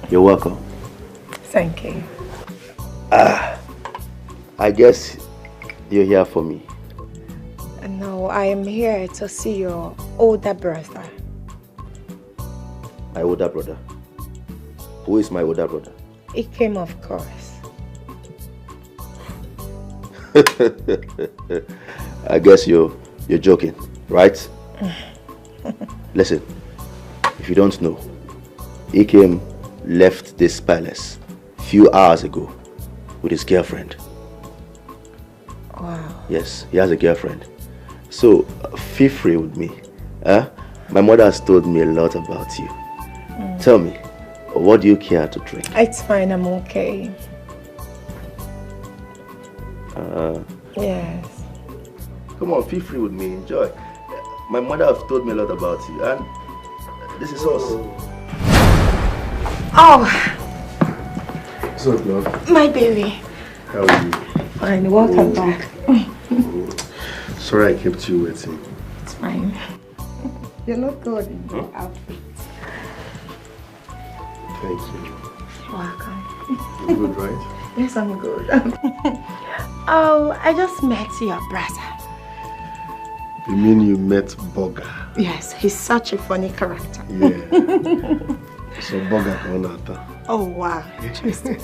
You're welcome. Thank you. I guess you're here for me. No, I am here to see your older brother. My older brother? Who is my older brother? He came, of course. I guess you're joking, right? Listen, if you don't know, Ikem left this palace a few hours ago with his girlfriend. Wow. Yes, he has a girlfriend. So, feel free with me. My mother has told me a lot about you. Tell me, what do you care to drink? It's fine, I'm okay. Yes. Come on, feel free with me, enjoy. My mother has told me a lot about you, and this is us. Oh! What's up, love? My baby. How are you? Fine, welcome back. Sorry I kept you waiting. It's fine. You look good in your outfit. Thank you. You're welcome. You're good, right? Yes, I'm good. Oh, I just met your brother. You mean you met Boga? Yes, he's such a funny character. Yeah. So Boga Konata. Oh, wow. Interesting.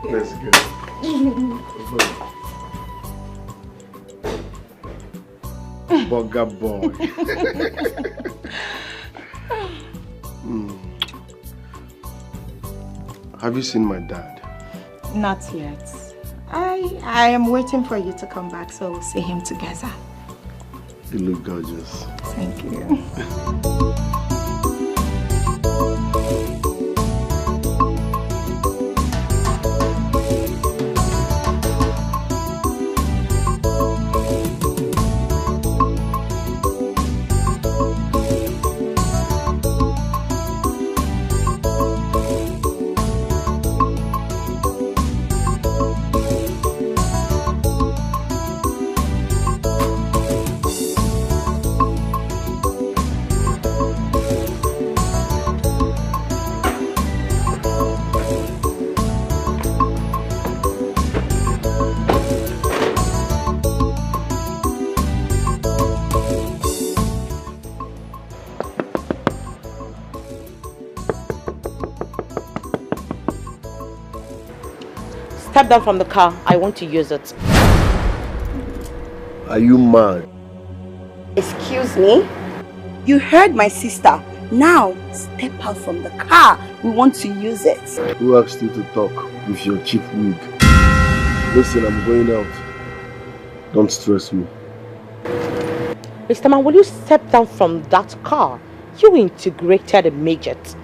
Let's go. Boga boy. Have you seen my dad? Not yet. I am waiting for you to come back so we'll see him together. You look gorgeous. Thank you. Step down from the car. I want to use it. Are you mad? Excuse me? You heard my sister. Now, step out from the car. We want to use it. Who asked you to talk with your cheap wig? Listen, I'm going out. Don't stress me. Mr. Man, will you step down from that car? You integrated a midget.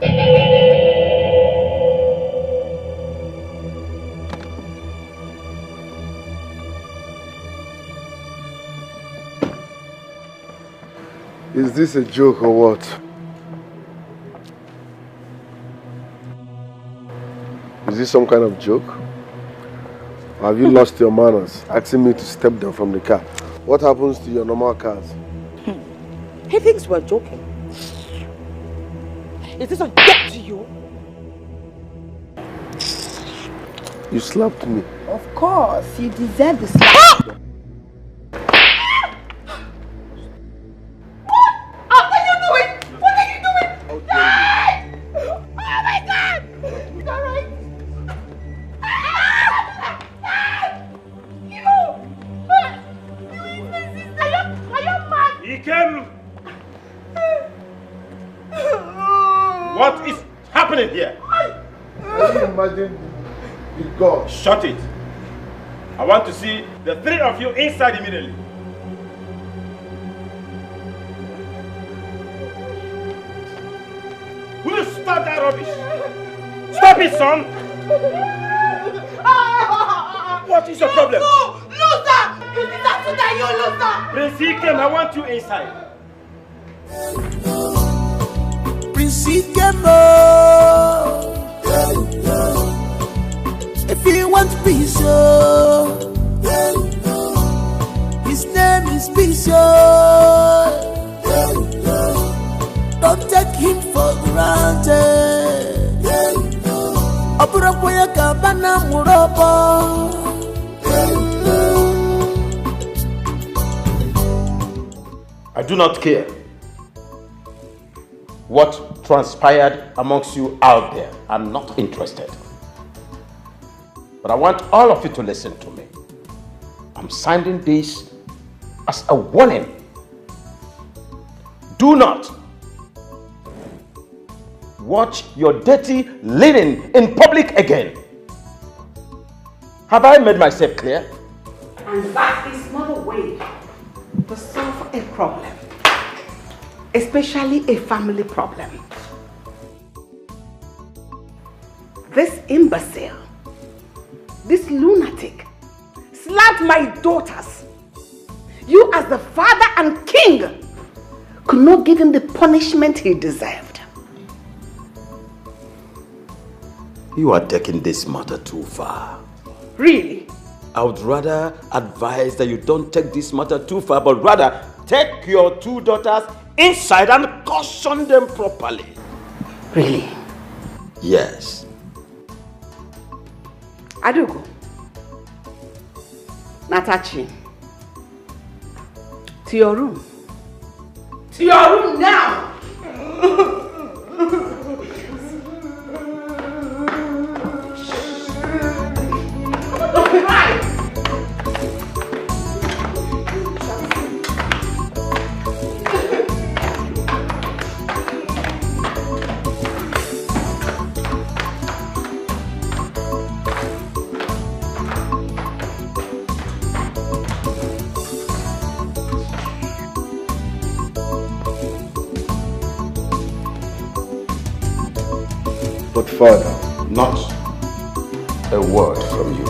Is this a joke or what? Is this some kind of joke? Or have you lost your manners, asking me to step down from the car? What happens to your normal cars? He thinks we're joking. Is this a joke to you? You slapped me. Of course, you deserve the slap. What is happening here? Can you imagine the God? Shut it. I want to see the three of you inside immediately. Will you stop that rubbish? Stop it, son! What is your problem? Loser! You deserve to die, you loser! Prince Ikem, I want you inside. Prince Ikem, if you want peace, his name is peace. do not care what transpired amongst you out there. I'm not interested. But I want all of you to listen to me. I'm sending this as a warning. Do not watch your dirty linen in public again. Have I made myself clear? And that is not a way to solve a problem, especially a family problem. This imbecile, this lunatic, slapped my daughters. You as the father and king could not give him the punishment he deserved. You are taking this matter too far. Really? I would rather advise that you don't take this matter too far, but rather take your two daughters inside and caution them properly. Really? Yes. Adugo, Natachi, to your room. To your room now! But further, not a word from you.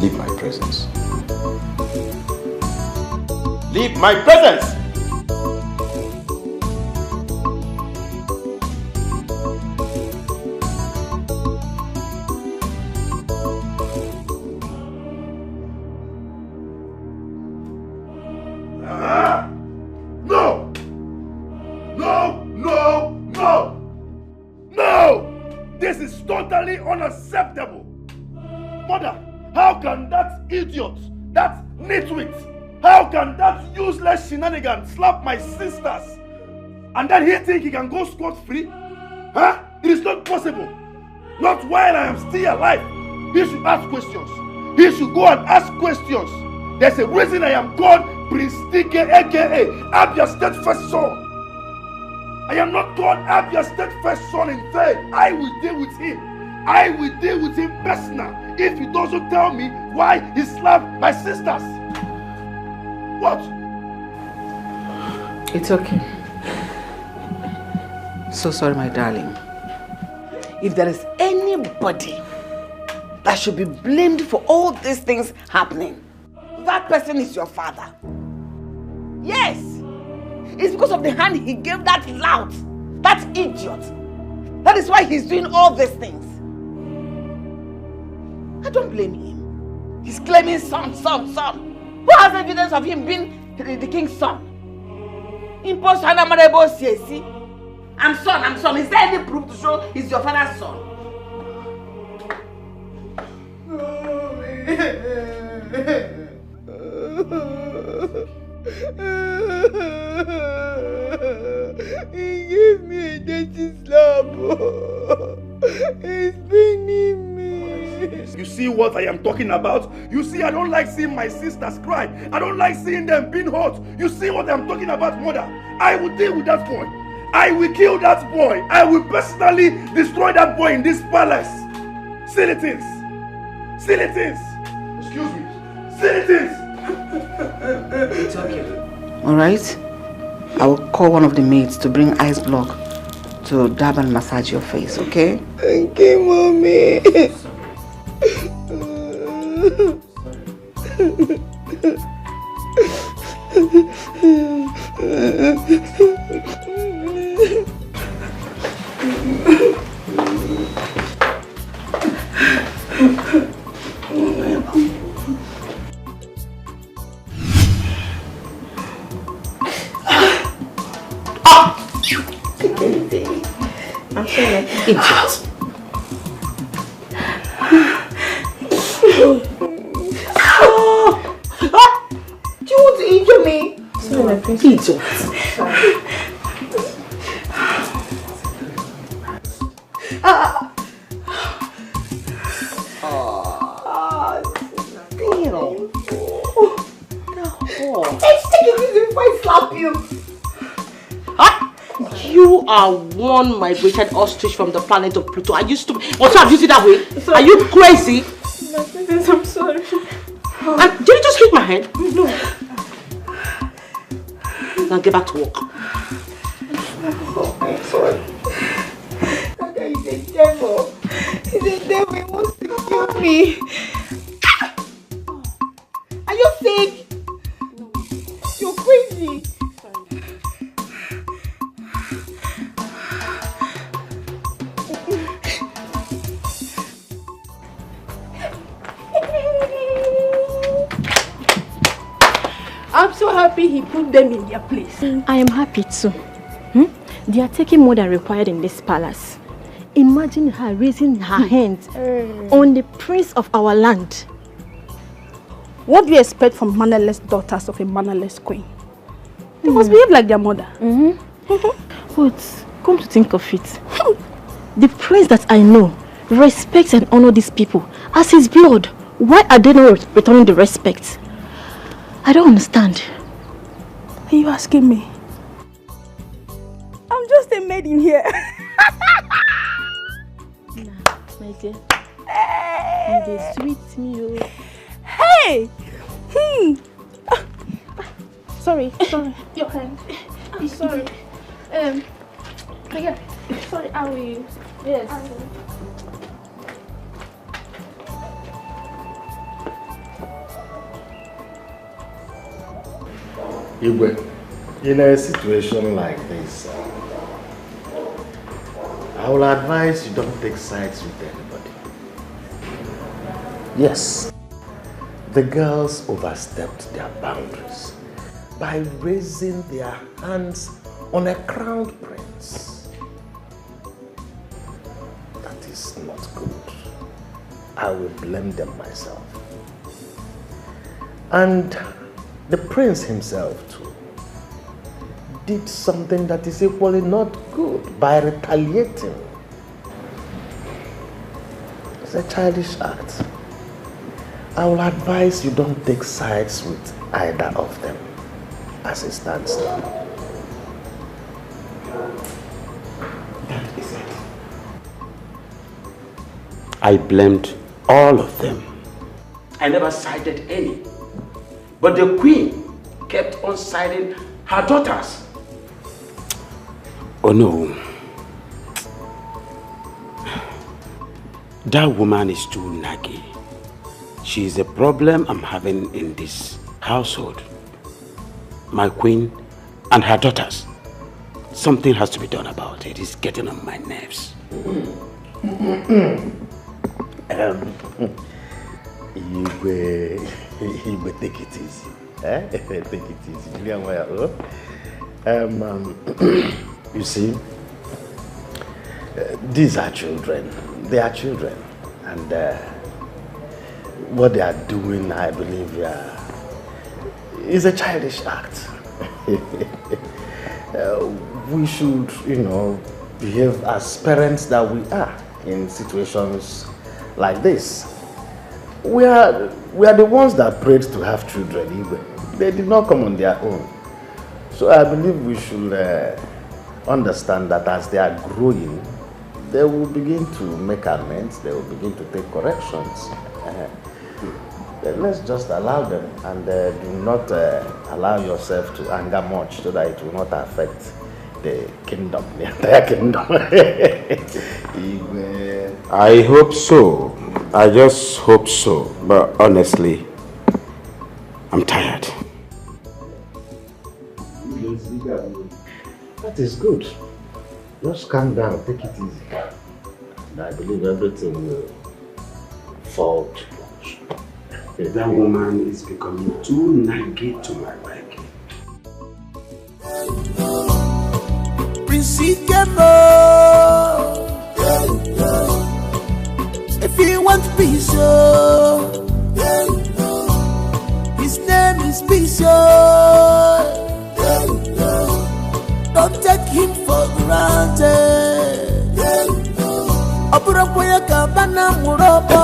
Leave my presence. Leave my presence! Unacceptable! Mother, how can that idiot, that nitwit, how can that useless shenanigan slap my sisters and then he think he can go scot-free? Huh? It is not possible. Not while I am still alive. He should ask questions. He should go and ask questions. There's a reason I am called Prince Dike, aka Abia State First Son. I am not called Abia State First Son in vain. I will deal with him. I will deal with him personal if he doesn't tell me why he slapped my sisters. What? It's okay. So sorry, my darling. If there is anybody that should be blamed for all these things happening, that person is your father. Yes! It's because of the hand he gave that lout, that idiot. That is why he's doing all these things. I don't blame him. He's claiming son. Who has evidence of him being the king's son? Impost Hanamarebo CSC. I'm son. Is there any proof to show he's your father's son? He gave me a dirty slap. He's beating me. You see what I am talking about? You see, I don't like seeing my sisters cry. I don't like seeing them being hurt. You see what I'm talking about, mother? I will deal with that boy. I will kill that boy. I will personally destroy that boy in this palace. Silly things. Silly things. Excuse me. Silly things. It's okay. Alright? I will call one of the maids to bring ice block to dab and massage your face, okay? Okay, mommy. I'm sorry. Idiot. Do you want to injure me? Idiot. Take it easy before I slap you. You are one migrated ostrich from the planet of Pluto. Are you stupid? Also, have you seen that way? Are you crazy? My princess, I'm sorry. And did you just hit my head? No. Now get back to work. I'm sorry. Okay, he's a devil. He's a devil. He wants to kill me. Are you sick? No. You're crazy. I'm so happy he put them in their place. I am happy too. They are taking more than required in this palace. Imagine her raising her hands on the prince of our land. What do you expect from mannerless daughters of a mannerless queen? They must behave like their mother. But come to think of it, the prince that I know respects and honors these people as his blood. Why are they not returning the respect? I don't understand. Are you asking me? I'm just a maid in here. Nah, my dear. They sweet me. Hey! Sorry. Your hand. I'm sorry. Yeah. Sorry, I will. Yes. Igwe, in a situation like this, I will advise you don't take sides with anybody. Yes, the girls overstepped their boundaries by raising their hands on a crowned prince. That is not good. I will blame them myself. And the prince himself too did something that is equally not good by retaliating. It's a childish act. I will advise you don't take sides with either of them as it stands now. That is it. I blamed all of them. I never sided any. But the queen kept on siding her daughters. Oh no. That woman is too naggy. She is a problem I'm having in this household. My queen and her daughters. Something has to be done about it. It's getting on my nerves. You take it easy. Take it easy. You see, these are children. They are children. And what they are doing, I believe, is a childish act. We should, behave as parents that we are in situations like this. We are the ones that prayed to have children even. They did not come on their own. So I believe we should understand that as they are growing, they will begin to make amends, they will begin to take corrections. Let's just allow them and do not allow yourself to anger much so that it will not affect the kingdom, the entire kingdom. I hope so. I just hope so. But honestly, I'm tired. That is good. Just calm down, take it easy. And I believe everything will fall to much. That woman is becoming too naggy to my liking. If you want peace, his name is peace. Don't take him for granted. Aburapoya kabana murobo.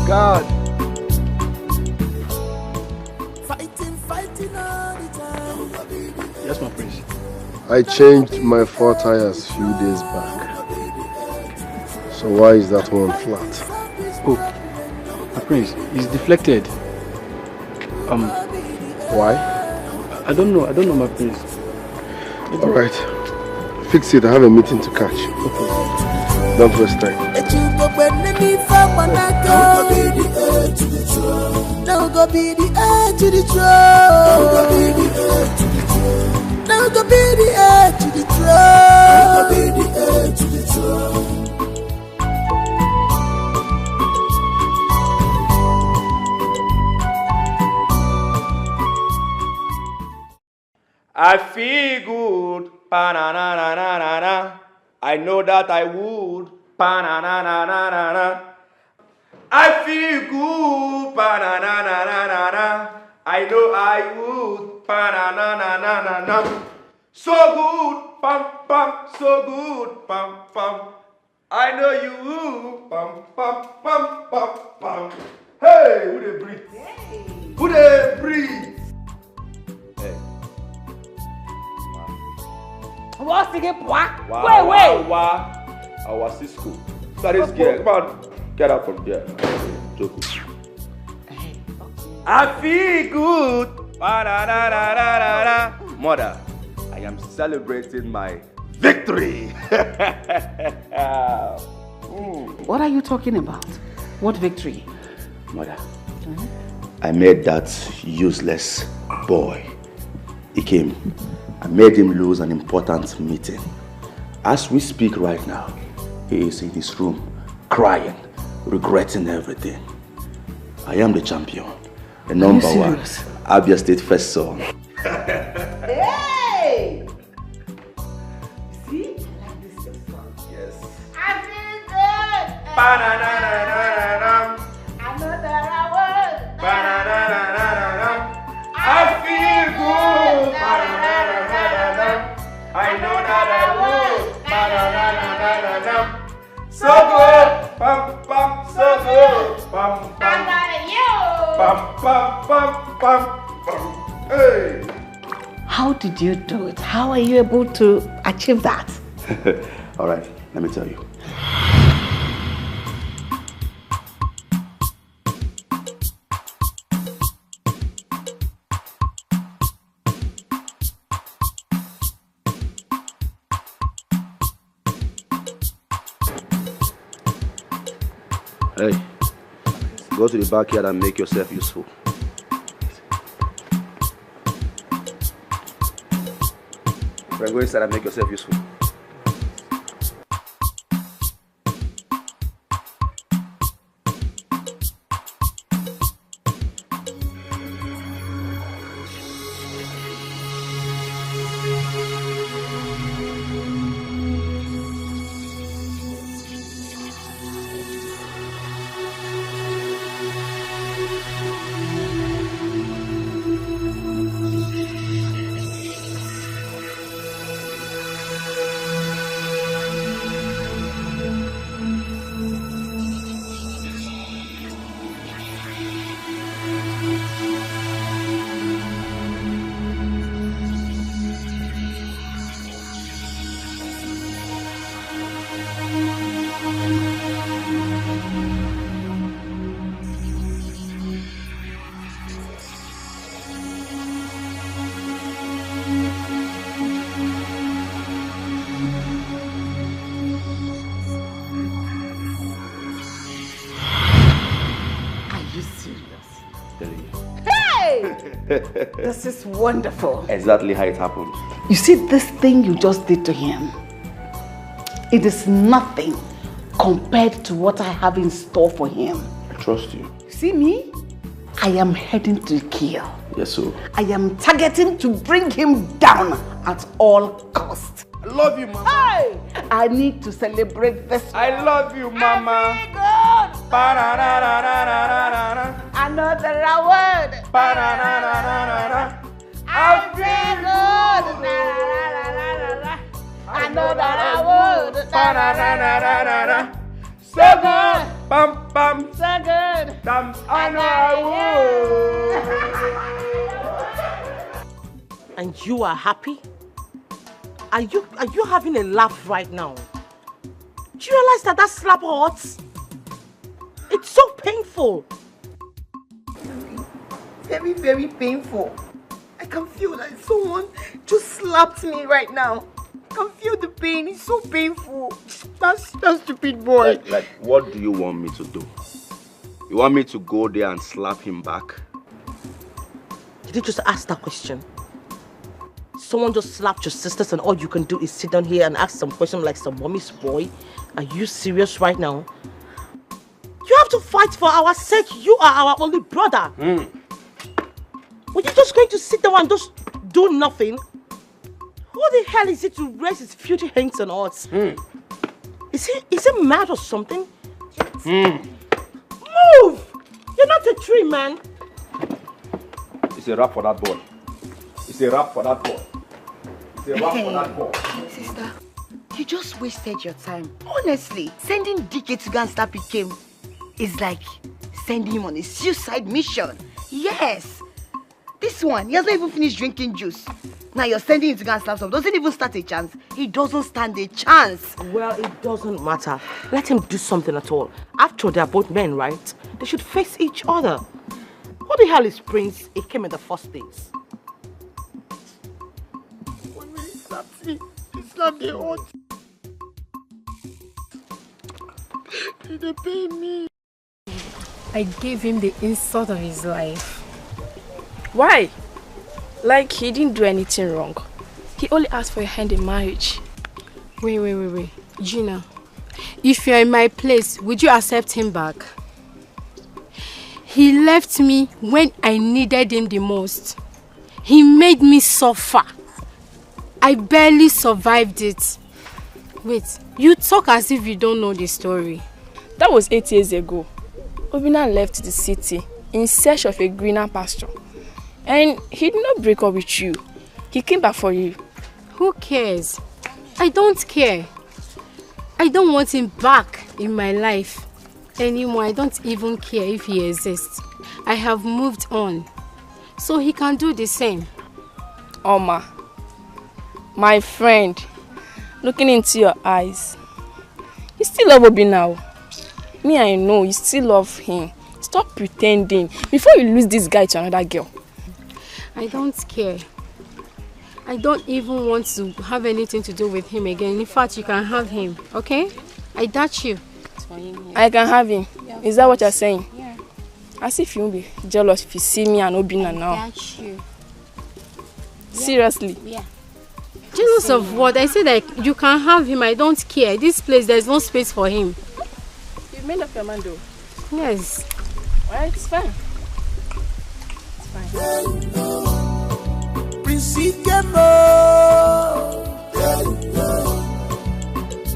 God. Fighting all the time. Yes, my prince. I changed my 4 tires few days back. So why is that one flat? Oh, my prince, it's deflected. Why? I don't know, my prince. Alright. Fix it, I have a meeting to catch. Okay. Don't waste time. Now go be the edge to the throne. Now go be the edge to the throne. Now go be the edge to the throne. I feel good, pa-na-na-na-na-na-na. I know that I would, pa-na-na-na-na-na-na. I feel good, pa-na-na-na-na-na-na. I know I would, pa-na-na-na-na-na-na. So good, pam-pam, so good, pam-pam. I know you would, pam-pam-pam-pam-pam. Hey, who they breathe? Who they breathe? Hey. What's the game? Wait. Our Cisco. That is good. Come on, get up from there. Joke. I feel good. Mother, I am celebrating my victory. What are you talking about? What victory? Mother, I made that useless boy. He came. I made him lose an important meeting. As we speak right now, he is in his room, crying, regretting everything. I am the champion, the number one, Abia State first son. Hey! See? I like this your song. Yes. I feel good. Ba-na-na-na-na-na. I know that I would. Ba-na-na-na-na-na. I feel good. Ba-na-na-na-na-na. I know that I would. Ba-na-na-na-na-na. So good. Pam pam. So good. Pam pam. Pam pam pam pam pam. Hey. How did you do it? How are you able to achieve that? All right, let me tell you. Hey, go to the backyard and make yourself useful. Friend, go inside and make yourself useful. This is wonderful. Exactly how it happened. You see, this thing you just did to him, it is nothing compared to what I have in store for him. I trust you. See me? I am heading to kill. Yes, sir. I am targeting to bring him down at all costs. I love you, Mama. Hey! I need to celebrate this. I love you, Mama. I feel good. Ba-na-na-na-na-na-na-na. I know that I feel good. I know that I would. So good. Bum bum. So good. I know I would. And you are happy? Are you having a laugh right now? Do you realize that slap hurts? It's so painful. Very, very painful. I can feel that someone just slapped me right now. I can feel the pain. It's so painful. That stupid boy. Like, what do you want me to do? You want me to go there and slap him back? Did you just ask that question? Someone just slapped your sisters and all you can do is sit down here and ask some question like some mommy's boy? Are you serious right now? You have to fight for our sake. You are our only brother. Were you just going to sit down and just do nothing? Who the hell is it to raise his filthy hands on us? Is he mad or something? Move! You're not a tree, man. It's a wrap for that boy. It's a wrap for that boy. It's a wrap for that boy. Sister, you just wasted your time. Honestly, sending DK to go and slap Ikem is like sending him on a suicide mission. Yes. This one, he has not even finished drinking juice. Now you're sending him to go and slap someone. Doesn't even stand a chance. He doesn't stand a chance. Well, it doesn't matter. Let him do something at all. After all, they're both men, right? They should face each other. Who the hell is Prince Ikem in the first place? When he slapped me, he slapped the heart. They pay me. I gave him the insult of his life. Why? Like he didn't do anything wrong. He only asked for your hand in marriage. Wait. Gina, if you're in my place, would you accept him back? He left me when I needed him the most. He made me suffer. I barely survived it. Wait, you talk as if you don't know the story. That was 8 years ago. Obina left the city in search of a greener pasture. And he did not break up with you. He came back for you. Who cares? I don't care. I don't want him back in my life anymore. I don't even care if he exists. I have moved on. So he can do the same. Oma, my friend, looking into your eyes, you still love Obi now. Me, I know you still love him. Stop pretending before you lose this guy to another girl. I don't care. I don't even want to have anything to do with him again. In fact, you can have him, okay? I doubt you. I can have him. Yeah, is that what you're saying? Yeah. As if you won't be jealous if you see me and Obina now. I doubt you. Seriously? Yeah. Jealous of what? I said that you can have him. I don't care. This place, there's no space for him. You've made up your mind though? Yes. Alright, it's fine.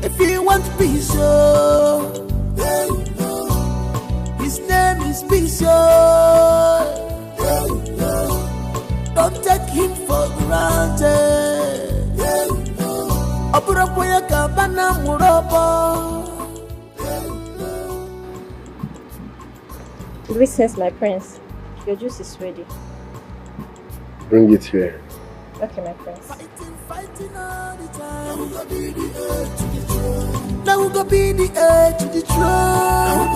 If you want peace, his name is peace. Don't take him for granted. Greetings, my prince. Your juice is ready. Bring it here. Okay, my prince. Now we go be the heir to the throne.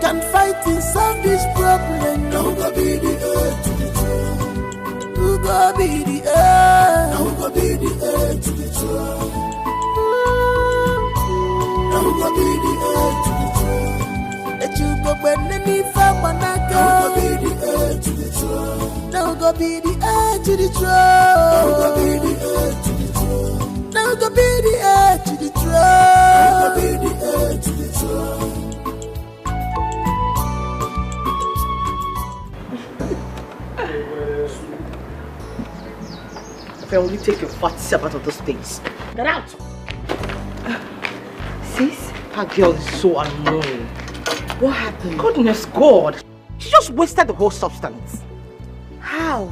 Can fight and solve this problem. Now we go be the heir to the throne. We go be the heir. Now we go be the heir to the throne. Now we go be the heir to the throne. Let you go when any family go. Now we go be the heir to the throne. Now we go be the heir to the throne. Now we go be the heir to the throne. Now we go be the heir to the throne. Now we go be the heir to the throne. If I only take your fat self out of this place. Get out! Sis? That girl is so annoying. What happened? Goodness God! She just wasted the whole substance. How?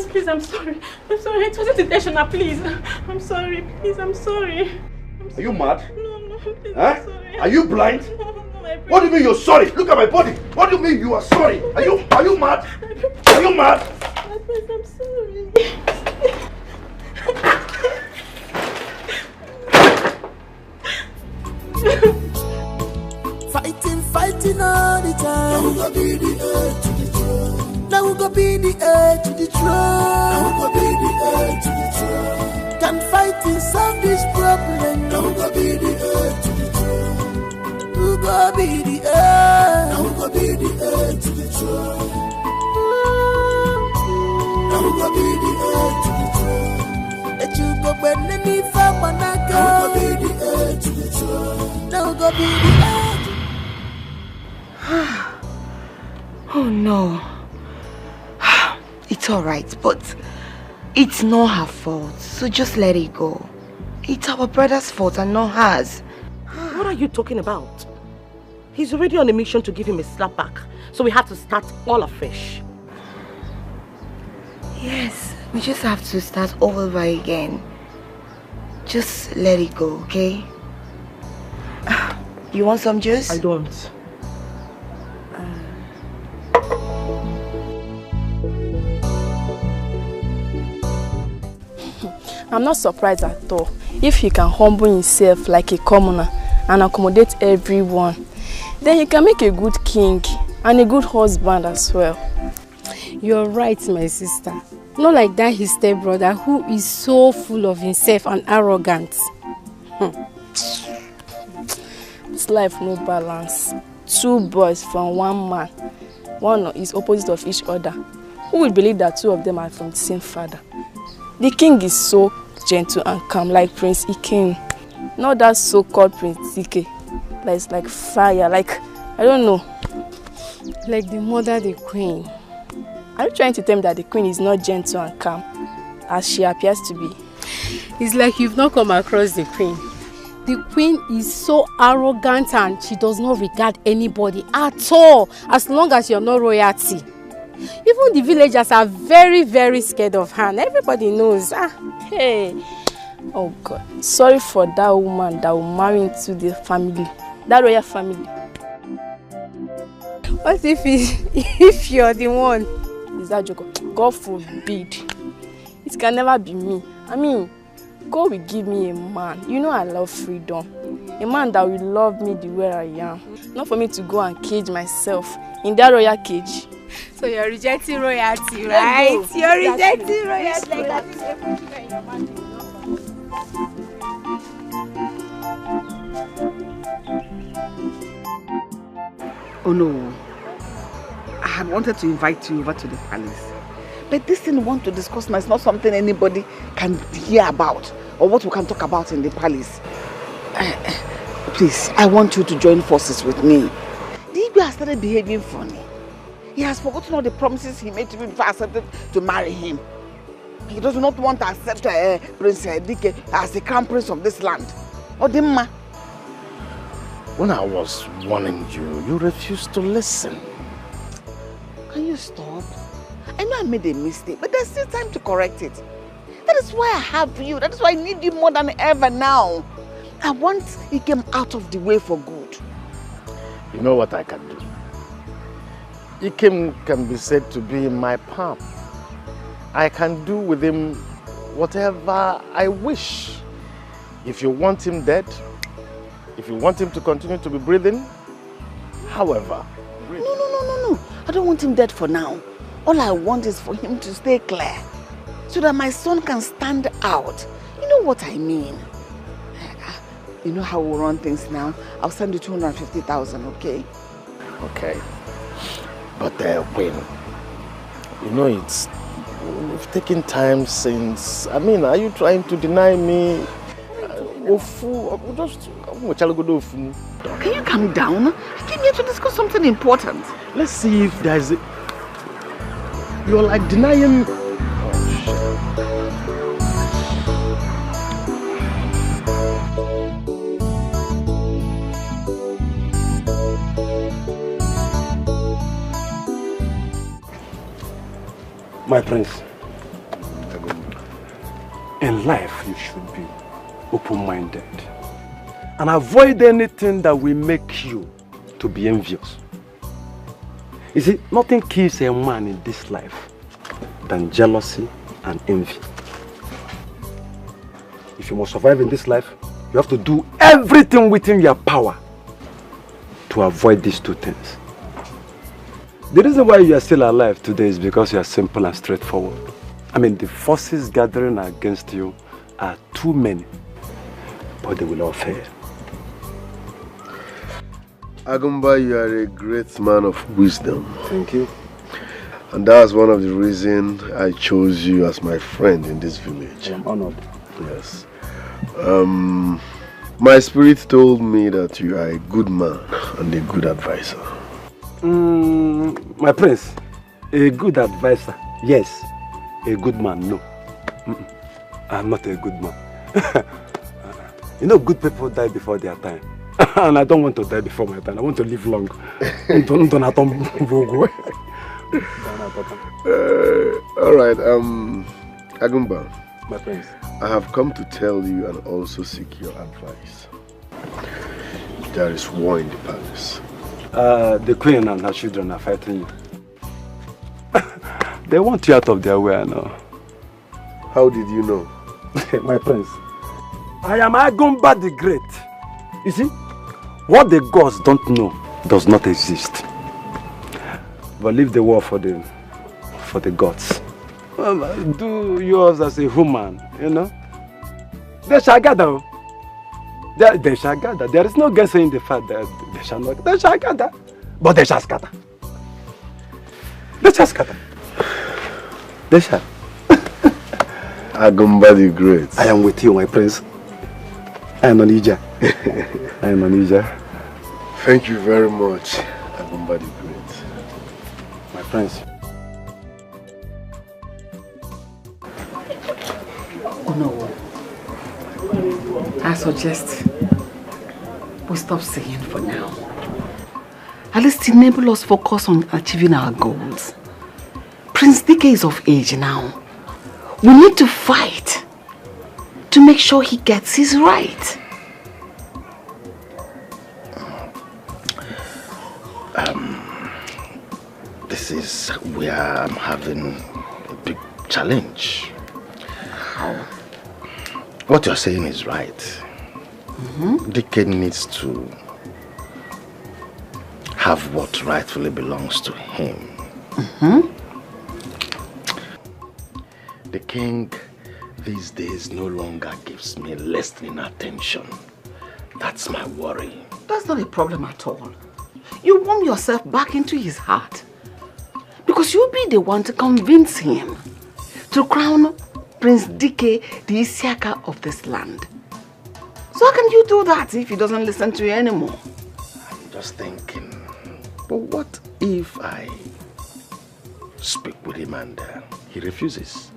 Please, I'm sorry. I'm sorry. It wasn't intentional, please. I'm sorry. Please, I'm sorry. Are you mad? No, please, huh? I'm sorry. Are you blind? No, what do you mean you're sorry? Look at my body. What do you mean you are sorry? Are you mad? Are you mad? Please, I'm sorry. Fighting all the time. Now we go be the heir to the throne. Now we go be the heir to the throne. Now we go be the heir to the throne. Can fighting solve this problem? Now we go be the heir to the throne. We go be the heir. Now we go be the heir to the throne. Now we go be the heir to the throne. Let you go when any family go. Now we go be the heir to the throne. Now we go be the heir. Oh no. It's alright, but it's not her fault. So just let it go. It's our brother's fault and not hers. What are you talking about? He's already on a mission to give him a slap back. So we have to start all afresh. Yes, we just have to start all over again. Just let it go, okay? You want some juice? I don't. I'm not surprised at all. If he can humble himself like a commoner and accommodate everyone, then he can make a good king and a good husband as well. You're right, my sister. Not like that his stepbrother who is so full of himself and arrogant. This life no balance. Two boys from one man. One is opposite of each other. Who will believe that two of them are from the same father? The king is so gentle and calm like Prince Ikem. Not that so-called Prince Ike. That is like fire, like, I don't know. Like the mother, the queen. Are you trying to tell me that the queen is not gentle and calm as she appears to be? It's like you've not come across the queen. The queen is so arrogant and she does not regard anybody at all, as long as you're not royalty. Even the villagers are very, very scared of her. Everybody knows. Hey. Oh God. Sorry for that woman that will marry into the family. That royal family. What if you're the one? Is that joke? God forbid. It can never be me. I mean, God will give me a man. You know I love freedom. A man that will love me the way I am. Not for me to go and cage myself in that royal cage. So you're rejecting royalty, right? You're rejecting royalty. Oh no. I had wanted to invite you over to the palace. But this thing we want to discuss now is not something anybody can hear about or what we can talk about in the palace. Please, I want you to join forces with me. The Igwe has started behaving funny. He has forgotten all the promises he made to me before I accepted to marry him. He does not want to accept Prince Dike as the crown prince of this land. Odimma. When I was warning you, you refused to listen. Can you stop? I know I made a mistake, but there's still time to correct it. That is why I have you. That is why I need you more than ever now. I want he came out of the way for good. You know what I can do? Ikem can be said to be my palm. I can do with him whatever I wish. If you want him dead, if you want him to continue to be breathing, however. No. I don't want him dead for now. All I want is for him to stay clear, so that my son can stand out. You know what I mean? You know how we run things now? I'll send you 250,000, okay? Okay. But when? You know, it's taken time since. I mean, are you trying to deny me? Can you calm down? I came here to discuss something important. Let's see if there's a... You're like denying... My prince, in life you should be open-minded and avoid anything that will make you to be envious. You see, nothing kills a man in this life than jealousy and envy. If you must survive in this life, you have to do everything within your power to avoid these two things. The reason why you are still alive today is because you are simple and straightforward. I mean, the forces gathering against you are too many, but they will all fail. Agumba, you are a great man of wisdom. Thank you. And that's one of the reasons I chose you as my friend in this village. I'm honored. Yes. My spirit told me that you are a good man and a good advisor. My prince, a good advisor, yes. A good man, no. I'm not a good man. You know, good people die before their time. And I don't want to die before my time. I want to live long. Alright, Agumba. My prince. I have come to tell you and also seek your advice. There is war in the palace. The queen and her children are fighting you. They want you out of their way now. How did you know? My prince, I am Agumba the Great. You see, what the gods don't know does not exist. But leave the war for the gods. Do yours as a human, you know. They shall gather. They shall gather. There is no guessing in the fact that they shall not. They shall gather, but they shall scatter. They shall scatter. They shall. Agumba the Great. I am with you, my prince. I am Onija. I am Onija. Thank you very much, Agumba the Great. My prince. Oh no. I suggest we stop saying for now. At least enable us focus on achieving our goals. Prince Dike is of age now. We need to fight to make sure he gets his right. This is where I'm having a big challenge. How? What you're saying is right. Dike needs to have what rightfully belongs to him. The king these days no longer gives me listening attention. That's my worry. That's not a problem at all. You warm yourself back into his heart. Because you'll be the one to convince him to crown Prince Dike the Isiaka of this land. So how can you do that if he doesn't listen to you anymore? I'm just thinking, but what if I speak with him and he refuses.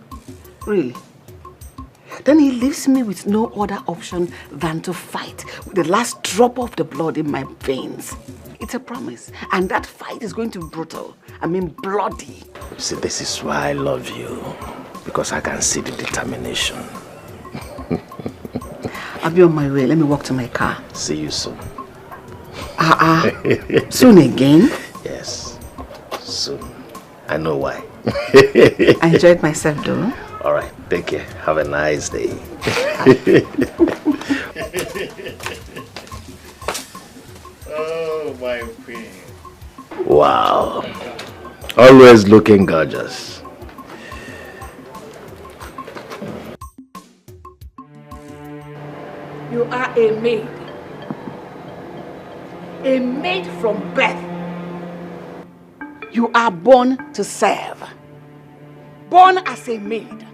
Really? Then he leaves me with no other option than to fight with the last drop of the blood in my veins. It's a promise. And that fight is going to be brutal. I mean bloody. See, this is why I love you. Because I can see the determination. I'll be on my way. Let me walk to my car. See you soon. Soon again? Yes. Soon. I know why. I enjoyed myself though. Alright, take care. Have a nice day. Oh, my queen. Wow. Always looking gorgeous. You are a maid. A maid from birth. You are born to serve. Born as a maid.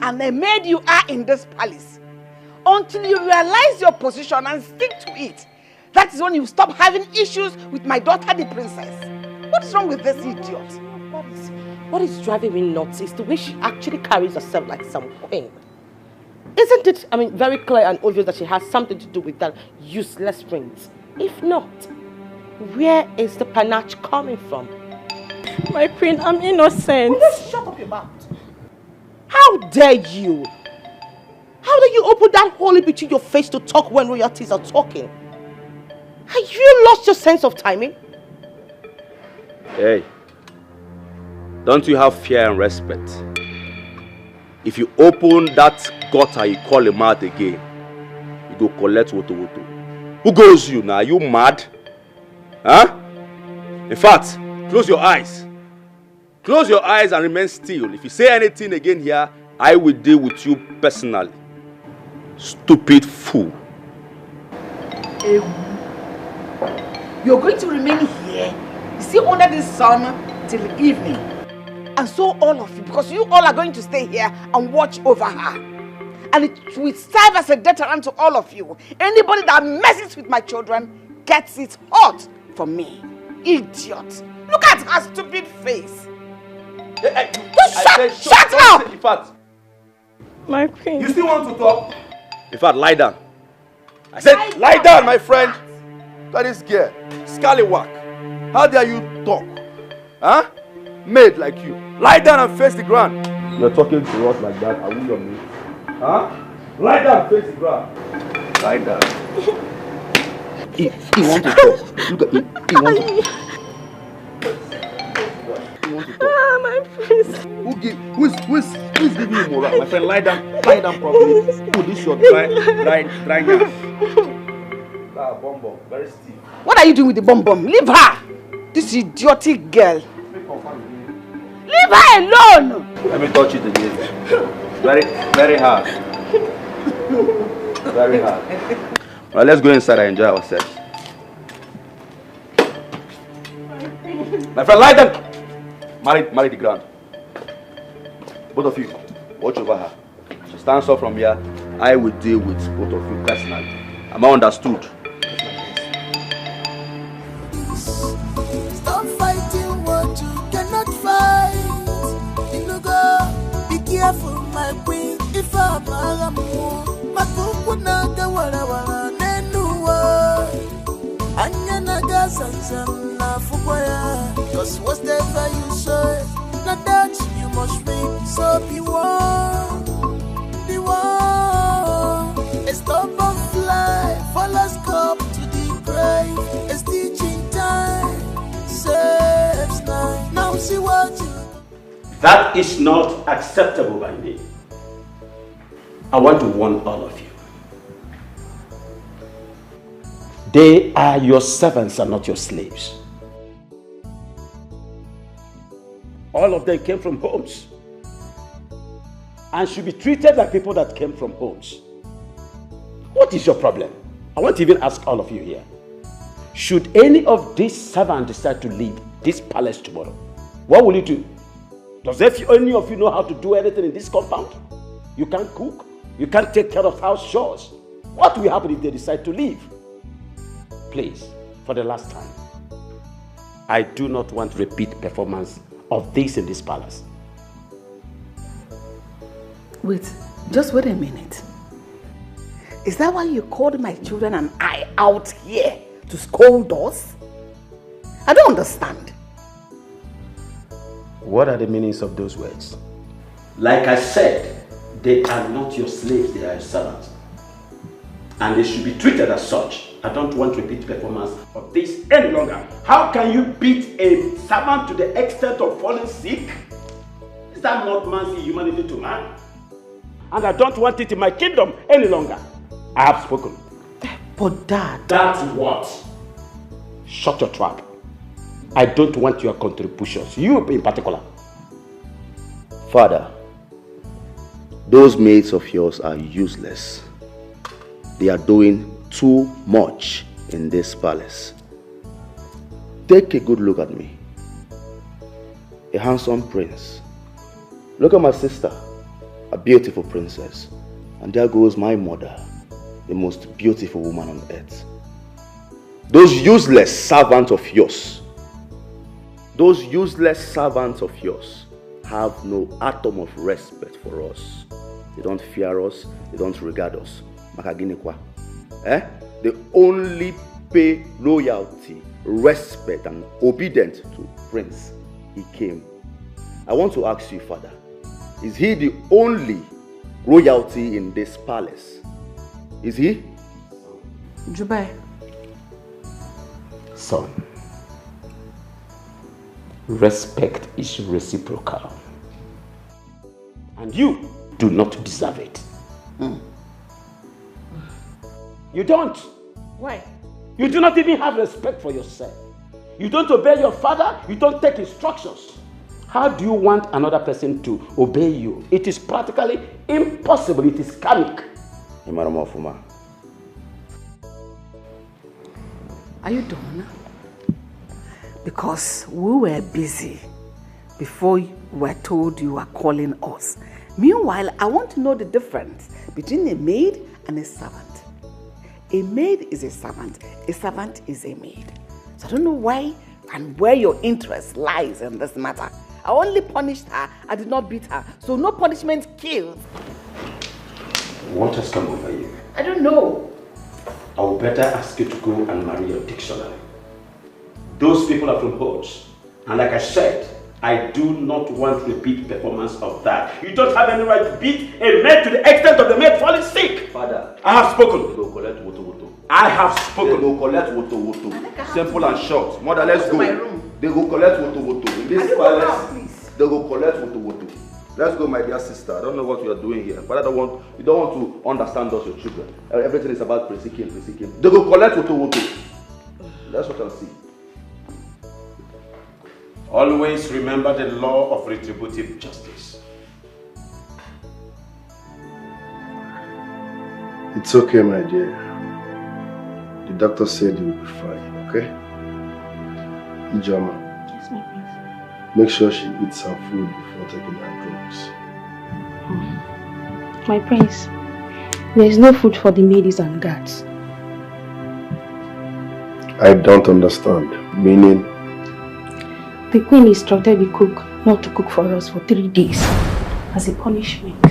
And a maid you are in this palace. Until you realize your position and stick to it. That is when you stop having issues with my daughter, the princess. What is wrong with this idiot? What is driving me nuts is the way she actually carries herself like some queen. Isn't it, very clear and obvious that she has something to do with that useless prince? If not, where is the panache coming from? My queen, I'm innocent. Just shut up your mouth. How dare you? How dare you open that hole in between your face to talk when royalties are talking? Have you lost your sense of timing? Hey, don't you have fear and respect? If you open that gutter you call a mouth again, you go collect woto. Who goes you now? Are you mad? Huh? In fact, close your eyes. Close your eyes and remain still. If you say anything again here, I will deal with you personally. Stupid fool. You're going to remain here, you see, under this sun till evening. And so all of you, because you all are going to stay here and watch over her. And it will serve as a deterrent to all of you. Anybody that messes with my children gets it hot from me. Idiot. Look at her stupid face. Shut up! In fact, my queen. You still want to talk? In fact, lie down. I said, lie down, my friend. That is girl. Scallywag. How dare you talk? Huh? Maid like you. Lie down and face the ground. You're talking to us like that. Are we your mate? Huh? Lie down and face the ground. Lie down. He wants to talk. Look at him. He wants to talk. Ah, my prince. Who's giving you more? My friend, lie down properly. Oh, this is your dry gas. Bomb, very stiff. What are you doing with the bomb? Leave her! This idiotic girl. Leave her alone! Let me touch it again. Very hard. Very hard. Well, let's go inside and enjoy ourselves. My friend, lie down! Marry the ground. Both of you, watch over her. She stands up from here. I will deal with both of you personally. Am I understood? Stop fighting what you cannot fight. Be careful, my queen. If I'm Makukunaga wala nenuwa. Anya naga sansan na fukwaya. Cause whatever you say, not that you must reap. So be one. A stubborn fly, follows cup to the grave. A stitching time, saves nine. Now see what you. That is not acceptable by me. I want to warn all of you. They are your servants and not your slaves. All of them came from homes and should be treated like people that came from homes. What is your problem? I want to even ask all of you here. Should any of these servants decide to leave this palace tomorrow, what will you do? Does any of you know how to do anything in this compound? You can't cook. You can't take care of house chores. What will happen if they decide to leave? Please, for the last time, I do not want repeat performance of this in this palace. Wait, just wait a minute. Is that why you called my children and I out here to scold us? I don't understand. What are the meanings of those words? Like I said, they are not your slaves, they are your servants. And they should be treated as such. I don't want repeat performance of this any longer. How can you beat a servant to the extent of falling sick? Is that not man's humanity to man? And I don't want it in my kingdom any longer. I have spoken. But Dad... That's what? Shut your trap. I don't want your contributions. You in particular. Father, those maids of yours are useless. They are doing too much in this palace. Take a good look at me. A handsome prince. Look at my sister, a beautiful princess. And there goes my mother, the most beautiful woman on earth. Those useless servants of yours, have no atom of respect for us. They don't fear us, they don't regard us. They only pay loyalty, respect, and obedience to Prince. He came. I want to ask you, Father, is he the only royalty in this palace? Is he? Jubai. Son, respect is reciprocal. And you do not deserve it. You don't. Why? You do not even have respect for yourself. You don't obey your father. You don't take instructions. How do you want another person to obey you? It is practically impossible. It is karmic. Are you done? Because we were busy before we were told you were calling us. Meanwhile, I want to know the difference between a maid and a servant. A maid is a servant is a maid. So I don't know why and where your interest lies in this matter. I only punished her, I did not beat her. So no punishment kills. What has come over you? I don't know. I would better ask you to go and marry your dictionary. Those people are from Hodge. And like I said, I do not want repeat performance of that. You don't have any right to beat a maid to the extent of the maid falling sick. Father, I have spoken. They go collect woto. I have spoken. They go collect woto. Simple and short. Mother, let's go. They go collect woto. In this palace, they go collect woto. Let's go, my dear sister. I don't know what you are doing here. Father, you don't want to understand us, your children. Everything is about Prince King. They go collect woto. That's what I'll see. Always remember the law of retributive justice. It's okay, my dear. The doctor said you will be fine, okay? Ijoma. Yes, my prince. Make sure she eats her food before taking her drugs. My prince, there is no food for the maids and guards. I don't understand. Meaning? The queen instructed the cook not to cook for us for 3 days as a punishment.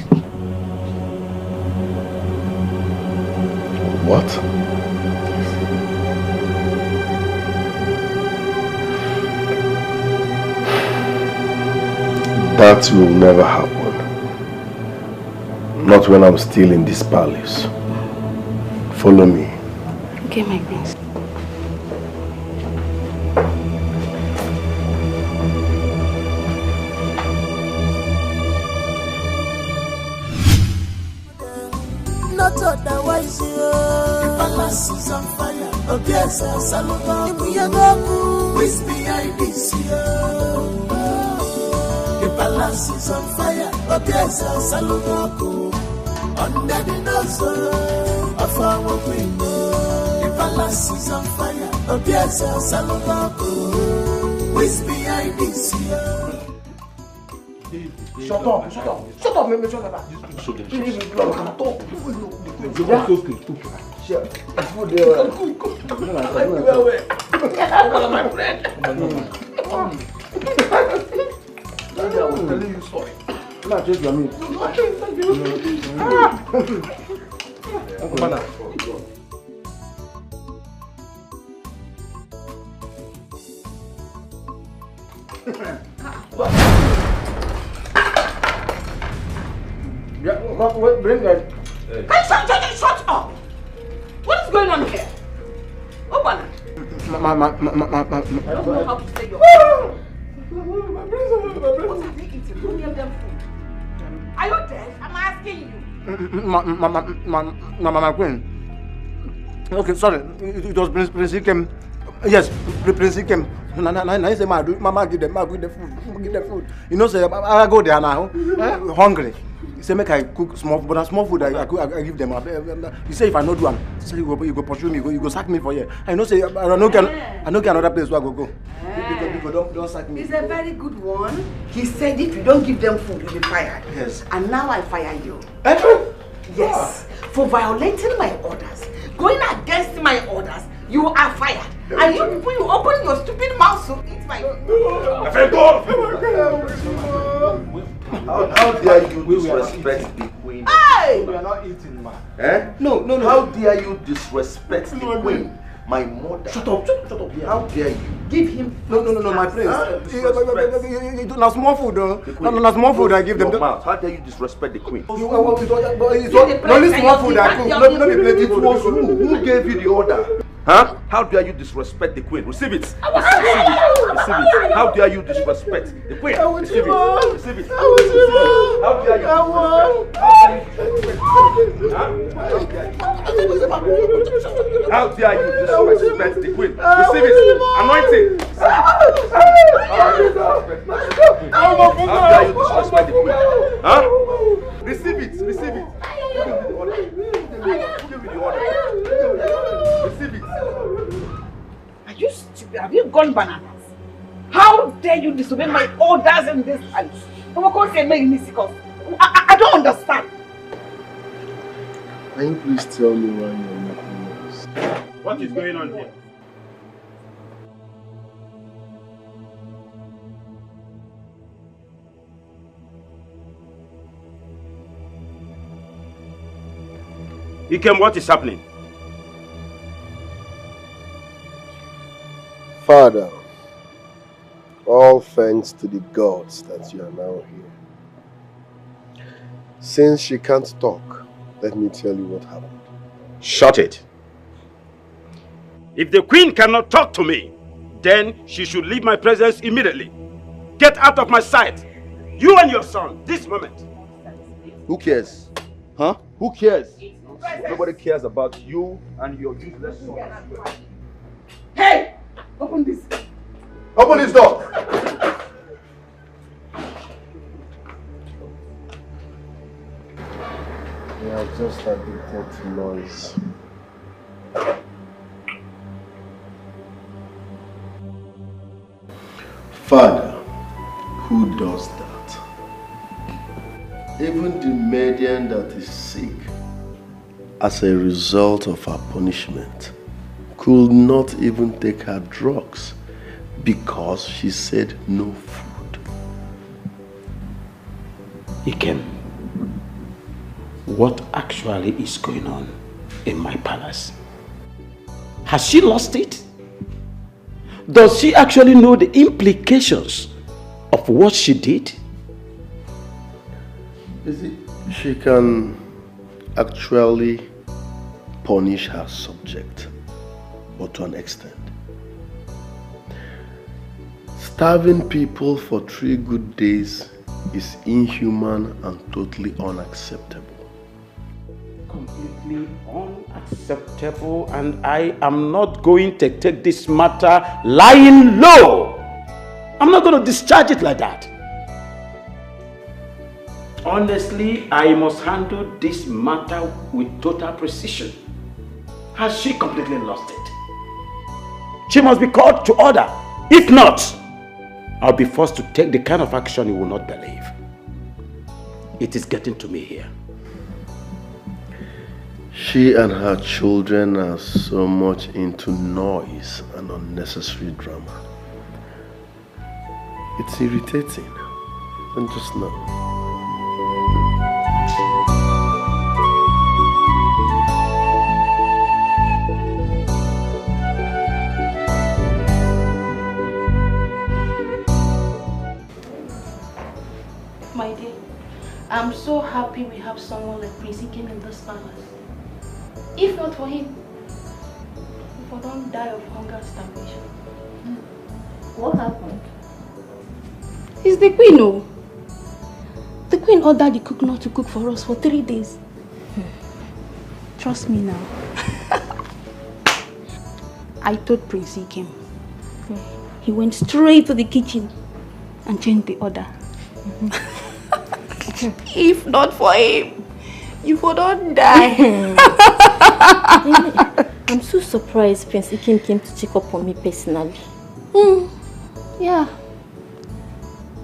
What? That will never happen. Not when I'm still in this palace. Follow me. Okay, my prince. Not otherwise, the palace is on fire. Oh, yes, Salomo, who's behind this year? The palace is on fire. Oh, yes, Salomo, under the nose of our queen. The palace is on fire. Oh, yes, Salomo, who's behind this year? Shut up, man, shut up. me, I was telling you sorry. Not just your meat. Mana. Yeah, wait, bring that. Shut up! What is going on here? Open it. I don't know how to say your What are they eating? Don't give them food. Are you dead? I'm asking you. My queen. Okay, sorry. It was Prince Ikem. Yes, Prince Ikem. I say, Mama, give them food. You know, say, I go there now, hungry. He say, make I cook small, but a small food I give them. He say, if I not do them, say you go pursue me, you go sack me for here. I know say, I know another place where I go. Because don't sack me. It's a very good one. He said if you don't give them food, you'll be fired. Yes. And now I fire you. Yes. For violating my orders, going against my orders, you are fired. And you people, you open your stupid mouth to eat my How dare you disrespect the queen? Hey! We are not eating, man. Eh? No. How dare you disrespect the queen? My mother. Shut up. Yeah. How dare you? Give him. No, my prince. Now small food, no small food I give them. How dare you disrespect the queen? Only small food I cook. Not be plenty food. Who gave you the order? Huh? How dare you disrespect the queen? Receive it. Receive it. How dare you disrespect the queen? Receive it. Receive it. How dare you? How dare you disrespect the queen? Receive it. Anointing. How dare you disrespect the queen? Huh? Receive it. Receive it. Who gave you the order? Receive it. Are you stupid? Have you gone bananas? How dare you disobey my orders in this house? I don't understand. Can you please tell me why you're making noise? What is going on here? Ikem, what is happening? Father, all thanks to the gods that you are now here. Since she can't talk, let me tell you what happened. Shut it. If the queen cannot talk to me, then she should leave my presence immediately. Get out of my sight. You and your son, this moment. Who cares? Huh? Who cares? Nobody cares about you and your useless son. Hey! Open this. Open this door. We are just addicted to noise. Father, who does that? Even the maiden that is sick as a result of her punishment could not even take her drugs because she said no food. Ikem, what actually is going on in my palace? Has she lost it? Does she actually know the implications of what she did? She can actually punish her subject, but to an extent. Starving people for 3 good days is inhuman and totally unacceptable. Completely unacceptable, and I am not going to take this matter lying low. I'm not going to discharge it like that. Honestly, I must handle this matter with total precision. Has she completely lost it? She must be called to order. If not, I'll be forced to take the kind of action you will not believe. It is getting to me here. She and her children are so much into noise and unnecessary drama. It's irritating. than just now. My dear, I'm so happy we have someone like Prince Ikem in this palace. If not for him, we don't die of hunger and starvation. What happened? It's the queen, oh. The queen ordered the cook not to cook for us for 3 days. Trust me now. I told Prince Ikem. He went straight to the kitchen and changed the order. If not for him, you would not die. I'm so surprised Prince Ikem came to check up on me personally. Yeah.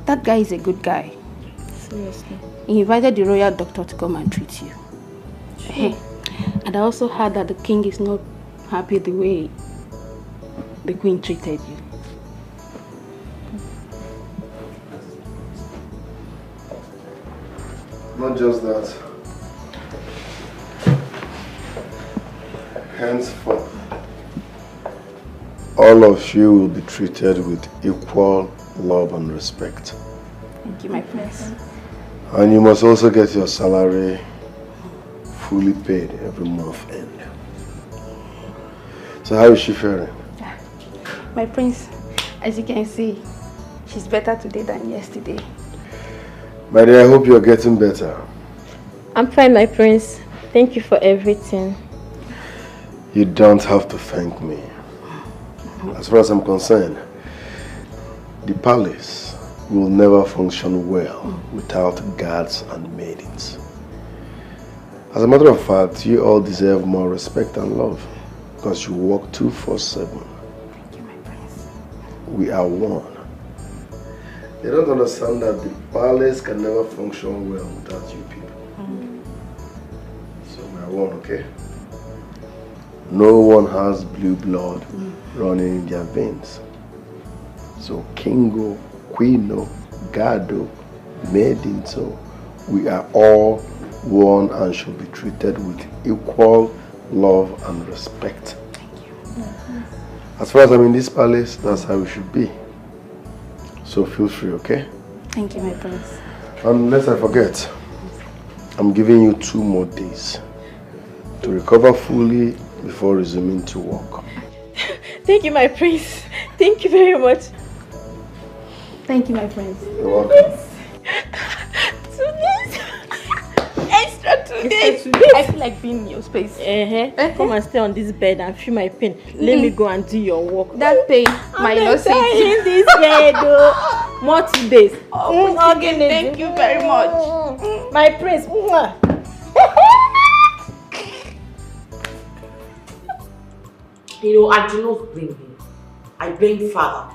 That guy is a good guy. Seriously. He invited the royal doctor to come and treat you. Sure. And I also heard that the king is not happy the way the queen treated you. Not just that. Henceforth, all of you will be treated with equal love and respect. Thank you, my prince. And you must also get your salary fully paid every month end. So how is she faring? My prince, as you can see, she's better today than yesterday. My dear, I hope you're getting better. I'm fine, my prince. Thank you for everything. You don't have to thank me. As far as I'm concerned, the palace will never function well without guards and maidens. As a matter of fact, you all deserve more respect and love because you work 24/7. Thank you, my prince. We are one. They don't understand that the palace can never function well without you people. So we are one, okay? No one has blue blood running in their veins. So Kingo, Quino, Gado, Medinto, we are all one and should be treated with equal love and respect. Thank you. As far as I'm in this palace, that's how we should be. So feel free, okay? Thank you, my prince. And lest I forget, I'm giving you 2 more days to recover fully before resuming to work. Thank you, my prince. Thank you very much. Thank you, my prince. You're welcome. 2 days. Extra 2 days. I feel like being in your space. Come and stay on this bed and feel my pain. Let me go and do your work. That pain might not stay in this bed. More 2 days. Okay, thank you very much. My prince. You know, I do not blame him. I blame father.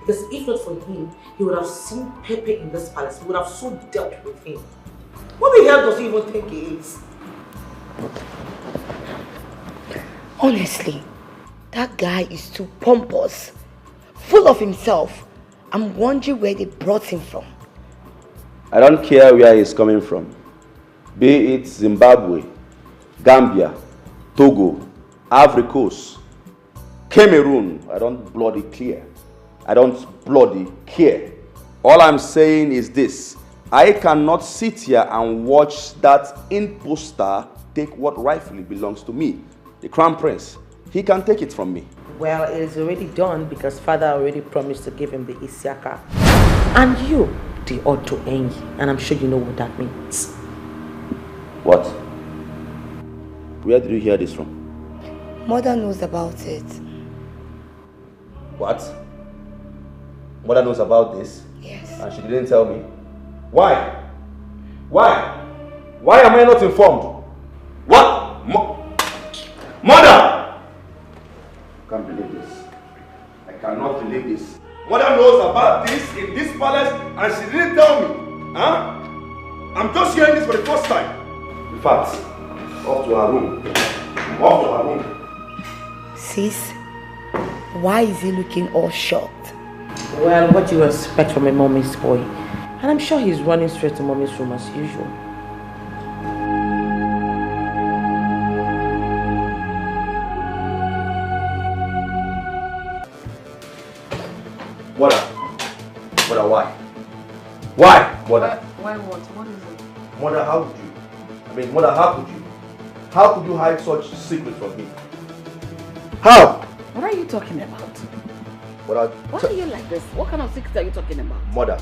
Because if not for him, he would have seen Pepe in this palace. He would have so dealt with him. What the hell does he even think he is? Honestly, that guy is too pompous, full of himself. I'm wondering where they brought him from. I don't care where he's coming from. Be it Zimbabwe, Gambia, Togo, Ivory Coast, Cameroon. I don't bloody care. I don't bloody care. All I'm saying is this. I cannot sit here and watch that imposter take what rightfully belongs to me. The Crown Prince. He can take it from me. Well, it is already done because father already promised to give him the Isiaka. And you, the Otto Enyi. And I'm sure you know what that means. What? Where did you hear this from? Mother knows about it. What? Mother knows about this? Yes. And she didn't tell me? Why? Why? Why am I not informed? What? Mother! I can't believe this. I cannot believe this. Mother knows about this in this palace and she didn't tell me. Huh? I'm just hearing this for the first time. In fact, off to her room. Off to her room. Sis, why is he looking all shocked? Well, what do you expect from a mommy's boy? And I'm sure he's running straight to mommy's room as usual. Mother, why? Why, mother? Why what? What is it? Mother, how could you? Mother, how could you? How could you hide such secrets from me? How? What are you talking about? Mother, Why are you like this? What kind of secrets are you talking about? Mother,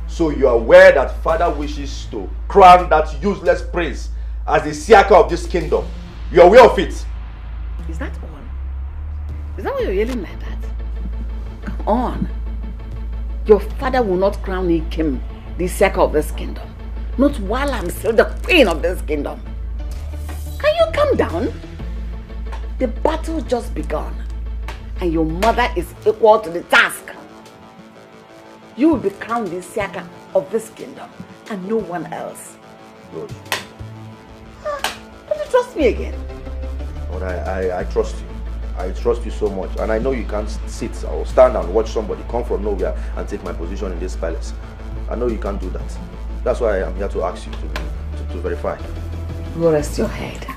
so you are aware that father wishes to crown that useless prince as the Siaka of this kingdom. You are aware of it? Is that all? Is that why you're yelling like that? Come on. Your father will not crown him the Siaka of this kingdom. Not while I'm still the queen of this kingdom. Can you calm down? The battle just begun. And your mother is equal to the task. You will be crowned the Siaka of this kingdom and no one else. Good. Don't you trust me again? But I trust you. I trust you so much. And I know you can't sit or stand and watch somebody come from nowhere and take my position in this palace. I know you can't do that. That's why I am here to ask you to verify. You rest your head.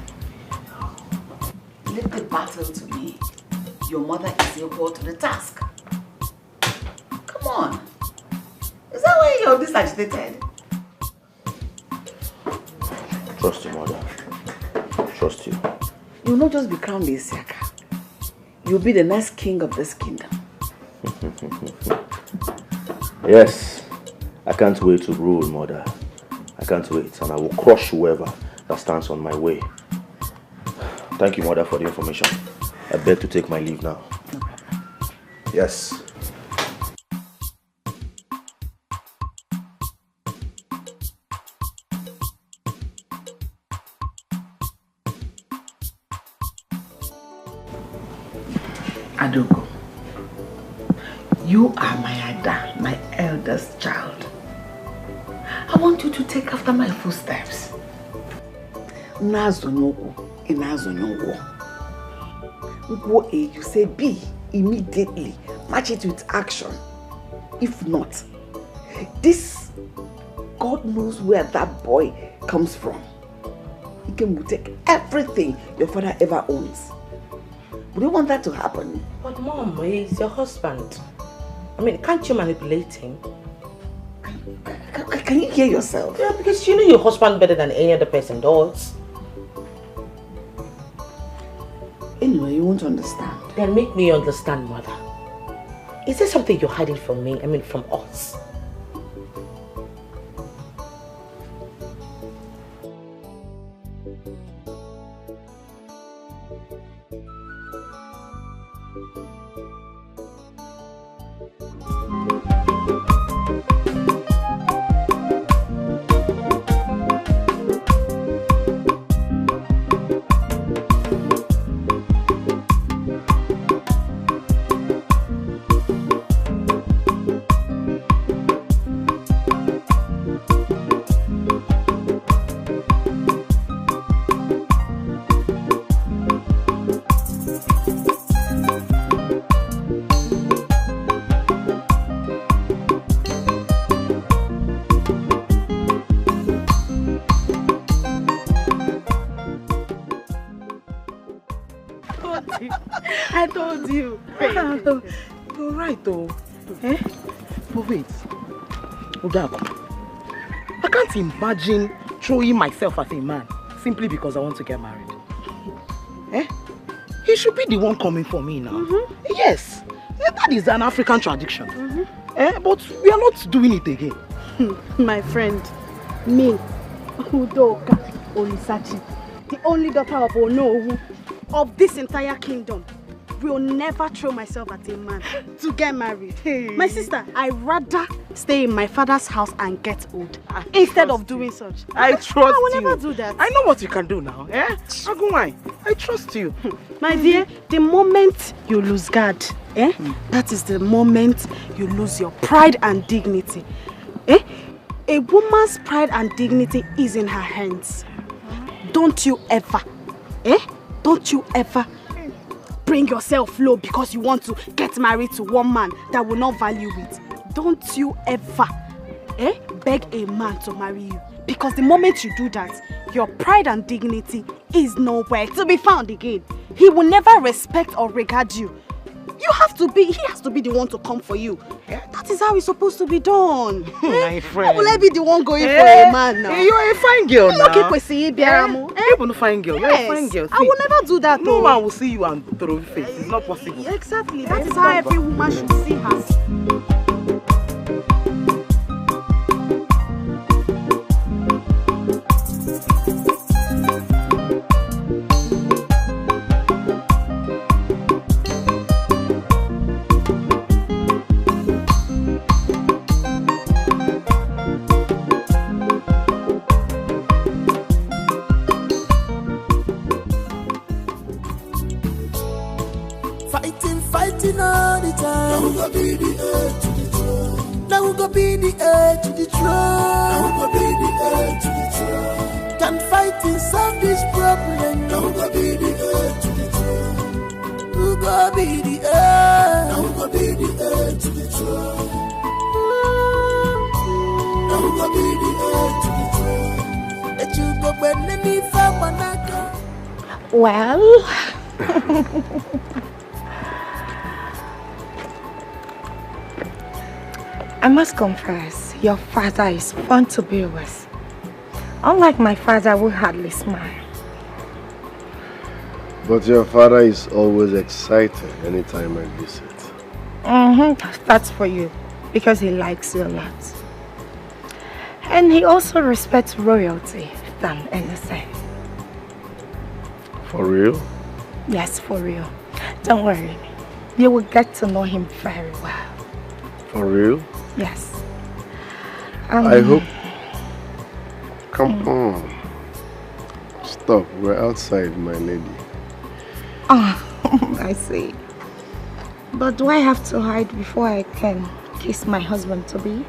Leave the battle to me. Your mother is equal to the task. Come on. Is that why you're this agitated? Trust you, mother. Trust you. You'll not just be crowned the Siaka. You'll be the next king of this kingdom. Yes. I can't wait to rule, mother. I can't wait. And I will crush whoever that stands on my way. Thank you, mother, for the information. I beg to take my leave now. Yes. Adogo, you are my Ada, my eldest child. I want you to take after my footsteps. Nazonyogo, Inazonyogo. Go A, you say B, immediately. Match it with action. If not, this, God knows where that boy comes from. He can take everything your father ever owns. Would you want that to happen? But Mom, he's your husband. Can't you manipulate him? Can you hear yourself? Yeah, because you know your husband better than any other person does. Anyway, you won't understand. Then make me understand, Mother. Is there something you're hiding from me? From us? I told you. You're right though. Eh? But wait. Odago, I can't imagine throwing myself as a man simply because I want to get married. Eh? He should be the one coming for me now. Yes. That is an African tradition. But we are not doing it again. My friend, me, Udoka Olisachi, the only daughter of Onowu of this entire kingdom, will never throw myself at a man to get married. Hey. My sister, I'd rather stay in my father's house and get old instead of doing such. I trust you. I will never do that. I know what you can do now. Agumai, I trust you. My dear, the moment you lose guard, that is the moment you lose your pride and dignity. A woman's pride and dignity is in her hands. Don't you ever, don't you ever bring yourself low because you want to get married to one man that will not value it. Don't you ever. beg a man to marry you. Because the moment you do that, your pride and dignity is nowhere to be found again. He will never respect or regard you. He has to be the one to come for you. That is how it's supposed to be done. My friend. How will I be the one going for a man now? You're a fine girl now. You're a fine girl. You're a fine girl. I will never do that. No man will see you and throw face. It's not possible. Exactly. That is how every woman should see her. Fighting all the time. Now we go be the heir to the throne. Now we go be the heir to the throne. Now we go be the heir to the throne. Can fighting solve this problem? Now we go be the heir to the throne. We go be the heir. Now we go be the heir to the throne. Now we go be the heir to the throne. Let you go when any family. Well. I must confess, your father is fun to be with. Unlike my father who hardly smiles. But your father is always excited anytime I visit. That's for you, because he likes you a lot. And he also respects royalty than anything. For real? Yes, for real. Don't worry. You will get to know him very well. For real? Yes. I hope... Come on. Stop. We're outside, my lady. Oh, I see. But do I have to hide before I can kiss my husband to be?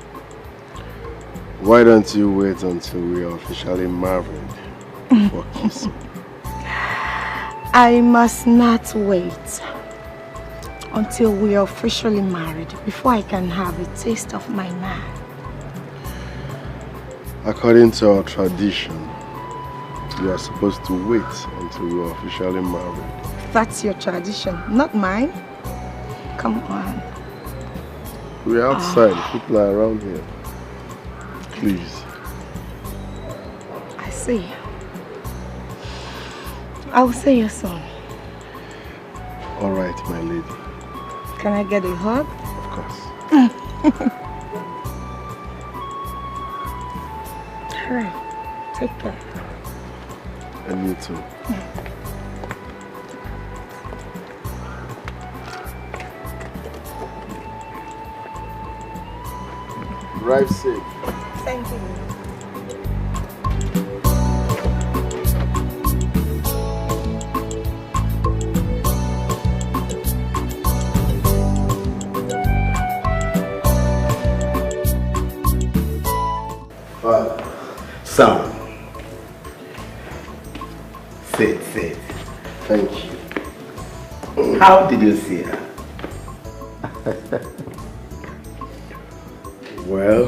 Why don't you wait until we are officially married for kissing? I must not wait until we are officially married before I can have a taste of my man. According to our tradition, you are supposed to wait until we are officially married. That's your tradition, not mine. Come on. We're outside. People are around here. Please. I see. I will see you soon. All right, my lady. Can I get a hug? Of course. All right. Take care. And you too. Drive safe. Thank you. Sam, sit. Thank you. How did you see her? Well,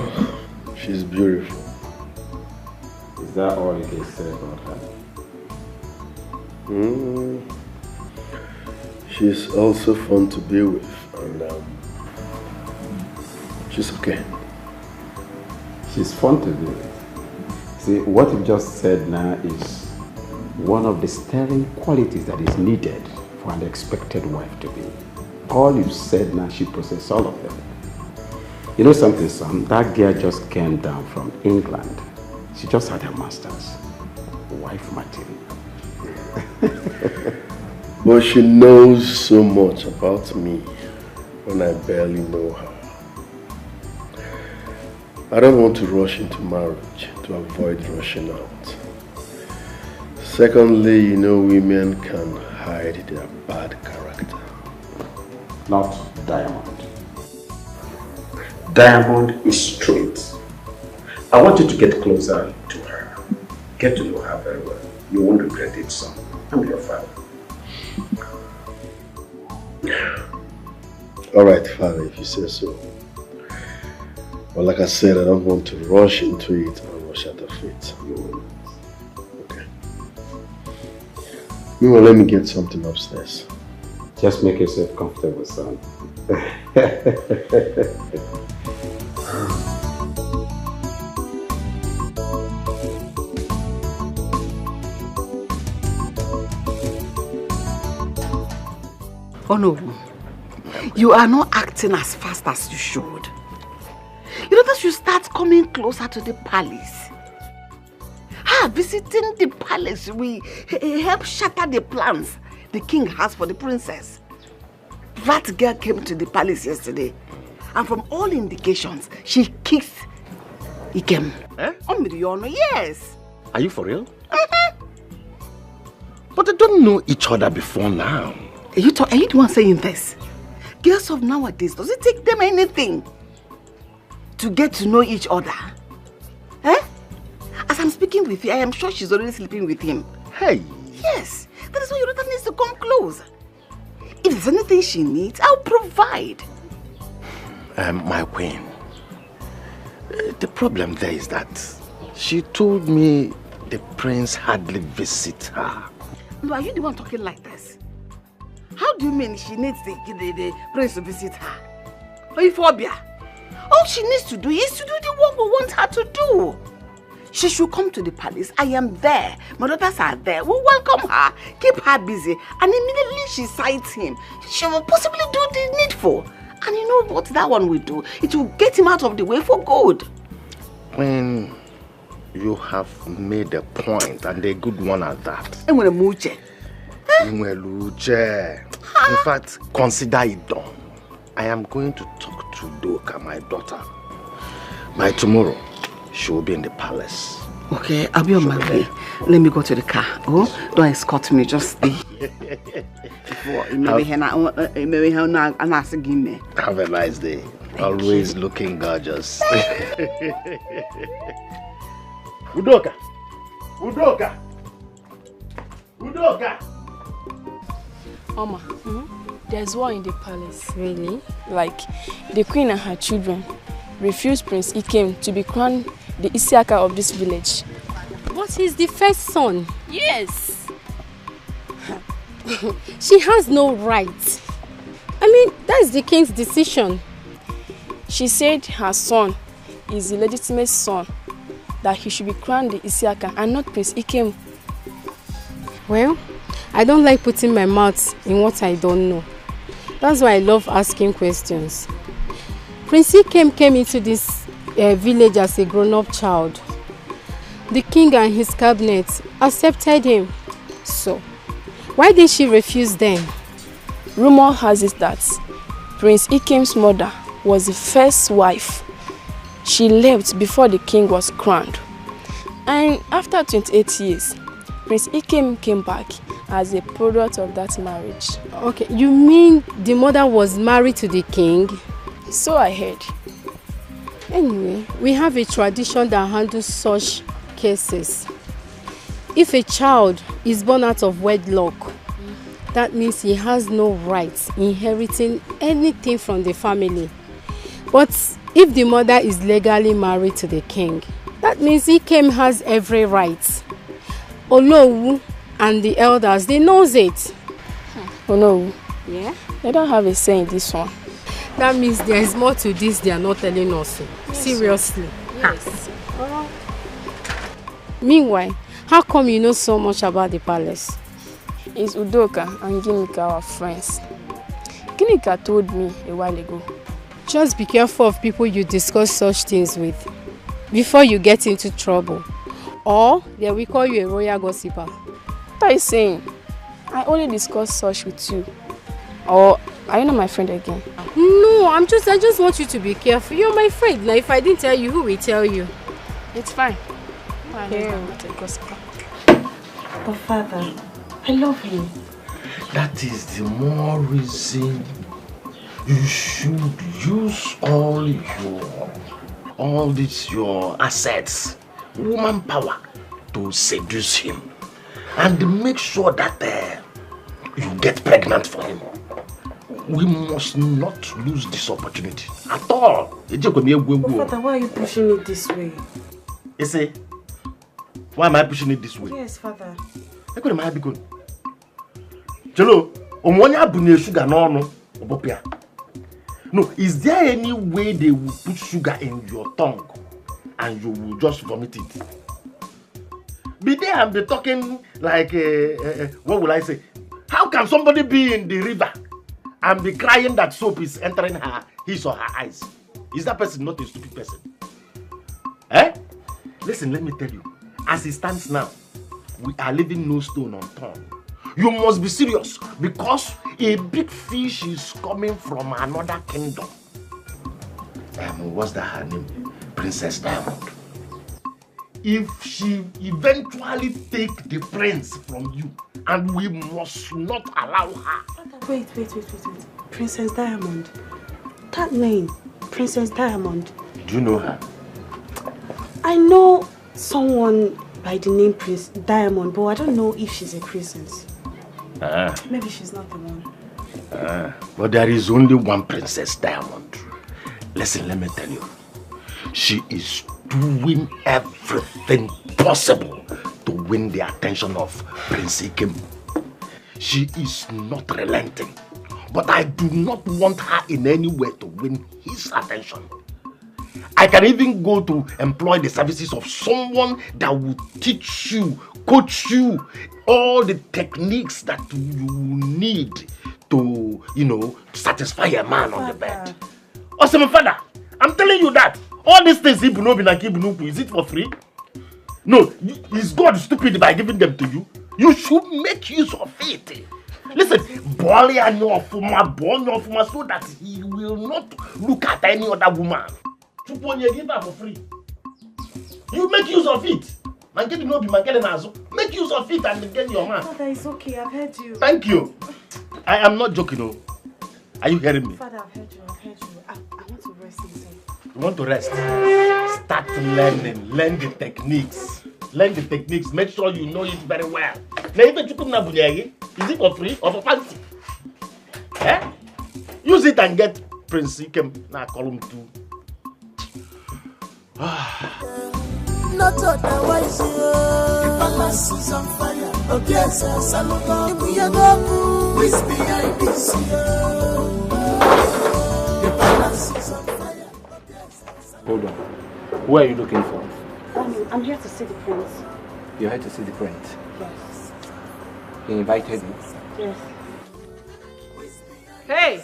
she's beautiful. Is that all you can say about her? She's also fun to be with, and she's okay. She's fun to be with. See, what you just said now is one of the sterling qualities that is needed for an expected wife to be. All you said now, she possesses all of them. You know something, Sam? That girl just came down from England. She just had her master's. Wife material. But she knows so much about me when I barely know her. I don't want to rush into marriage to avoid rushing out. Secondly, you know women can hide their bad character. Not Diamond. Diamond is straight. I want you to get closer to her. Get to know her very well. You won't regret it, son. I'm your father. All right, father, if you say so. But like I said, I don't want to rush into it and rush out of it. Okay. Meanwhile, let me get something upstairs. Just make yourself comfortable, son. Oh no, you are not acting as fast as you should. You know that you start coming closer to the palace. Visiting the palace will help shatter the plans the king has for the princess. That girl came to the palace yesterday, and from all indications, she kissed Ikem. Eh? Yes. Are you for real? But they don't know each other before now. Are you the one saying this? Girls of nowadays, does it take them anything to get to know each other? Eh? As I'm speaking with you, I am sure she's already sleeping with him. Hey! Yes, that is why your daughter needs to come close. If there's anything she needs, I'll provide. My queen, the problem there is that she told me the prince hardly visits her. No, are you the one talking like this? How do you mean she needs the prince to visit her? Oifobia, all she needs to do is to do the work we want her to do. She should come to the palace. I am there. My daughters are there. We'll welcome her, keep her busy, and immediately she sights him, she will possibly do the needful. And you know what that one will do? It will get him out of the way for good. When you have made a point, and a good one at that. In fact, consider it done. I am going to talk to Doka, my daughter. By tomorrow, she will be in the palace. Okay, I'll be on my way. Let me go to the car. Oh, don't escort me, just stay. Have a nice day. Always looking gorgeous. Udoka! Udoka! Udoka! Oma, there's war in the palace. Really? Like, the queen and her children refused Prince Ikem to be crowned the Isiaka of this village. But he's the first son. Yes. She has no right. I mean, that's the king's decision. She said her son is the legitimate son, that he should be crowned the Isiaka and not Prince Ikem. Well, I don't like putting my mouth in what I don't know. That's why I love asking questions. Prince Ikem came into this village as a grown-up child. The king and his cabinet accepted him. So, why did she refuse them? Rumor has it that Prince Ikem's mother was the first wife. She left before the king was crowned. And after 28 years, Prince Ikem came back as a product of that marriage. Okay, you mean the mother was married to the king? So I heard. Anyway, we have a tradition that handles such cases. If a child is born out of wedlock, that means he has no right inheriting anything from the family. But if the mother is legally married to the king, that means Ikem has every right. Olowu and the elders, they knows it. Olowu? Yeah? They don't have a say in this one. That means there is more to this they are not telling us. Yes. Seriously. Yes. Meanwhile, how come you know so much about the palace? It's Udoka and Ginika, our friends. Ginika told me a while ago. Just be careful of people you discuss such things with before you get into trouble. Or they will call you a royal gossiper. What are you saying? I only discuss such with you. Or are you not my friend again? No, I just want you to be careful. You're my friend. Now, if I didn't tell you, who will tell you? It's fine. But father, I love you. That is the more reason you should use all your assets, woman power, to seduce him and make sure that you get pregnant for him. We must not lose this opportunity at all. But Father, why are you pushing it this way? You see, why am I pushing it this way? Yes, Father. I couldn't have begun. Jello, sugar no, is there any way they will put sugar in your tongue and you will just vomit it? Be there and be talking like, what will I say? How can somebody be in the river and be crying that soap is entering his or her eyes? Is that person not a stupid person? Eh? Listen, let me tell you. As it stands now, we are leaving no stone unturned. You must be serious because a big fish is coming from another kingdom. What's that her name? Princess Diamond. If she eventually take the prince from you, and we must not allow her. Wait. Princess Diamond. That name, Princess Diamond. Do you know her? I know someone by the name Prince Diamond, but I don't know if she's a princess. Maybe she's not the one. But there is only one Princess Diamond. Listen, let me tell you. She is doing everything possible to win the attention of Prince Ikem. She is not relenting. But I do not want her in any way to win his attention. I can even go to employ the services of someone that will teach you, coach you, all the techniques that you need to, satisfy a man on the bed. Awesome, Father, I'm telling you that. All these things, is it for free? No, is God stupid by giving them to you? You should make use of it. Listen, boil your fuma so that he will not look at any other woman. Give her for free. You make use of it. Make use of it and get your man. Father, it's okay. I've heard you. Thank you. I am not joking. Are you hearing me? Father, I've heard you. I want to rest inside. You want to rest? Start learning. Learn the techniques. Make sure you know it very well. Is it for free or for fancy? Eh? Use it and get Prince Ikem. Now call him too. Not otherwise, the palace is on fire. Oh, yes, Salomon, we are going with behind this. The palace is on fire. Hold on. Who are you looking for? I'm here to see the prince. You're here to see the prince? Yes. He invited you? Yes. Hey!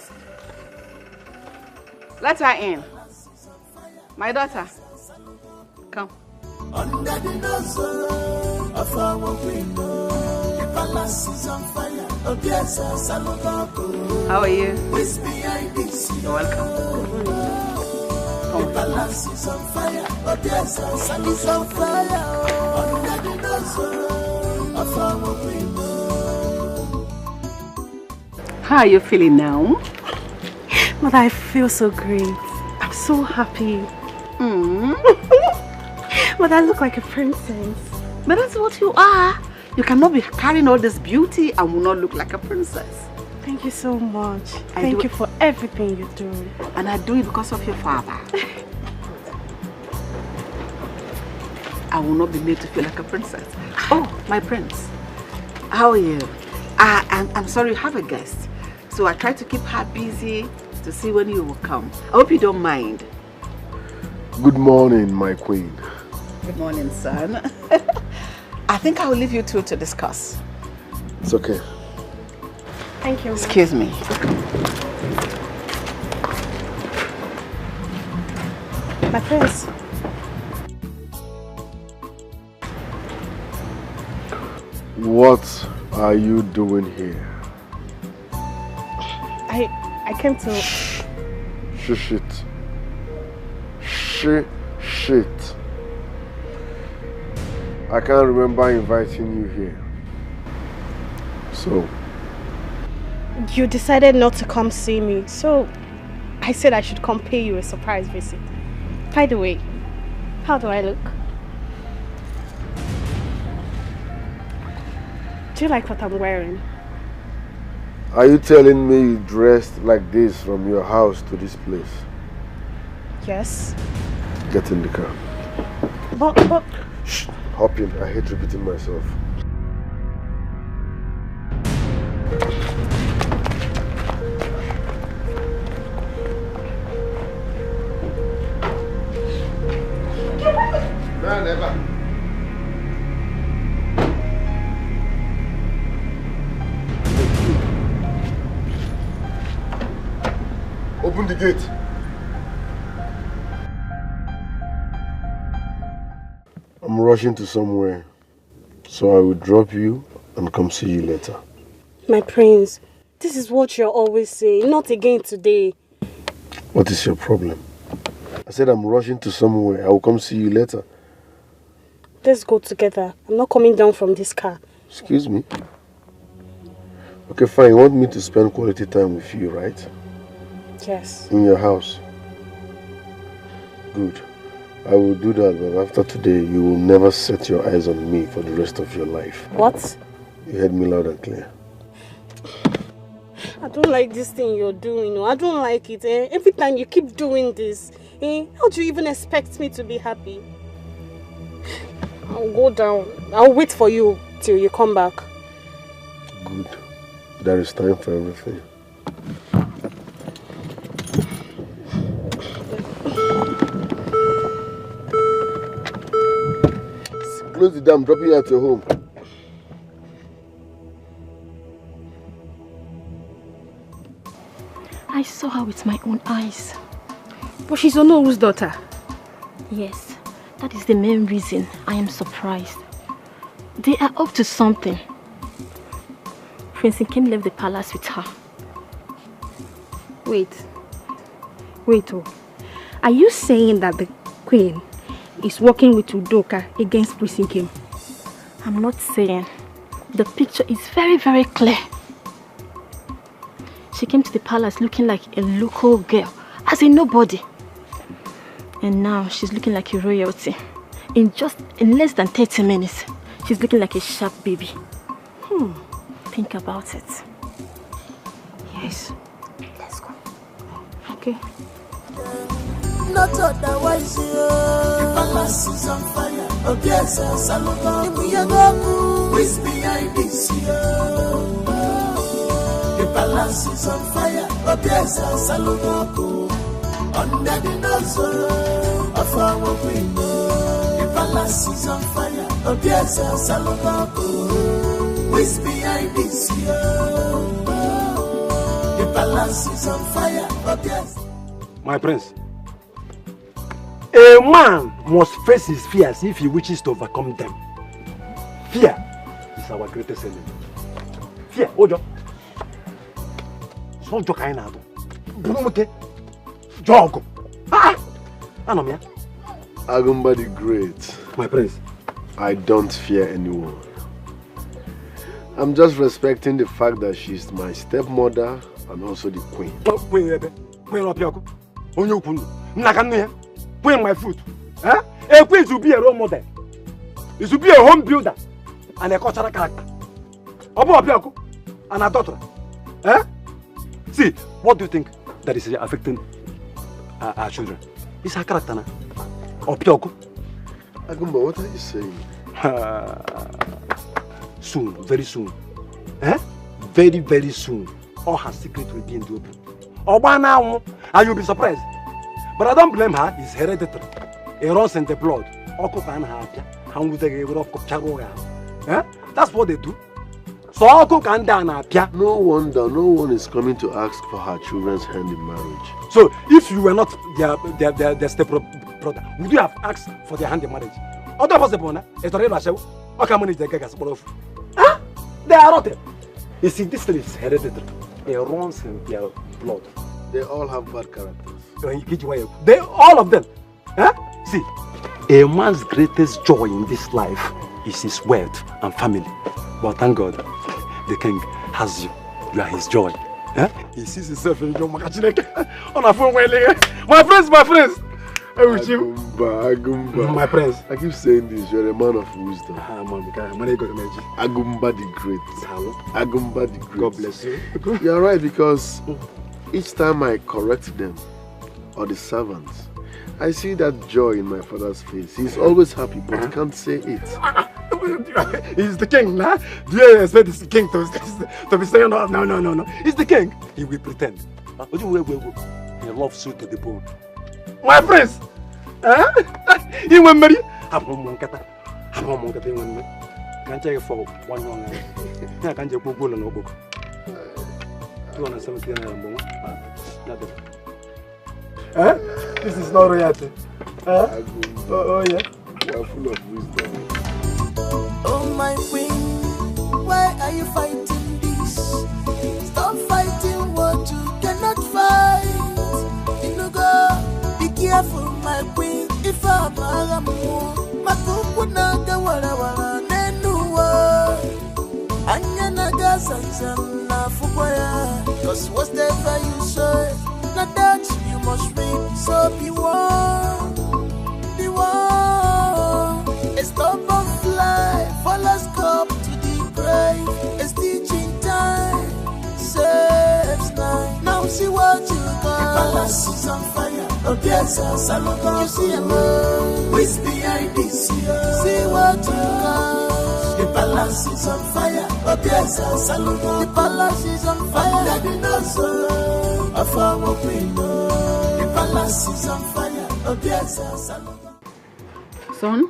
Let her in. My daughter. Come. Under the nose of our window, the palace is on fire. Oh, yes, Salomon. How are you? With behind this. You're welcome. The palace is on fire. Oh, yes, Salomon is on fire. Under the nose of our window. How are you feeling now? Mother, I feel so great. I'm so happy. But I look like a princess. But that's what you are. You cannot be carrying all this beauty and will not look like a princess. Thank you so much. Thank you for everything you do. And I do it because of your father. I will not be made to feel like a princess. Oh, my prince. How are you? I'm sorry you have a guest. So I try to keep her busy to see when you will come. I hope you don't mind. Good morning, my queen. Good morning, son. I think I will leave you two to discuss. It's okay. Thank you. Excuse me. My prince. What are you doing here? I came to... Shit. I can't remember inviting you here. So? You decided not to come see me, so I said I should come pay you a surprise visit. By the way, how do I look? Do you like what I'm wearing? Are you telling me you dressed like this from your house to this place? Yes. Get in the car. But... Shh, hop in. I hate repeating myself. No, never. Open the gate. I'm rushing to somewhere, so I will drop you and come see you later. My prince, this is what you're always saying, not again today. What is your problem? I said I'm rushing to somewhere. I will come see you later. Let's go together. I'm not coming down from this car. Excuse me? Okay, fine. You want me to spend quality time with you, right? Yes. In your house? Good. I will do that, but after today, you will never set your eyes on me for the rest of your life. What? You heard me loud and clear. I don't like this thing you're doing. I don't like it. Every time you keep doing this, how do you even expect me to be happy? I'll go down. I'll wait for you till you come back. Good. There is time for everything. Close the door. I'm dropping you at your home. I saw her with my own eyes. But she's Onoru's daughter. Yes, that is the main reason I am surprised. They are up to something. Prince Nkem left the palace with her. Wait, oh. Are you saying that the queen is working with Udoka against Prince Nkem? I'm not saying. The picture is very, very clear. She came to the palace looking like a local girl, as a nobody. And now she's looking like a royalty. In less than 30 minutes, she's looking like a sharp baby. Think about it. Yes. Let's go. Okay. Not otherwise, the palace is on fire. Oh, yes, Salomon, we are going who is behind this year. The palace is on fire. Oh, yes, Salomon, under the nose of our queen. The palace is on fire. Oh, yes, Salomon, who is behind this year. The palace is on fire. Oh, yes. My prince, a man must face his fears if he wishes to overcome them. Fear is our greatest enemy. Fear, Ojo. So Ojo kaina do. Brunoke. Jogo. Ah! Anomia. Agumba the Great. My prince. I don't fear anyone. I'm just respecting the fact that she's my stepmother and also the queen. Queen my foot. A queen should be a role model. It should be a home builder and a cultural character. And a daughter. See, what do you think that is affecting our children? It's her character now. Agumba, what are you saying? Soon, very soon. Very, very soon. All her secrets will be in the open. And you'll be surprised. But I don't blame her, it's hereditary. It runs in the blood. That's what they do. So no wonder no one is coming to ask for her children's hand in marriage. So if you were not their step brother, would you have asked for their hand in marriage? Other possible, they are rotten. You see, this thing is hereditary. It runs in their blood. They all have bad characters. They, all of them. See, a man's greatest joy in this life is his wealth and family. But thank God, the king has you. You are his joy. He sees himself in your my friends, I wish you. Agumba. My prince. I keep saying this, you're a man of wisdom. Agumba the Great. Agumba the Great. God bless you. You're right, because each time I correct them, or the servants, I see that joy in my father's face. He's always happy, but he can't say it. He's the king, nah? Do you expect this king to be saying, no? He's the king. He will pretend. He loves you to the bone. My prince! He went marry. I can't tell you for 1 young man. I can't just go on no book. 270 nothing. This is not royalty. Oh yeah. You are full of wisdom. Oh my queen, why are you fighting this? Stop fighting what you cannot fight. Inugo, be careful my queen. If I'm Malamu, Makuku naga wara nenuwa. Anya naga sansan na fukwaya. Cause whatever you say, not that you must reap. So be warned. A stubborn fly follows up to the grave. It's teaching time, saves night. Now see what you got. The palace is on fire. Obiasa Salogo. You see a man with behind this year. See what you got. The palace is on fire. Obiasa Salogo. The palace is on fire. The palace is on fire. Obiasa Salogo. Son,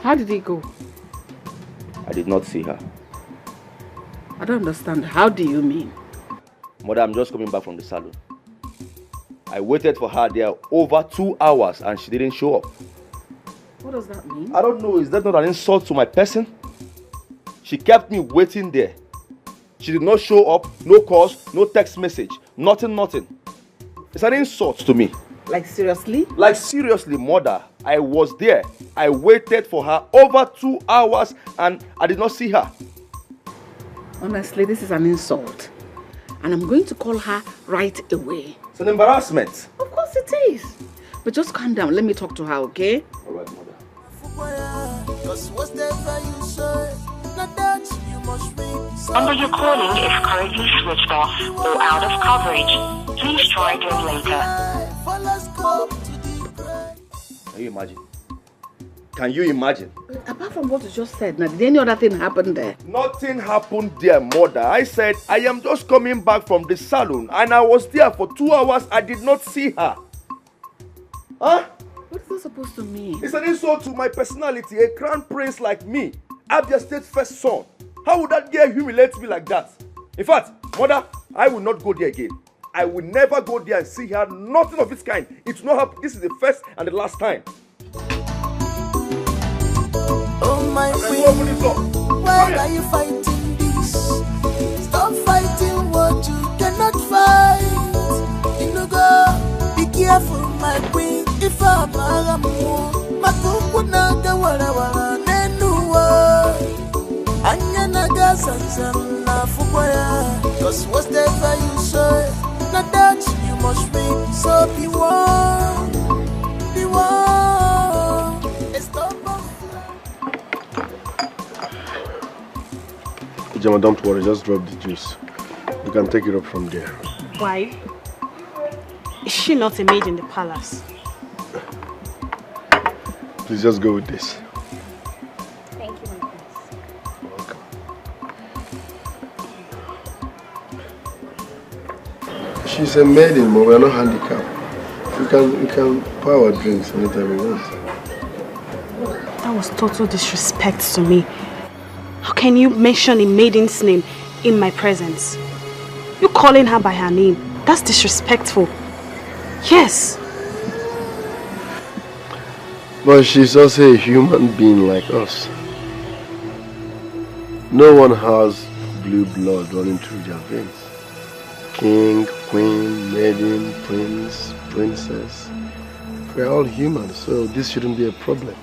how did he go? I did not see her. I don't understand. How do you mean? Mother, I'm just coming back from the salon. I waited for her there over 2 hours and she didn't show up. What does that mean? I don't know. Is that not an insult to my person? She kept me waiting there. She did not show up. No calls, no text message. Nothing. It's an insult to me. Like seriously? Like seriously, mother. I was there. I waited for her over 2 hours and I did not see her. Honestly, this is an insult. And I'm going to call her right away. It's an embarrassment. Of course it is. But just calm down. Let me talk to her, okay? Alright, mother. Number you're calling is currently switched off or out of coverage. Please try again later. Can you imagine? Can you imagine? But apart from what you just said, now, did any other thing happen there? Nothing happened there, mother. I said, I am just coming back from the salon and I was there for 2 hours. I did not see her. Huh? What is that supposed to mean? It's an insult to my personality. A crown prince like me, Abia State's first son. How would that girl humiliate me like that? In fact, mother, I will not go there again. I will never go there and see her. Nothing of its kind. It will not happen. This is the first and the last time. Oh my queen, why are you fighting this? Stop fighting what you cannot fight. Inugo, be careful my queen. If I'm Malamu, Makuku naga wara nenuwa. Anya naga sansan na fukwaya. Cause whatever you say, not that you must reap. So be warned. Ijama, don't worry, just drop the juice. You can take it up from there. Why? Is she not a maid in the palace? Please just go with this. Thank you, my prince. Welcome. She's a maiden, but we are not handicapped. We can pour our drinks anytime we want. That was total disrespect to me. How can you mention a maiden's name in my presence? You calling her by her name, that's disrespectful. Yes. But she's also a human being like us. No one has blue blood running through their veins. King, queen, maiden, prince, princess. We're all human, so this shouldn't be a problem.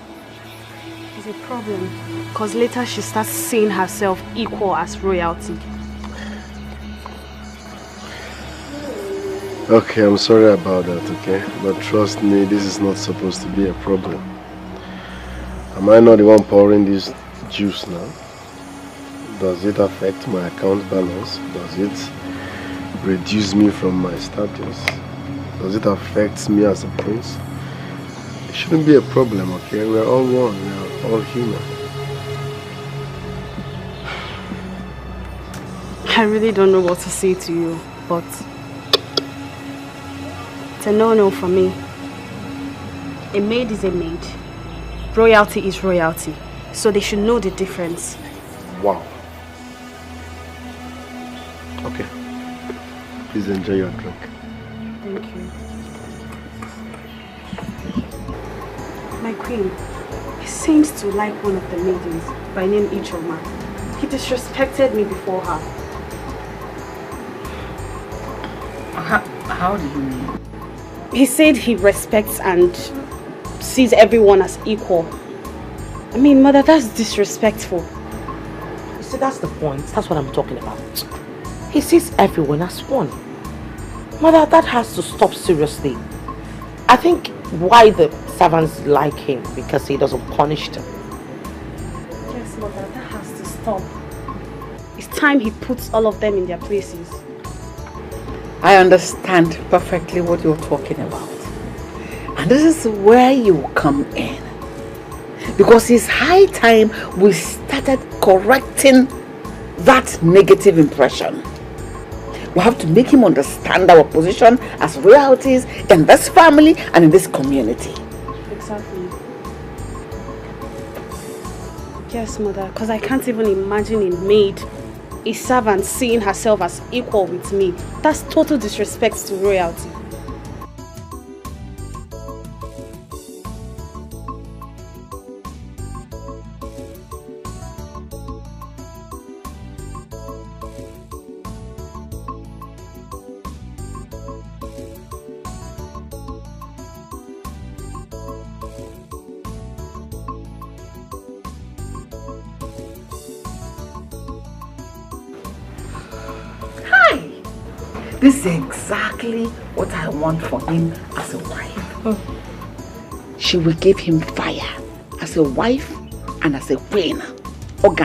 It's a problem, because later she starts seeing herself equal as royalty. Okay, I'm sorry about that, okay? But trust me, this is not supposed to be a problem. Am I not the one pouring this juice now? Does it affect my account balance? Does it reduce me from my status? Does it affect me as a prince? It shouldn't be a problem, okay? We're all one, we're all human. I really don't know what to say to you, but it's a no-no for me. A maid is a maid. Royalty is royalty. So they should know the difference. Wow. Okay. Please enjoy your drink. Thank you. My queen, he seems to like one of the maidens by name Ichoma. He disrespected me before her. How do you mean? He said he respects and sees everyone as equal. I mean, mother, that's disrespectful. You see, that's the point. That's what I'm talking about. He sees everyone as one. Mother, that has to stop seriously. I think why the servants like him, because he doesn't punish them. Yes, mother, that has to stop. It's time he puts all of them in their places. I understand perfectly what you're talking about. And this is where you come in. Because it's high time we started correcting that negative impression. We have to make him understand our position as royalties in this family and in this community. Exactly. Yes, mother, because I can't even imagine a maid, a servant, seeing herself as equal with me. That's total disrespect to royalty. This is exactly what I want for him as a wife. She will give him fire as a wife and as a queen. But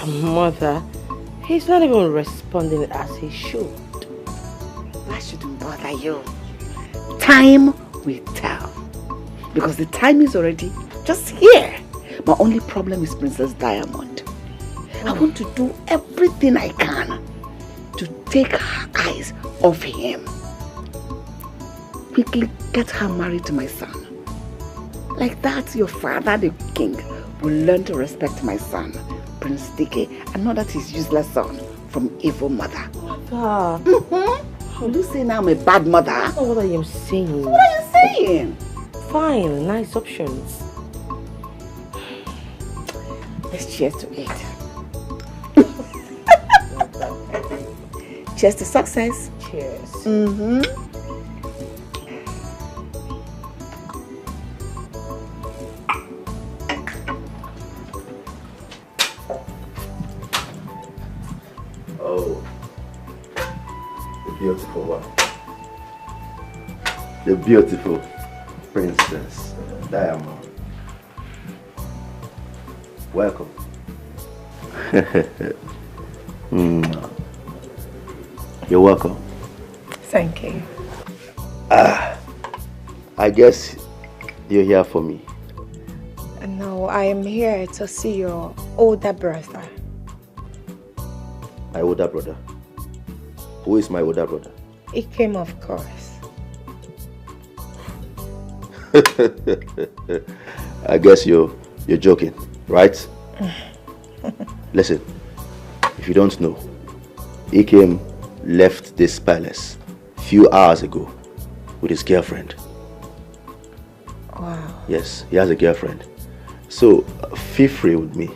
mother, he's not even responding as he should. That shouldn't bother you. Time will tell. Because the time is already just here. My only problem is Princess Diamond. I want to do everything I can to take her eyes off him. Quickly get her married to my son. Like that, your father, the king, will learn to respect my son, Prince Dike, and not that his useless son from evil mother. Mother. Will you say now I'm a bad mother? That's not what I am saying. What are you saying? Fine, nice options. Let's cheers to it. Cheers to success. Cheers. Oh, the beautiful one. The beautiful Princess Diamond. Welcome. You're welcome. Thank you. I guess you're here for me. No, I am here to see your older brother. My older brother? Who is my older brother? He came, of course. I guess you're joking, right? Listen, if you don't know, Ikem left this palace a few hours ago with his girlfriend. Wow. Yes, he has a girlfriend. So, feel free with me.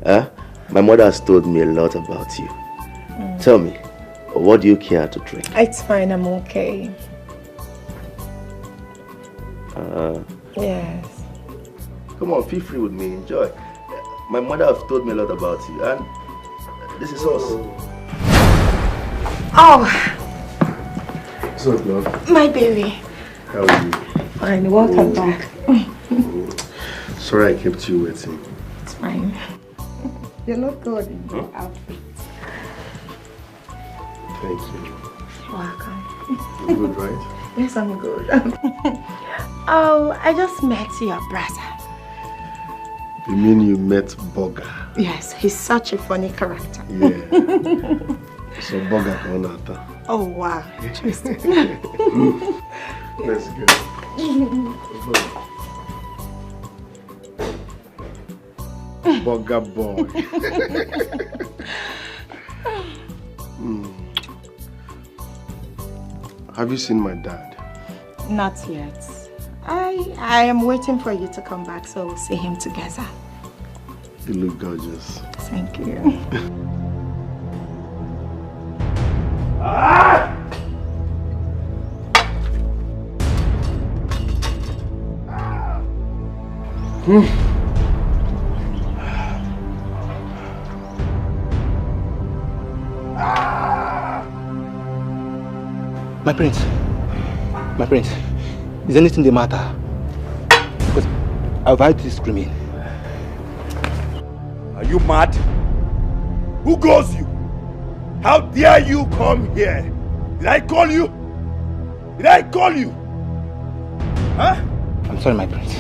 My mother has told me a lot about you. Tell me, what do you care to drink? It's fine, I'm okay. Yes. Come on, feel free with me, enjoy. My mother has told me a lot about you, and This is us. Oh, What's up, love? my baby. How are you? Fine, welcome back. Sorry I kept you waiting. It's fine. You look good in your outfit. Thank you. You're welcome. You good, right? Yes, I'm good. Oh, I just met your brother. You mean you met Boga? Yes, he's such a funny character. Yeah. So Boga Konata. Oh, wow. Interesting. Let's go. Boga boy. Have you seen my dad? Not yet. I am waiting for you to come back so we'll see him together. You look gorgeous. Thank you. My prince, is anything the matter? Because I've heard you screaming. Are you mad? Who calls you? How dare you come here? Did I call you? Did I call you? Huh? I'm sorry, my prince.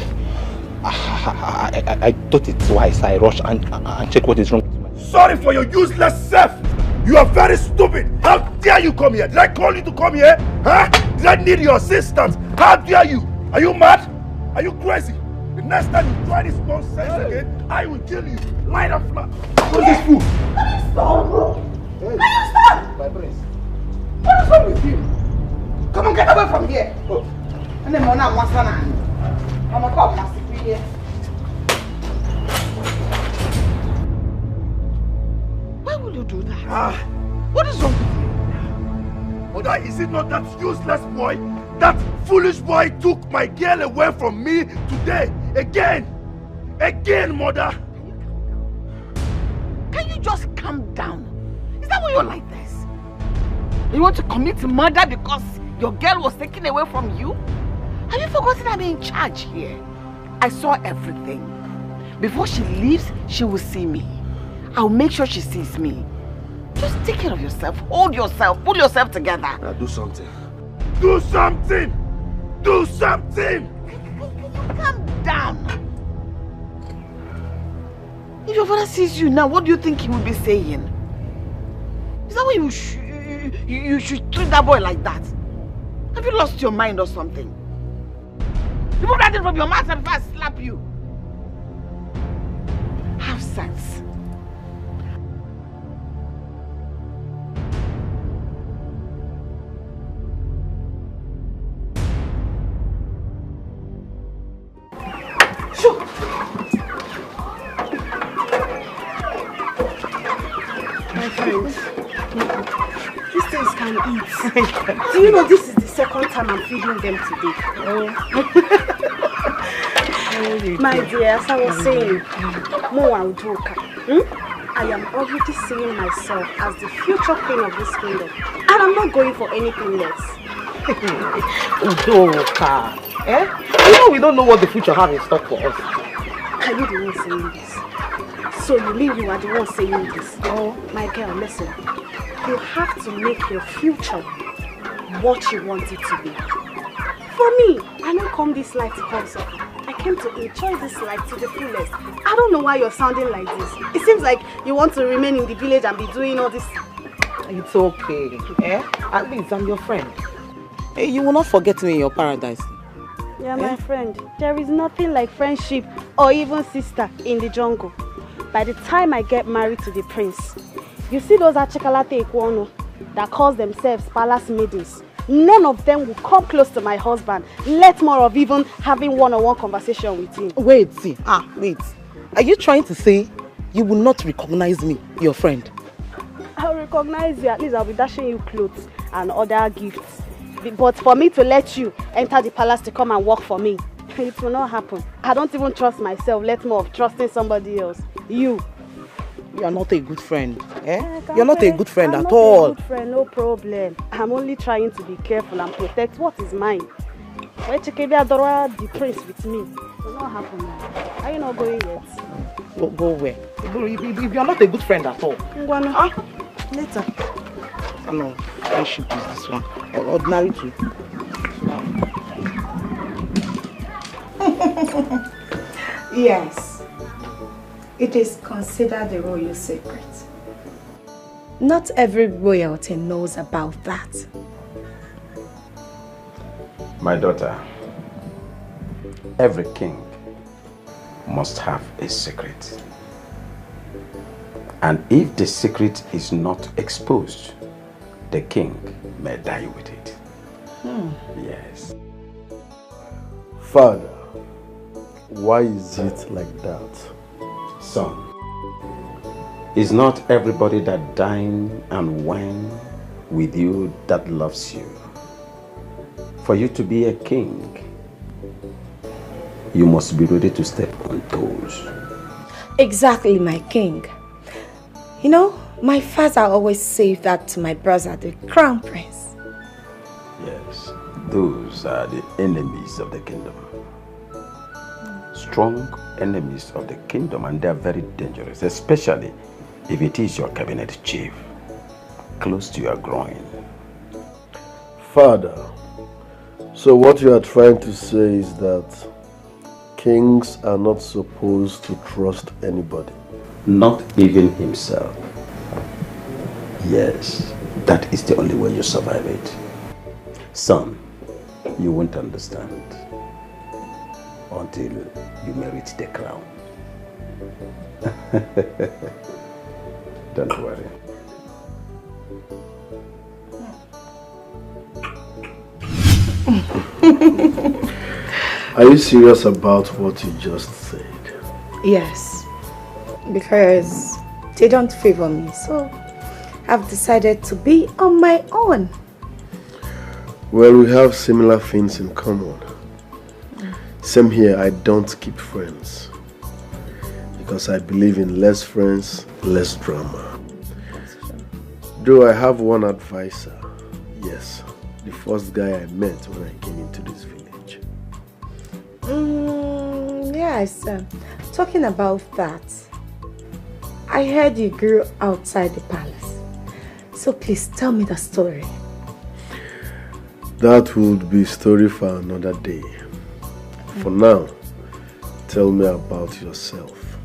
I thought it's wise I rush and check what is wrong. Sorry for your useless self. You are very stupid. How dare you come here? Did I call you to come here? Huh? Did I need your assistance? How dare you? Are you mad? Are you crazy? The next time you try this nonsense again, I will kill you. Light and flat. What's this fool? Stop! Hey. Stop! My prince. What is wrong with you? Come on, get away from here. Oh. And then Mona wants to I'm a cop, Master here. Why will you do that? What is wrong with you? Mother, is it not that useless boy? That foolish boy took my girl away from me today. Again, mother. Can you just calm down? Is that why you're like this? You want to commit murder because your girl was taken away from you? Have you forgotten I'm in charge here? I saw everything. Before she leaves, she will see me. I'll make sure she sees me. Just take care of yourself. Hold yourself. Pull yourself together. Now do something. Do something! Do something! Calm down. If your father sees you now, what do you think he will be saying? Is that why you should treat that boy like that? Have you lost your mind or something? You put that in from your mouth and I slap you. Have sense. These things can eat. Do you know this is the second time I'm feeding them today? My dear, as I was saying, I am already seeing myself as the future queen of this kingdom. And I'm not going for anything less. Udoka. You know we don't know what the future has in stock for us. Are you the one saying this? So you mean you are the one saying this? Oh, my girl, listen. You have to make your future what you want it to be. For me, I don't come this life to come suffer. I came to enjoy this life to the fullest. I don't know why you're sounding like this. It seems like you want to remain in the village and be doing all this. It's okay. At least I'm your friend. You will not forget me in your paradise. Yeah, my friend. There is nothing like friendship or even sister in the jungle. By the time I get married to the prince, you see those Achikalate Ekwono that calls themselves palace maidens? None of them will come close to my husband, let more of even having one-on-one conversation with him. Wait. Are you trying to say you will not recognize me, your friend? I'll recognize you. At least I'll be dashing you clothes and other gifts. But for me to let you enter the palace to come and work for me, it will not happen. I don't even trust myself, let more of trusting somebody else. You. You are not a good friend. Eh? Okay, You're not a good friend I'm at not all. a good friend, no problem. I'm only trying to be careful and protect what is mine. Why Chikebi Adora the prince with me? It will not happen now. Are you not going yet? Go where? If you're not a good friend at all. Ngwana. Later. No, friendship is this one. Ordinary too. Yes. It is considered a royal secret. Not every royalty knows about that. My daughter, every king must have a secret. And if the secret is not exposed, the king may die with it. Yes. Father, why is it like that? Son, it's not everybody that dine and wine with you that loves you. For you to be a king, you must be ready to step on toes. Exactly, my king. You know, my father always said that to my brother, the crown prince. Yes, those are the enemies of the kingdom. Strong enemies of the kingdom, and they are very dangerous, especially if it is your cabinet chief, close to your groin. Father, so what you are trying to say is that kings are not supposed to trust anybody? Not even himself. Yes, that is the only way you survive it. Son, you won't understand until you merit the crown. Don't worry. Are you serious about what you just said? Yes, because they don't favor me, so I've decided to be on my own. Well, we have similar things in common. Same here, I don't keep friends. Because I believe in less friends, less drama. Though I have one advisor. Yes, the first guy I met when I came into this village. Yes, talking about that, I heard you grew outside the palace. So please tell me the story. That would be a story for another day. For now, tell me about yourself.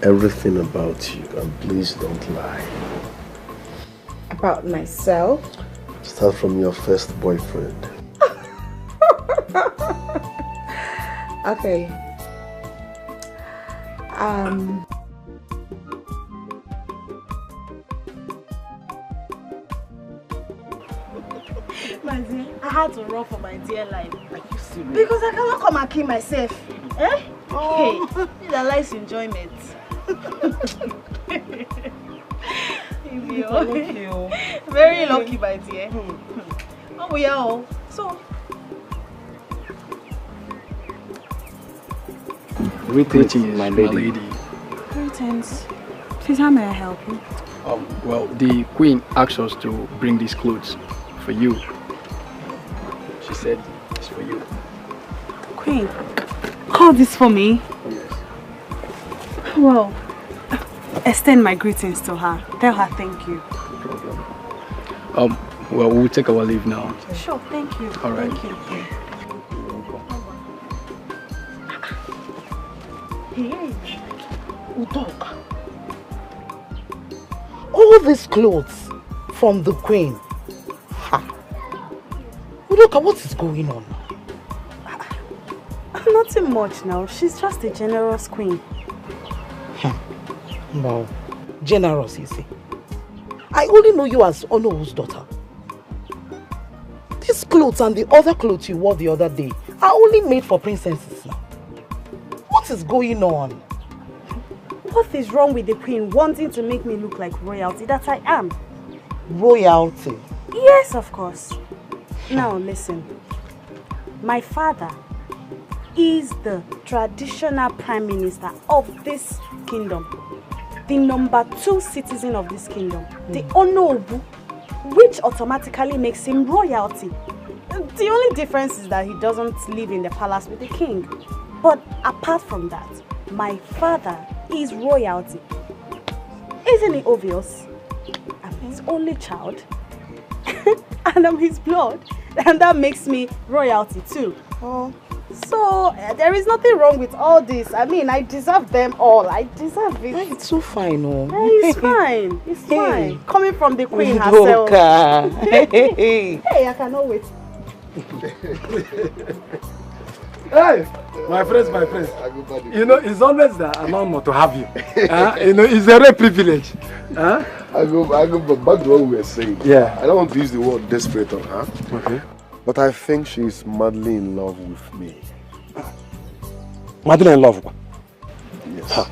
Everything about you, and please don't lie. About myself? Start from your first boyfriend. Okay. My dear, I had to run for my dear life. Are you serious? Because I cannot come and kill myself. Eh? Oh. Hey, it's a life's enjoyment. Very lucky, my dear. Oh, we are all. So. Greetings, my lady. Greetings. Please, how may I help you? Well, the queen asked us to bring these clothes for you. She said it's for you. Queen, all this for me? Yes. Well, extend my greetings to her. Tell her thank you. No problem. Well, we'll take our leave now. Sure, thank you. All right. Thank you. Hey, Udoka. All these clothes from the queen. Ha. Udoka, what is going on? Nothing much now. She's just a generous queen. Wow. Generous, you see. I only know you as Ono's daughter. These clothes and the other clothes you wore the other day are only made for princesses now. What is going on? What is wrong with the queen wanting to make me look like royalty that I am? Royalty? Yes, of course. Now listen. My father is the traditional prime minister of this kingdom. the number 2 citizen of this kingdom, the Onobu, which automatically makes him royalty. The only difference is that he doesn't live in the palace with the king. But apart from that, my father is royalty. Isn't it obvious? I'm his only child. And I'm his blood. And that makes me royalty too. So, there is nothing wrong with all this. I mean, I deserve them all. I deserve it. It's so fine, oh. It's fine. It's fine. Coming from the queen herself. Hey, I cannot wait. Hey, my friends. You know, it's always an honor to have you. You know, it's a rare privilege. I go back to what we were saying. Yeah. I don't want to use the word desperate on her. Okay. But I think she's madly in love with me. Madly in love? Yes.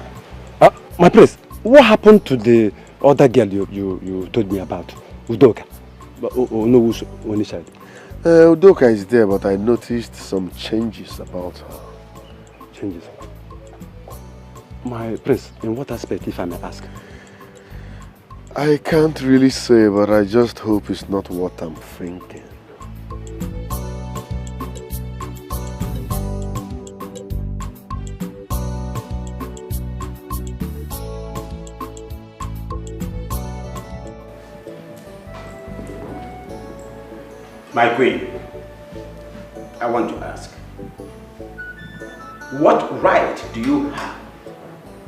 My prince, what happened to the other girl you told me about? Udoka? No, Onisha. Udoka is there, but I noticed some changes about her. Changes? My prince, in what aspect, if I may ask? I can't really say, but I just hope it's not what I'm thinking. My queen, I want to ask, what right do you have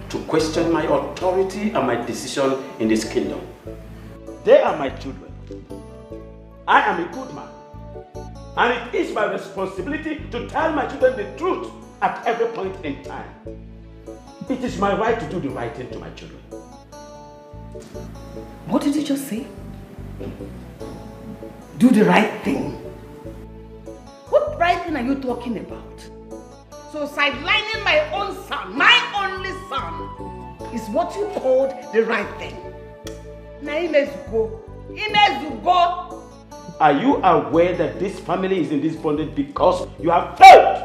to question my authority and my decision in this kingdom? They are my children. I am a good man. And it is my responsibility to tell my children the truth at every point in time. It is my right to do the right thing to my children. What did you just say? Do the right thing. What right thing are you talking about? So sidelining my own son, my only son, is what you called the right thing. Now Imezugo. Are you aware that this family is in this bondage because you have failed?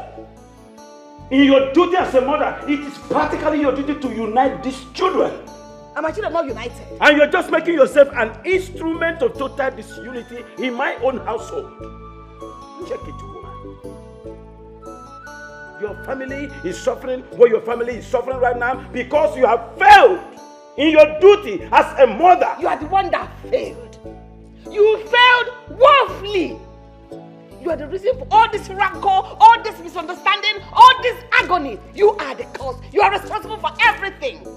In your duty as a mother, it is practically your duty to unite these children. And my children are not united. And you're just making yourself an instrument of total disunity in my own household. Check it, woman. Your family is suffering what your family is suffering right now because you have failed in your duty as a mother. You are the one that failed. You failed woefully. You are the reason for all this rancor, all this misunderstanding, all this agony. You are the cause. You are responsible for everything.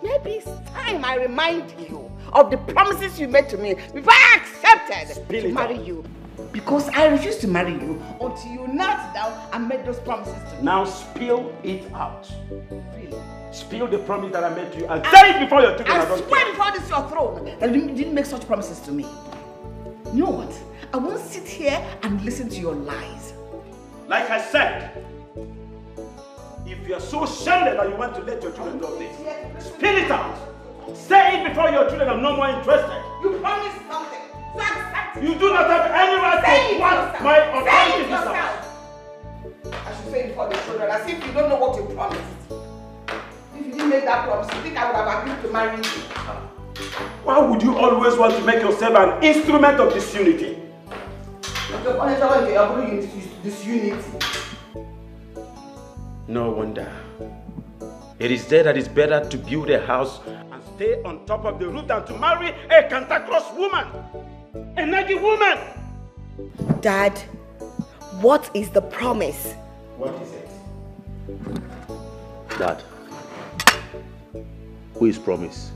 Maybe it's time I remind you of the promises you made to me before I accepted to marry you. Because I refused to marry you until you knelt down and made those promises to me. Now spill it out. Really? Spill the promise that I made to you and say it before your children. I swear before this your throne that you didn't make such promises to me. You know what? I won't sit here and listen to your lies. Like I said, if you are so shameful that you want to let your children know this, spill it out. Say it before your children are no more interested. You promised something. So accept it. You do not have any right to want my authority in this house. I should say it for the children, as if you don't know what you promised. If you didn't make that promise, you think I would have agreed to marry you? Why would you always want to make yourself an instrument of disunity? Disunity. No wonder. It is there that it's better to build a house and stay on top of the roof than to marry a cantankerous woman. A naggy woman. Dad, what is the promise? What is it? Dad, who is Promise?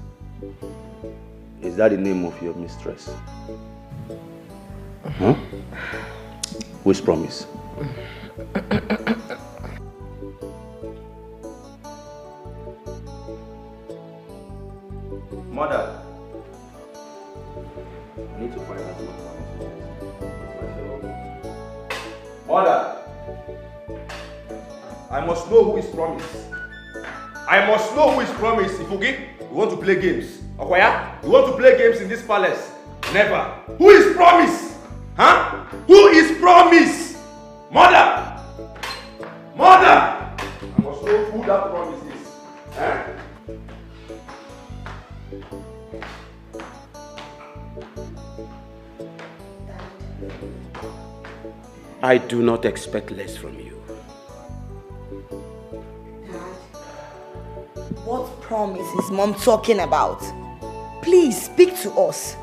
Is that the name of your mistress? Huh? Who is Promise? Mother, I need to find out what Promise is. Mother, I must know who is Promise. I must know who is Promise. Ifugi, you want to play games? Okwaya, you want to play games in this palace? Never. Who is Promise? Huh? Who is Promise? Mother! Mother! I must know who that Promise is. Huh? I do not expect less from you. What promise is Mom talking about? Please speak to us.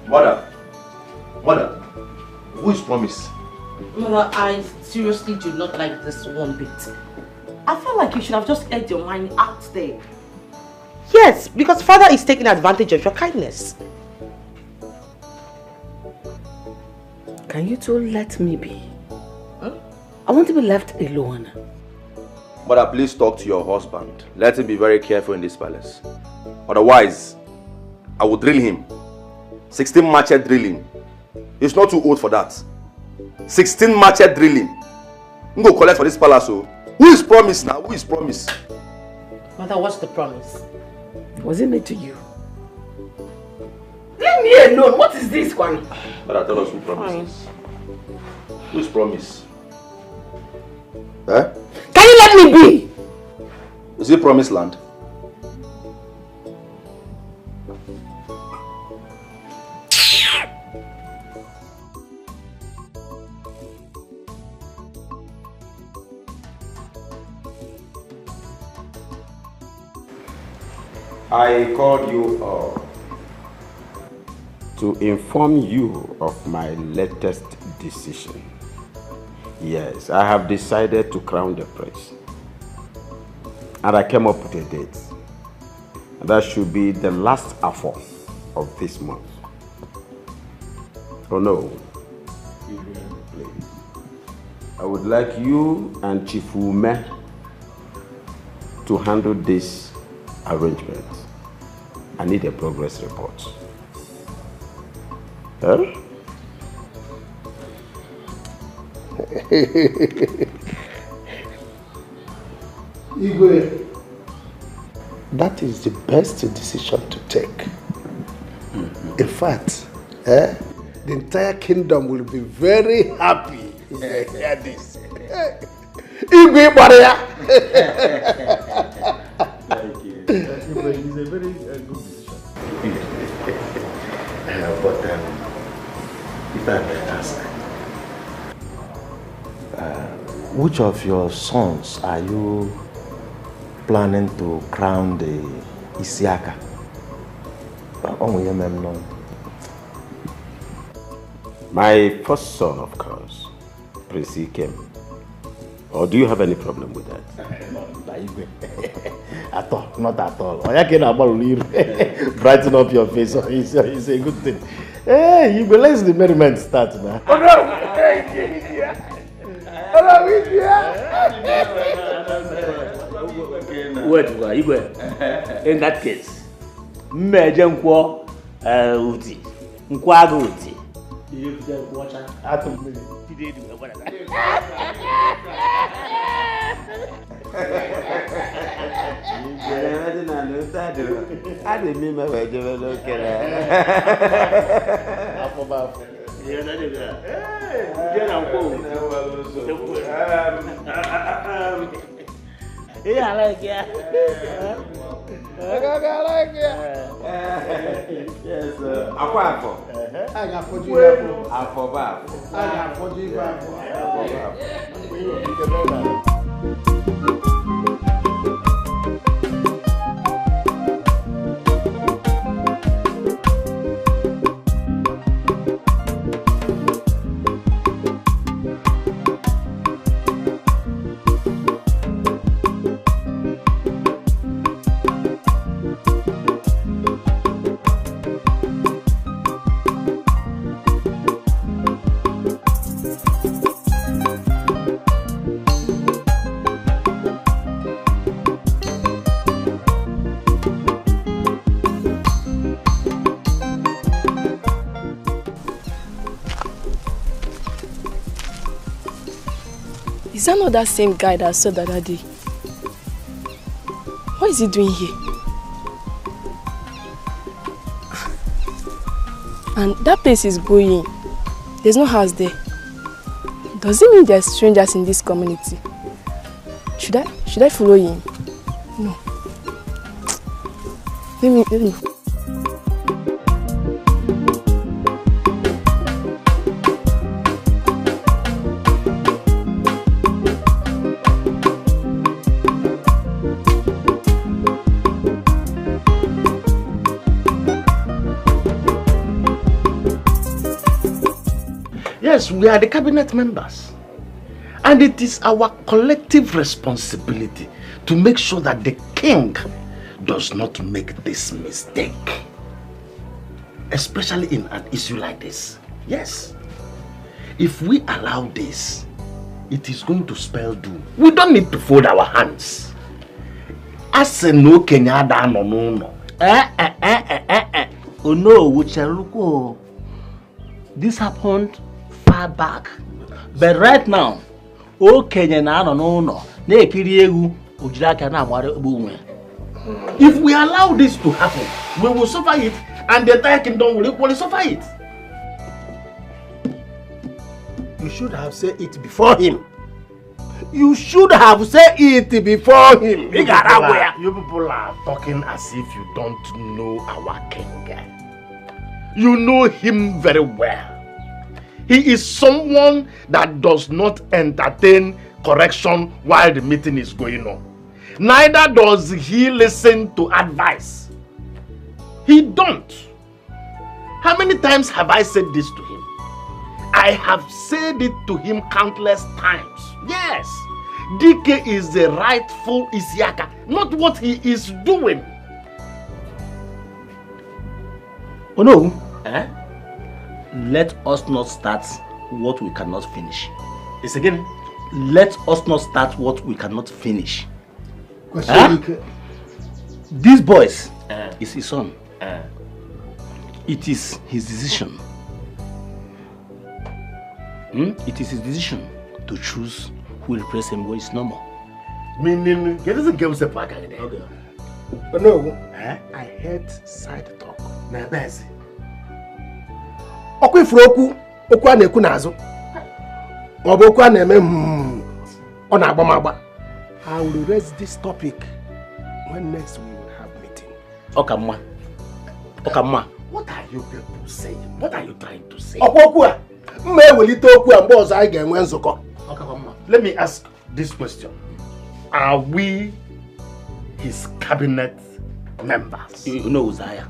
Mother, who is Promise? Mother, I seriously do not like this one bit. I feel like you should have just aired your mind out there. Yes, because father is taking advantage of your kindness. Can you two let me be? I want to be left alone. Mother, please talk to your husband. Let him be very careful in this palace. Otherwise, I will drill him. 16 machete drilling. He's not too old for that. 16 machete drilling. I'm going to collect for this palace. So. Who is Promise now? Who is Promise? Mother, what's the promise? Was it made to you? Leave me alone. What is this one? Mother, tell us who Promise is. Who is Promise? Eh? Can you let me be? Is it Promised Land? I called you all to inform you of my latest decision. Yes, I have decided to crown the prince. And I came up with a date. That should be the last hour of this month. Oh no. Please. I would like you and Chief Ume to handle this arrangement. I need a progress report. Huh? Igwe, that is the best decision to take. In fact, the entire kingdom will be very happy if they hear this. Igwe Maria! Thank you. It's a very good decision. But if I may ask, which of your sons are you planning to crown the Isiaka? My first son, of course, Prince Ikem. Or do you have any problem with that? At all, not at all. Brighten up your face, it's a good thing. Hey, you let the merriment start now. Oh no! Wait, in that case, Major Uti, Nkwago Uti. You just watch out of me. I didn't mean my way to look at yeah, I like it. I like it. Yes, Aquapo. I got for you. Afobab. I got for you. Is that not that same guy that saw the other day? What is he doing here? And that place is going. There's no house there. Does it mean there's strangers in this community? Should I follow him? No. Let me. Yes, we are the cabinet members. And it is our collective responsibility to make sure that the king does not make this mistake. Especially in an issue like this. Yes. If we allow this, it is going to spell doom. We don't need to fold our hands. As no Kenya no. Oh no, which look. This happened far back. But right now, Kenya no. If we allow this to happen, we will suffer it, and the entire kingdom will equally suffer it. You should have said it before him. You should have said it before him. You people are talking as if you don't know our king. You know him very well. He is someone that does not entertain correction while the meeting is going on. Neither does he listen to advice. He don't. How many times have I said this to him? I have said it to him countless times. Yes, DK is the rightful Isiaka, not what he is doing. Oh no. Let us not start what we cannot finish. It's again. Let us not start what we cannot finish. These boys is his son. It is his decision. It is his decision to choose who will replace him when it's normal. Meaning, he doesn't give us a pack. Okay. But no, I heard side talk. Na bezi. Okwu ifuru okwu a na-ekwu n'azụ. Ma ọ bụ okwu a na-eme ọ na-agba m agba. I will raise this topic when next we will have meeting. Okamma. What are you people saying? What are you trying to say? Okwu a mma ewelite okwu a mgbe ọzọ anyị ga-enwe nzukọ. Let me ask this question. Are we his cabinet members? You know Uzziah.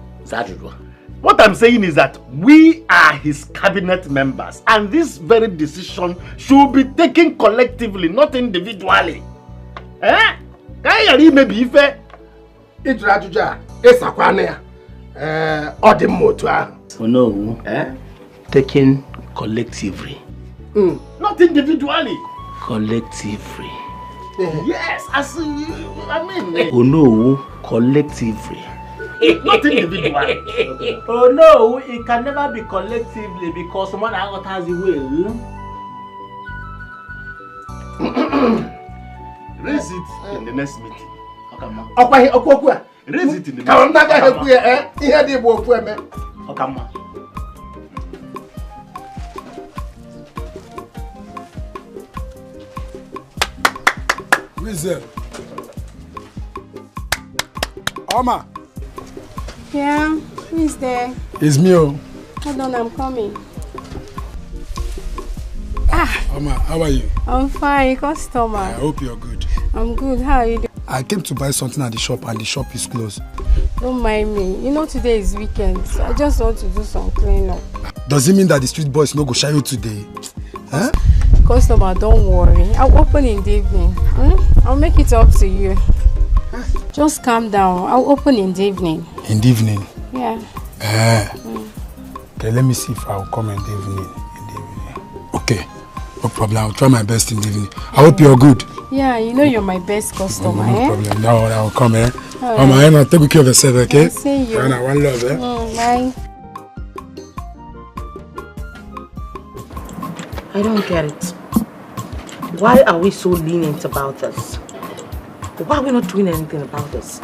What I'm saying is that we are his cabinet members, and this very decision should be taken collectively, not individually. Can you maybe if Itrajuja Esakwane Odimotua? Oh no, taken collectively. Not individually. Collectively. Yes, as I mean. Oh no, collectively. Not individually. Oh no, it can never be collectively because someone else has the will. Raise it in the next meeting. Raise it in the next meeting. Who is there? Oma. Yeah, who is there? It's me. Hold on, I'm coming. Oma, how are you? I'm fine, customer. I hope you're good. I'm good, how are you doing? I came to buy something at the shop and the shop is closed. Don't mind me. You know today is weekend, so I just want to do some cleanup. Does it mean that the street boys no go shy you today? Huh? Customer, don't worry. I'll open in the evening. I'll make it up to you. Just calm down. I'll open in the evening. In the evening? Yeah. Okay, let me see if I'll come in the evening. Okay, no problem. I'll try my best in the evening. I hope you're good. Yeah, you know you're my best customer, No problem. No, I'll come, Right. Mama, take care of yourself, okay? Yeah, see you. One love, Bye. I don't get it. Why are we so lenient about this? Why are we not doing anything about this?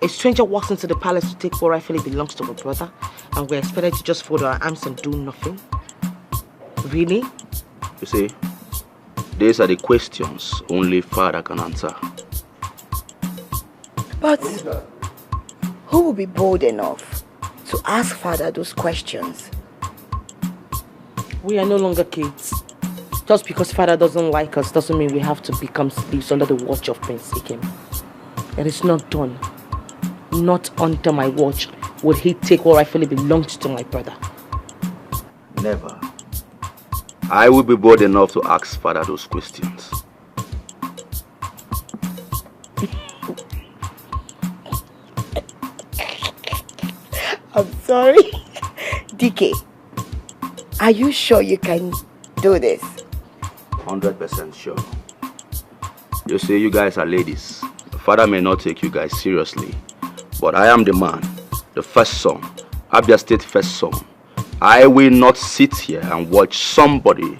A stranger walks into the palace to take what rightfully belongs to her brother, and we're expected to just fold our arms and do nothing? Really? You see, these are the questions only Father can answer. But who will be bold enough to ask Father those questions? We are no longer kids. Just because Father doesn't like us doesn't mean we have to become slaves under the watch of Prince Ikem. It is not done. Not under my watch would he take what rightfully belongs to my brother. Never. I will be bold enough to ask Father those questions. I'm sorry. DK, are you sure you can do this? 100% sure. You see, you guys are ladies. Father may not take you guys seriously, but I am the man, the first son, Abia State first son. I will not sit here and watch somebody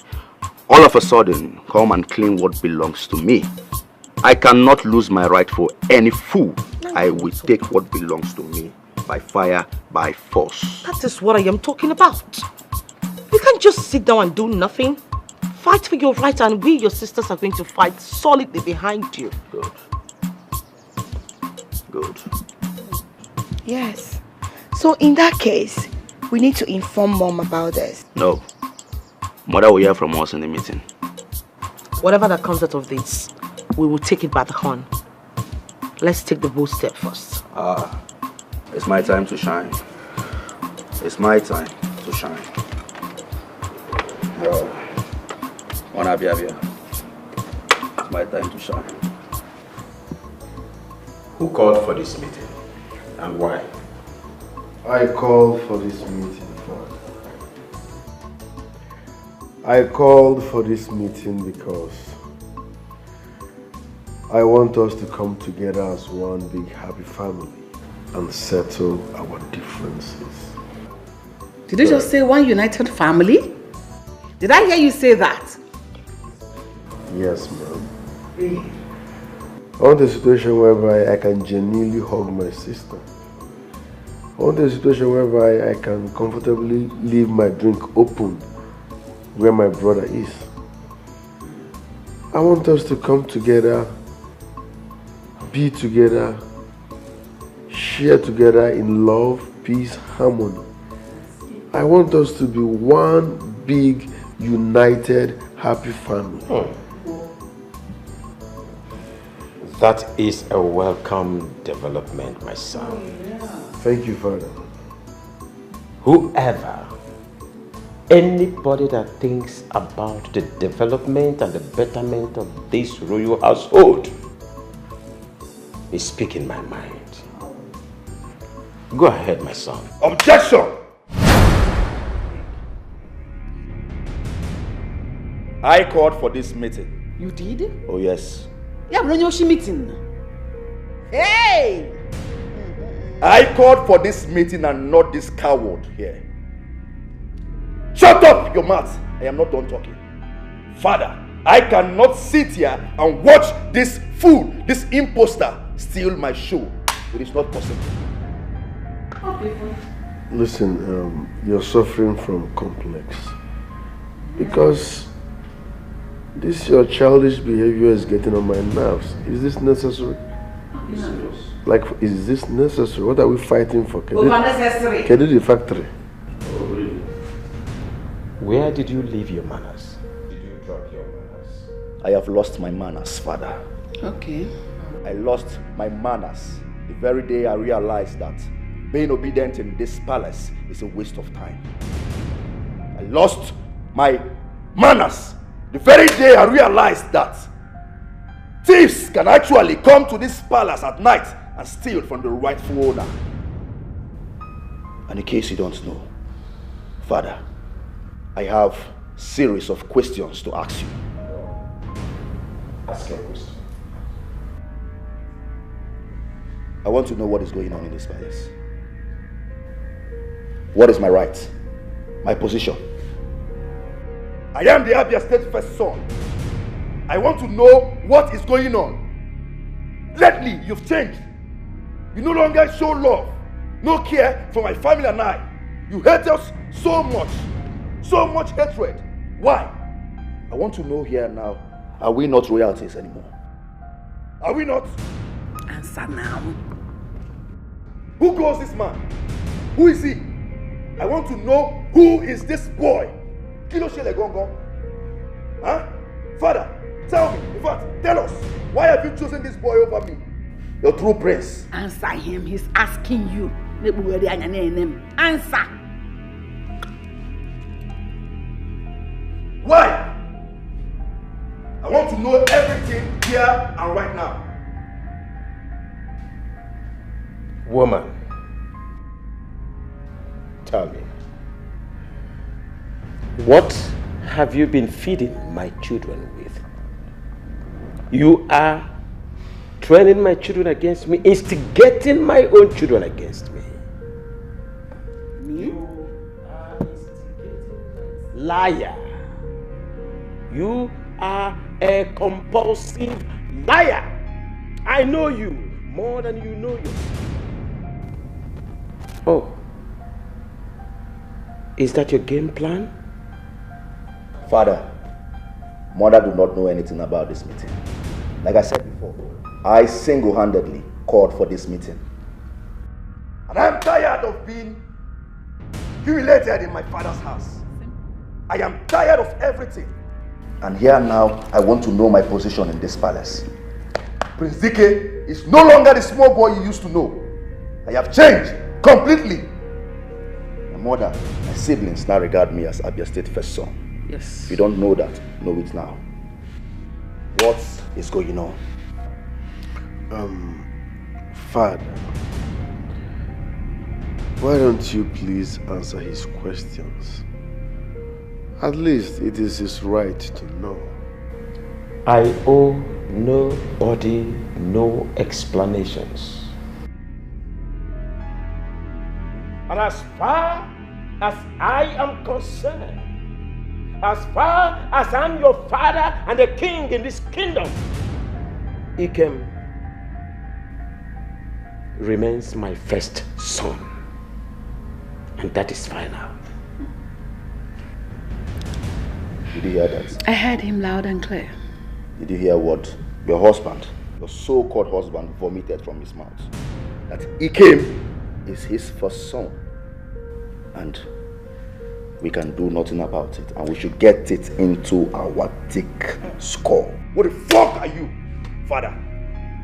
all of a sudden come and claim what belongs to me. I cannot lose my right for any fool. I will take what belongs to me by fire, by force. That is what I am talking about. You can't just sit down and do nothing. Fight for your right, and we, your sisters, are going to fight solidly behind you. Good. Good. Yes. So in that case, we need to inform Mom about this. No. Mother will hear from us in the meeting. Whatever that comes out of this, we will take it by the horn. Let's take the bold step first. It's my time to shine. It's my time to shine. It's my time to shine. Who called for this meeting and why? I called for this meeting, Father. I called for this meeting because I want us to come together as one big happy family and settle our differences. Did you just say one united family? Did I hear you say that? Yes, ma'am. I want a situation whereby I can genuinely hug my sister. I want a situation whereby I can comfortably leave my drink open where my brother is. I want us to come together, be together, share together in love, peace, harmony. I want us to be one big, united, happy family. That is a welcome development, my son. Thank you, Father. Whoever, anybody that thinks about the development and the betterment of this royal household is speaking my mind. Go ahead, my son. Objection! I called for this meeting. You did? Oh, yes. Yeah, but on your meeting. Hey! I called for this meeting and not this coward here. Shut up your mouth. I am not done talking. Father, I cannot sit here and watch this fool, this imposter, steal my show. It is not possible. Listen, you're suffering from complex. Because this your childish behavior is getting on my nerves. Is this necessary? Like, is this necessary? What are we fighting for? Unnecessary. Can you do the factory? Where did you leave your manners? Did you drop your manners? I have lost my manners, Father. Okay. I lost my manners the very day I realized that being obedient in this palace is a waste of time. I lost my manners the very day I realized that thieves can actually come to this palace at night and steal from the rightful owner. And in case you don't know, Father, I have a series of questions to ask you. Ask your question. I want to know what is going on in this palace. What is my right? My position? I am the Abia State first son. I want to know what is going on. Lately, you've changed. You no longer show love, no care for my family and I. You hate us so much hatred. Why? I want to know here now, are we not royalties anymore? Are we not? Answer now. Who calls this man? Who is he? I want to know who is this boy? Kilo Shele Gongo. Huh? Father, tell me, in fact, tell us, why have you chosen this boy over me? Your true prince. Answer him, he's asking you. Answer. Why? I want to know everything here and right now. Woman, tell me, what have you been feeding my children with? You are training my children against me, instigating my own children against me. Me? You are instigating my liar. You are a compulsive liar. I know you more than you know yourself. Oh, is that your game plan? Father, Mother do not know anything about this meeting. Like I said before, I single-handedly called for this meeting. And I'm tired of being humiliated in my father's house. I am tired of everything. And here now, I want to know my position in this palace. Prince Dike is no longer the small boy you used to know. I have changed completely. My mother, my siblings now regard me as Abia State first son. Yes. If you don't know that, know it now. What is going on? Father, why don't you please answer his questions? At least it is his right to know. I owe nobody no explanations. And as far as I am concerned, as far as I'm your father and the king in this kingdom, Ikem remains my first son. And that is final. Did you hear that? I heard him loud and clear. Did you hear what your husband, your so-called husband, vomited from his mouth? That Ikem is his first son. And we can do nothing about it. And we should get it into our thick skull. What the fuck are you, Father?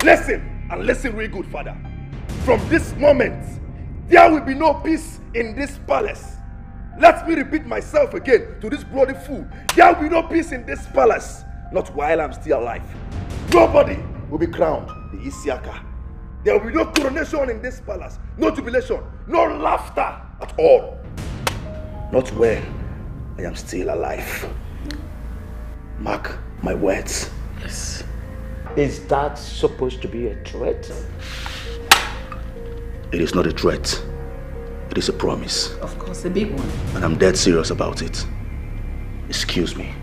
Listen, and listen really good, Father. From this moment, there will be no peace in this palace. Let me repeat myself again to this bloody fool. There will be no peace in this palace. Not while I'm still alive. Nobody will be crowned the Isiaka. There will be no coronation in this palace. No jubilation. No laughter at all. Not when I am still alive. Mark my words. Yes. Is that supposed to be a threat? It is not a threat. It is a promise. Of course, a big one. And I'm dead serious about it. Excuse me.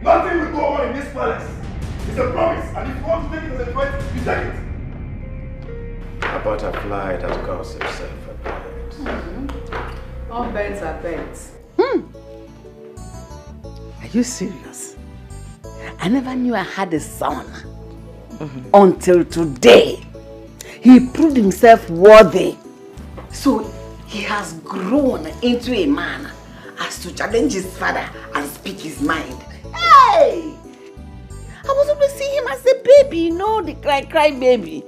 Nothing will go on in this palace. It's a promise. And if you want to take it as a threat, you take it. A butterfly that calls himself a bird. All birds are birds. Are you serious? I never knew I had a son. Until today. He proved himself worthy. So he has grown into a man as to challenge his father and speak his mind. Hey! I was always seeing him as a baby, you know, the cry baby.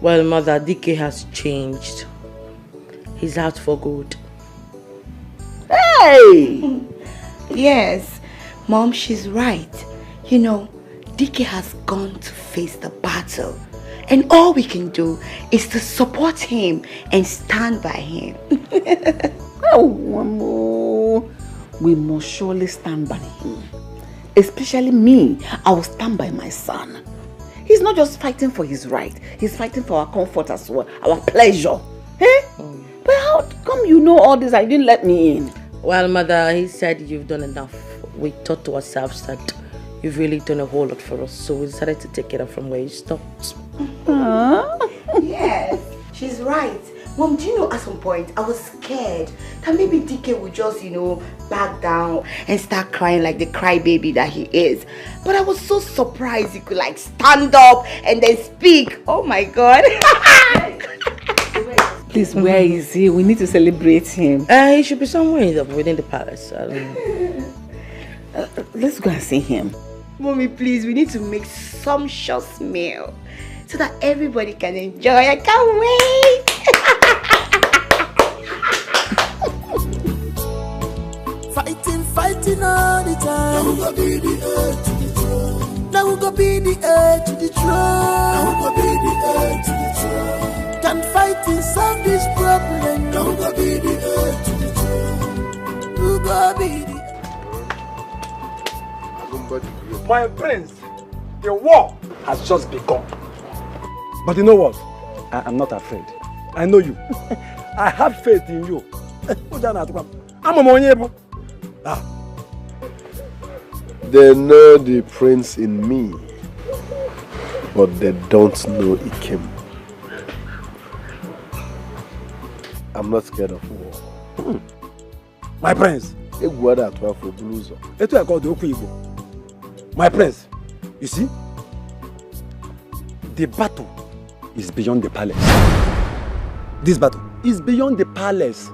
Well, Mother, Dike has changed. He's out for good. Hey! Yes, Mom, she's right. You know, Dike has gone to face the battle. And all we can do is to support him and stand by him. Oh, one more. We must surely stand by him. Especially me, I will stand by my son. He's not just fighting for his right, he's fighting for our comfort as well, our pleasure. Eh? But how come you know all this? I didn't let me in. Well, mother, he said you've done enough. We thought to ourselves that you've really done a whole lot for us, so we decided to take it up from where you stopped. Yes, she's right. Mom, do you know at some point I was scared that maybe DK would just, back down and start crying like the crybaby that he is. But I was so surprised he could stand up and then speak. Oh my God. Please, where is he? We need to celebrate him. He should be somewhere within the palace. Let's go and see him. Mommy, please, we need to make sumptuous meal so that everybody can enjoy. I can't wait. Fighting all the time. Now we go be the heir to the throne. Now we go be the heir to the throne. Now we go be the heir to the throne. Can fighting solve this problem? Now we go be the heir to the throne. We go be the. My friends, the war has just begun. But you know what? I am not afraid. I know you. I have faith in you. I'm a money. They know the prince in me, but they don't know Ikem. I'm not scared of war. My prince. My prince, you see, the battle is beyond the palace. This battle is beyond the palace.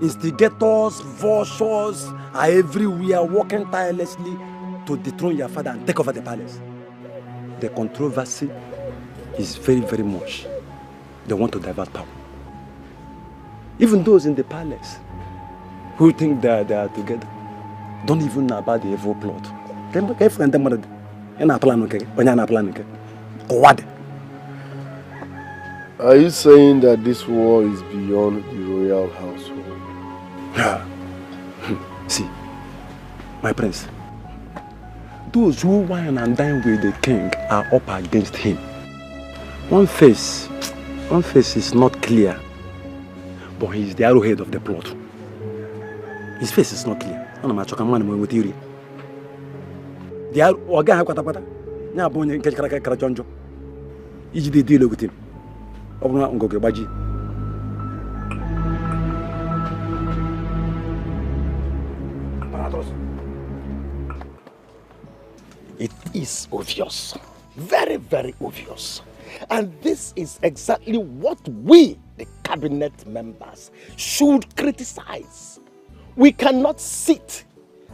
Instigators, vultures are everywhere working tirelessly to dethrone your father and take over the palace. The controversy is very, very much. They want to divert power. Even those in the palace who think they are together don't even know about the evil plot. Are you saying that this war is beyond the royal household? See, my prince, those who wine and dine with the king are up against him. One face is not clear, but he is the arrowhead of the plot. His face is not clear. The deal with him. It is obvious, very, very obvious. And this is exactly what we, the cabinet members, should criticize. We cannot sit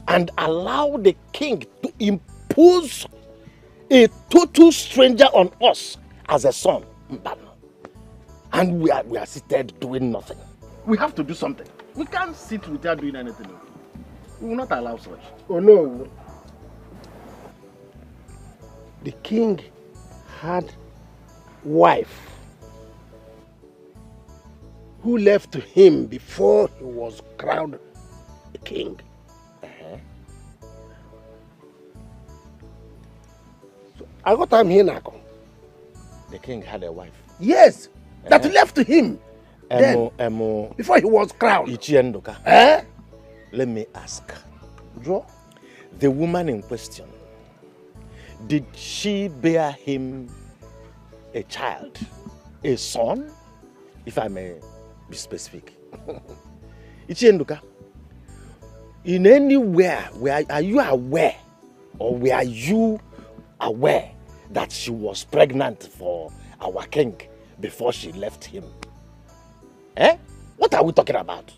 and allow the king to impose a total stranger on us as a son. And we are seated doing nothing. We have to do something. We can't sit without doing anything. We will not allow such. Oh no. The king had wife who left him before he was crowned a king. So I got time here now. The king had a wife. Yes, that left him then, before he was crowned. Let me ask. The woman in question, did she bear him a child, a son, if I may be specific? Ichienduka, in anywhere, are you aware, or were you aware that she was pregnant for our king before she left him? What are we talking about?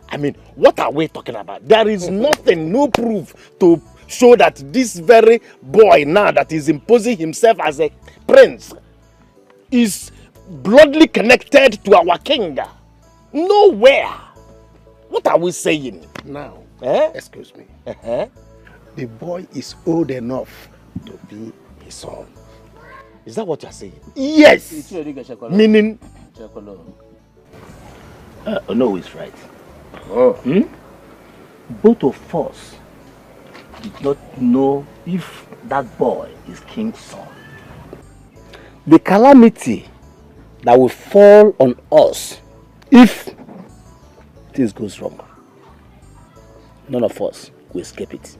I mean, what are we talking about? There is nothing, no proof to show that this very boy now that is imposing himself as a prince is bloodly connected to our king. Nowhere. What are we saying? Now, excuse me. The boy is old enough to be his son. Is that what you're saying? Yes. Meaning? No, he's right. Both of us did not know if that boy is king's son. The calamity that will fall on us If things goes wrong, none of us will escape it.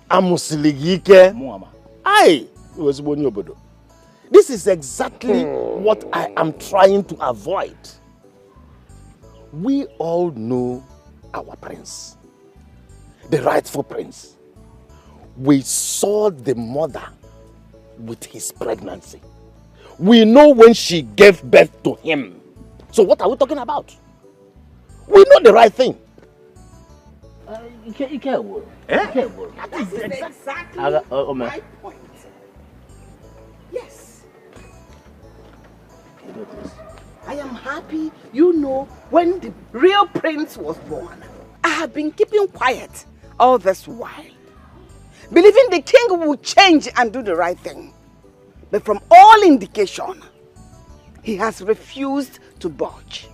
Amusiligike. Aye. This is exactly what I am trying to avoid. We all know our prince, the rightful prince. We saw the mother with his pregnancy. We know when she gave birth to him. So what are we talking about? We know the right thing. That is exactly my point. Yes. I am happy, you know, when the real prince was born. I have been keeping quiet all this while, believing the king will change and do the right thing. But from all indication, he has refused to budge.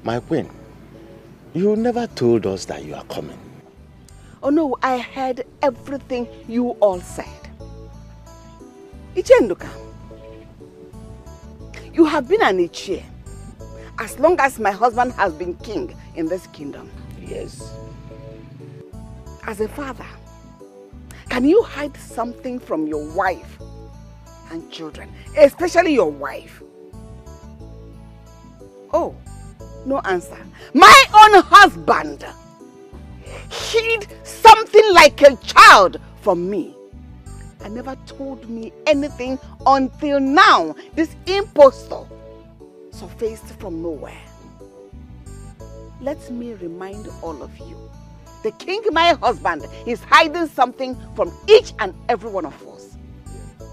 My queen, you never told us that you are coming. Oh no, I heard everything you all said. Ichenduka, you have been an Ichie as long as my husband has been king in this kingdom. Yes. As a father, can you hide something from your wife and children, especially your wife? Oh, no answer. My own husband hid something like a child from me and never told me anything until now. This impostor surfaced from nowhere. Let me remind all of you, the king, my husband, is hiding something from each and every one of us.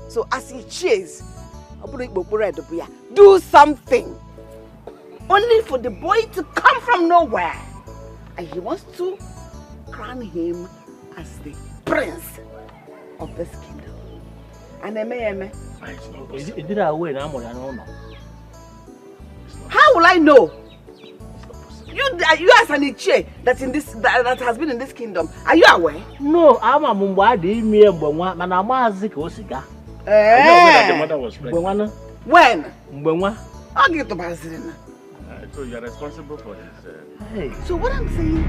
So as he cheers, do something. Only for the boy to come from nowhere. And he wants to crown him as the prince of this kingdom. And how will I know? You as an Ichie that's in this that has been in this kingdom. Are you aware? No, I'm a Mumbadi me and Manamazik Osiga. The mother was pregnant. When? I'll get to Basilina. So you're responsible for this. Hey. So what I'm saying.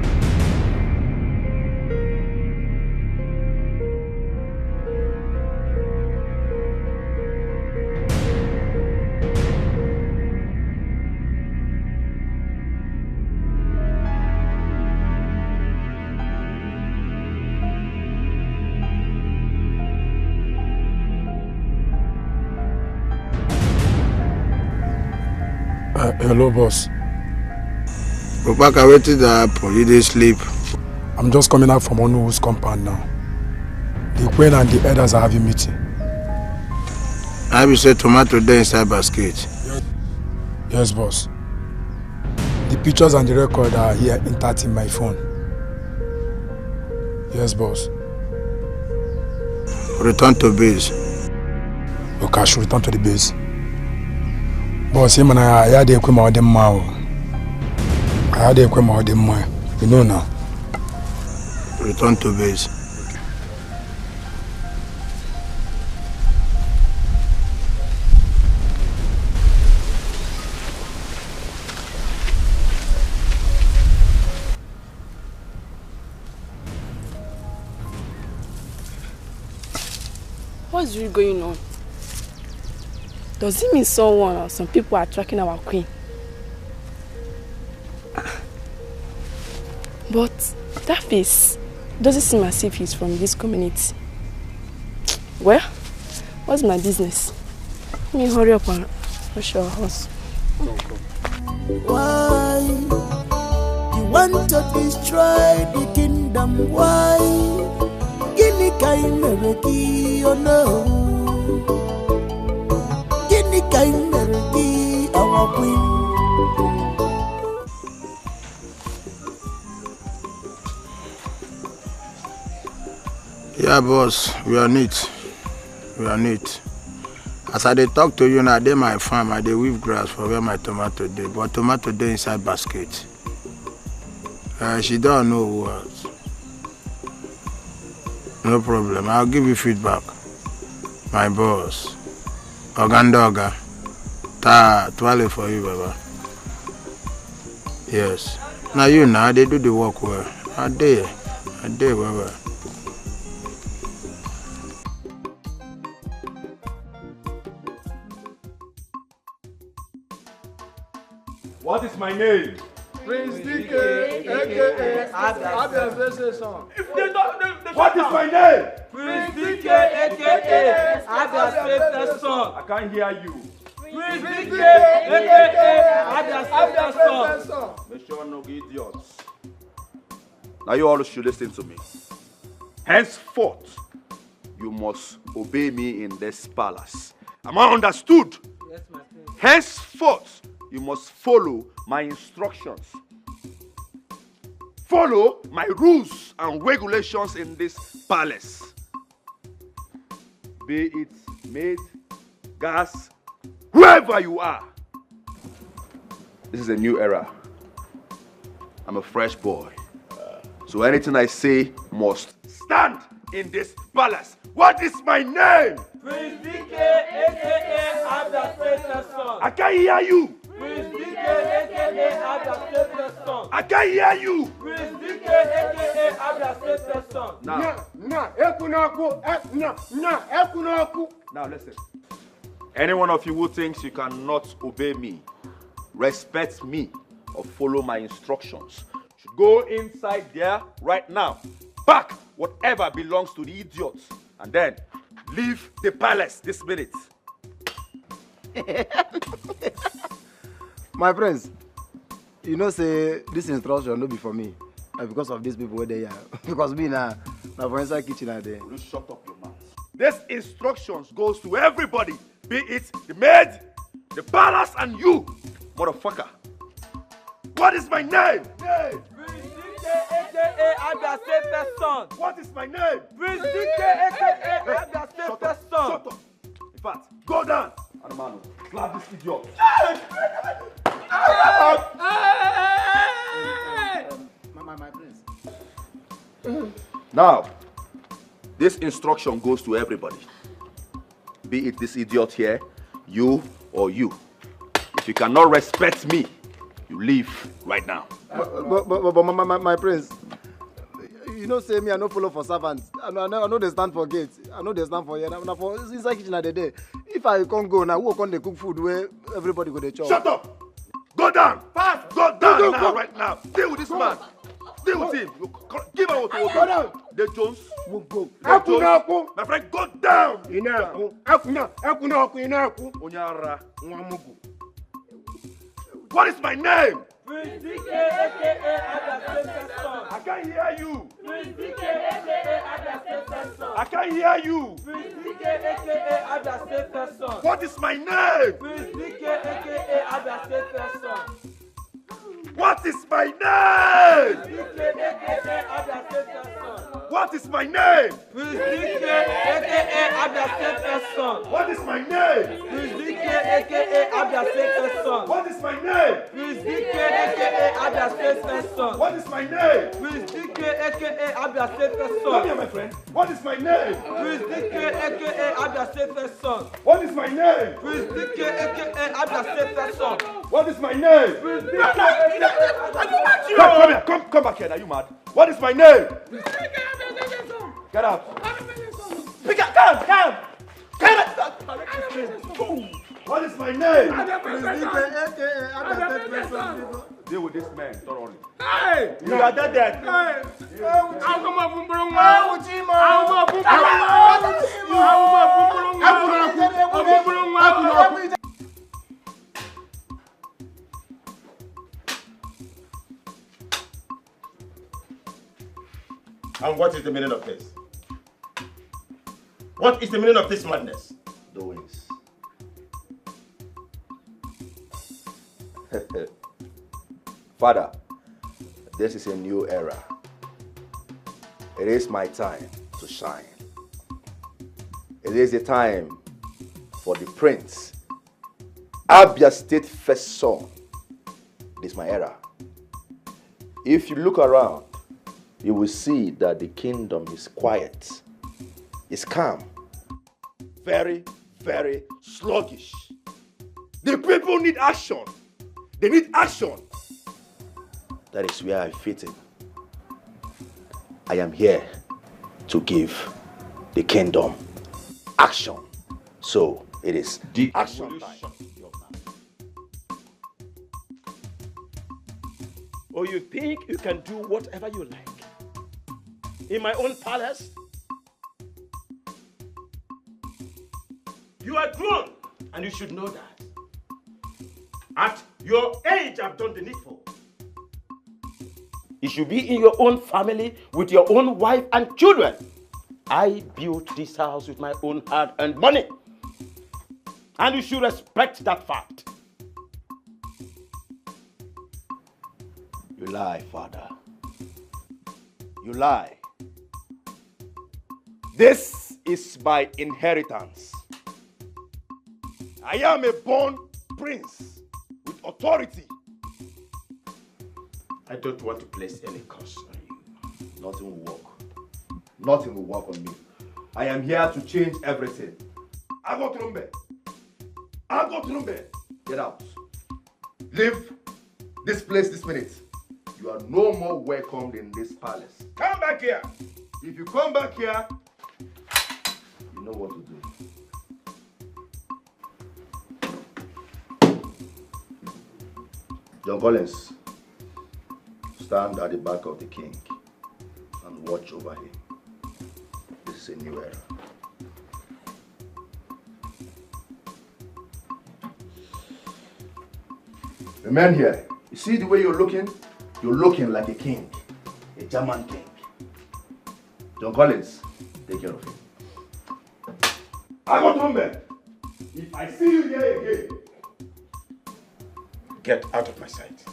Hello, boss. Papa, wait till the apple. You didn't sleep. I'm just coming out from Onu's compound now. The queen and the elders are having meeting. I will say tomato there inside basket. Yes, boss. The pictures and the record are here intact in my phone. Yes, boss. Return to base. Okay, I should return to the base. Boss, him and I had the equipment of them now. I had the equipment of them now. You know now. Return to base. What's really going on? Does it mean someone or some people are tracking our queen? But that face doesn't seem as if he's from this community. Well, what's my business? Let me hurry up and rush our house. Why you want to destroy the kingdom? Why? Guinea kind of oh no. Our queen. Yeah, boss, we are neat. We are neat. As I talk to you now, they my farm, I dey weave grass for where my tomato dey, but tomato dey inside basket. She don't know what. No problem, I'll give you feedback. My boss. Ogandoga. Twale for you, Baba. Yes. Now you know they do the work well. I did, Baba. What is my name? Prince DK, aka Abia Song. If they don't, what is my name? Prince DK, aka Abia Song. I can't hear you. Prince DK, aka Abia Song. Make sure no idiots. Now you all should listen to me. Henceforth, you must obey me in this palace. Am I understood? Yes, my prince. Henceforth, you must follow my instructions. Follow my rules and regulations in this palace. Be it maid, gas, whoever you are. This is a new era. I'm a fresh boy. So anything I say must stand in this palace. What is my name? Prince DK, aka Abia Song. I can't hear you. Prince DK, aka Abia Song. I can't hear you. Prince DK, aka Abia Song. Now listen. Any one of you who thinks you cannot obey me, respect me, or follow my instructions, should go inside there right now, pack whatever belongs to the idiots, and then leave the palace this minute. My friends, you know say this instruction no be for me. Because of these people where they are. Because me now for inside kitchen are there. You shut up your mouth. This instructions goes to everybody, be it the maid, the palace, and you, motherfucker. What is my name? Prince DK, aka Abia Song. What is my name? Prince DK, aka Abia Song. Shut up. In fact, go down. Armano, slap this idiot. My prince. Now, this instruction goes to everybody. Be it this idiot here, you, or you. If you cannot respect me, you leave right now. But my prince, you know say me I no follow for servants. I know they stand for gates. I know they stand for here. Now for inside kitchen at the day. If I can't go now, who can they cook food where everybody go to chop? Shut up! Go down! Fast! Go down now, right now. Deal with this man. Deal with him. Give him what you want. The Jones. Go. My friend, go down. What is my name? Prince DK, aka Abia Song. I can't hear you. Prince DK, aka Abia Song. I can't hear you. Prince DK, aka Abia Song. What is my name? Prince DK, aka Abia Song. What is my name? Prince DK, aka Abia Song. What is my name? Prince DK, aka Abia Song. What is my name? Prince DK, aka Abia Song. What is my name? Prince DK, aka Abia Song. What is my name? Prince DK, aka Abia Song. Come here, my friend. What is my name? Prince DK, aka Abia Song. What is my name? Prince DK, aka Abia Song. What is my name? Prince DK, aka Come here. Come back here. Are you mad? What is my name? Get out. Come. What is my name? Deal with this man thoroughly. Hey! You are dead. Hey! And what is the meaning of this? What is the meaning of this madness? Doings. Father, this is a new era. It is my time to shine. It is the time for the prince. Abia State first son. It is my era. If you look around, you will see that the kingdom is quiet. It's calm. Very, very sluggish. The people need action. They need action. That is where I fit in. I am here to give the kingdom action. So it is the action time. Or you think you can do whatever you like in my own palace? You are grown and you should know that. At your age, I've done the needful. You should be in your own family with your own wife and children. I built this house with my own hard-earned money. And you should respect that fact. You lie, Father. You lie. This is my inheritance. I am a born prince with authority. I don't want to place any curse on you. Nothing will work. Nothing will work on me. I am here to change everything. Agotrumbe. Get out. Leave this place this minute. You are no more welcomed in this palace. Come back here. If you come back here, you know what to do. John Collins, stand at the back of the king and watch over him. This is a new era. Remain here. You see the way you're looking? You're looking like a king, a German king. John Collins, take care of him. Agotrumbe, if I see you here again, get out of my sight.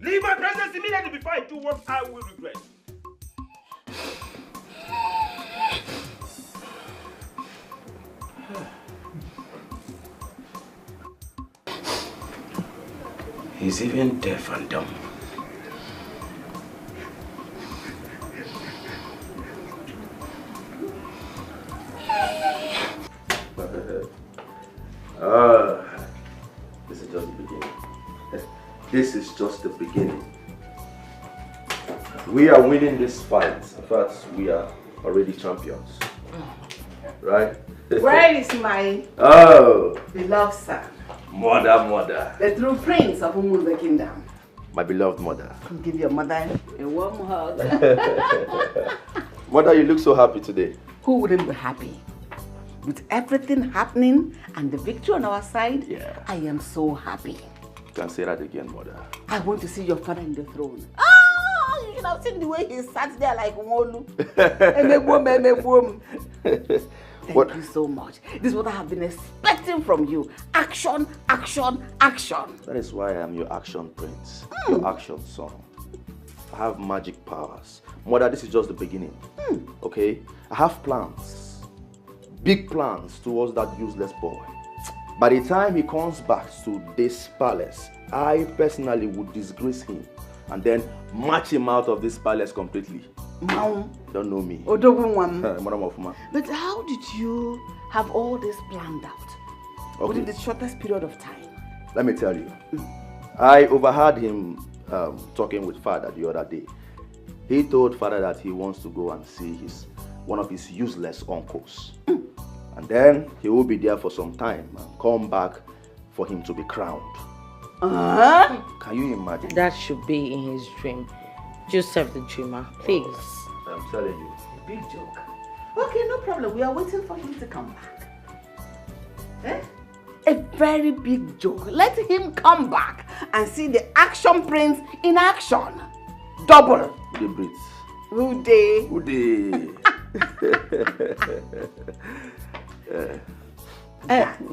Leave my presence immediately before I do what I will regret. He's even deaf and dumb. This is just the beginning. This is just the beginning. We are winning this fight. In fact, we are already champions. Right? Where is my beloved son? Mother. The true prince of whom the kingdom. My beloved mother. Give your mother a warm hug. Mother, you look so happy today. Who wouldn't be happy? With everything happening and the victory on our side, I am so happy. You can say that again, mother. I want to see your father in the throne. Oh, you should have seen the way he sat there like Wolu. Thank you so much. This is what I have been expecting from you. Action, action, action. That is why I am your action prince, your action son. I have magic powers. Mother, this is just the beginning. Okay? I have plans. Big plans towards that useless boy. By the time he comes back to this palace, I personally would disgrace him and then march him out of this palace completely. Mom. Don't know me. But how did you have all this planned out? Within the shortest period of time? Let me tell you. I overheard him talking with Father the other day. He told Father that he wants to go and see one of his useless uncles. And then he will be there for some time and come back for him to be crowned. Can you imagine? That should be in his dream. Joseph the dreamer, please. I'm telling you. Big joke. Okay, no problem. We are waiting for him to come back. A very big joke. Let him come back and see the action prince in action. Double. The Brits. Who day?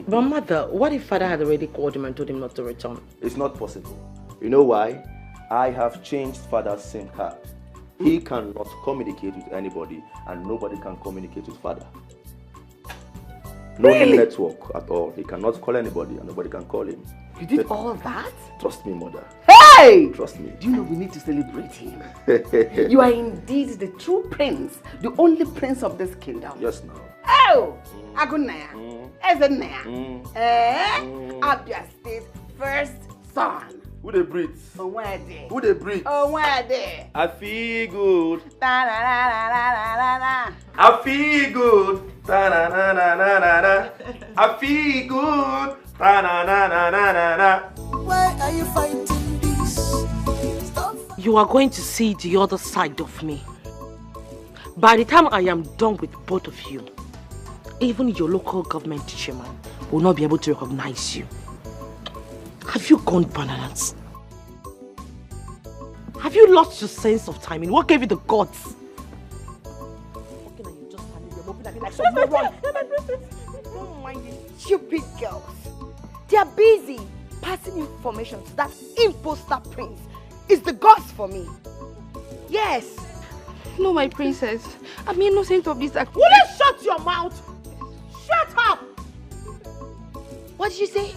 But mother, what if Father had already called him and told him not to return? It's not possible. You know why? I have changed Father's SIM card. He cannot communicate with anybody and nobody can communicate with Father. No network at all. He cannot call anybody and nobody can call him. You did all that? Trust me, mother. Hey! Trust me. Do you know we need to celebrate him? You are indeed the true prince, the only prince of this kingdom. Yes, now. Oh! Agunaya. Ezenea. Abia State first son. Who they breathe? Oh, where they? Who they breathe? Oh, where they? I feel good. Da da da da da da da. I feel good. Da na na na na na na. I feel good. Da na na na na na na. Why are you fighting this? You are going to see the other side of me. By the time I am done with both of you, even your local government chairman will not be able to recognize you. Have you gone bananas? Have you lost your sense of timing? What gave you the guts? Don't mind these stupid girls. They are busy passing information to that imposter prince. It's the gods for me. Yes. No, my princess. I'm innocent of this act. Will you shut your mouth? Shut up! What did you say?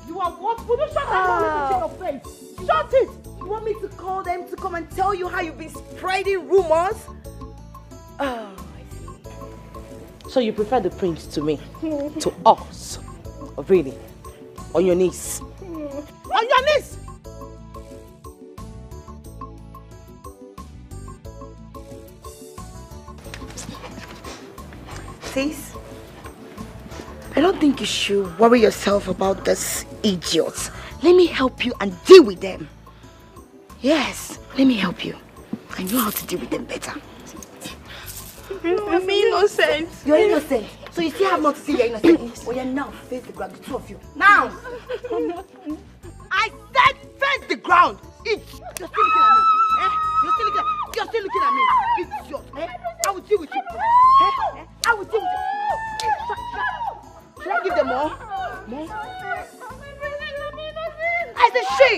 You are what? Will you shut up? In your face? Shut it! You want me to call them to come and tell you how you've been spreading rumors? Oh, I see. So you prefer the prince to me? To us? Really? On your knees? On your knees! Sis, I don't think you should worry yourself about this idiots. Let me help you and deal with them. Yes, let me help you. I know how to deal with them better. I'm innocent. You're innocent. So you still have not to say you're innocent. Oh yeah, now face the ground, the two of you. Now! I said face the ground! You're still looking at me. Eh? You're still looking at me. Idiot. Eh? I will deal with you. Eh? I will deal with you. Should I give them more? More? I said she!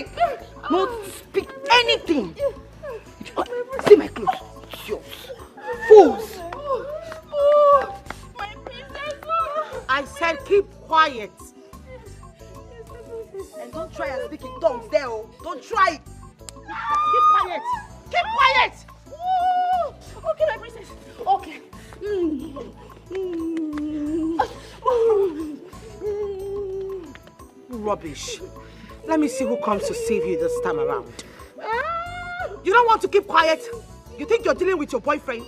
Not speak anything. See my clothes. Idiots. Fools. I said keep quiet. And don't try and speak in tongues there. Oh. Don't try it. Keep quiet. Keep quiet. Okay, my princess. Okay. Rubbish. Let me see who comes to save you this time around. You don't want to keep quiet? You think you're dealing with your boyfriend?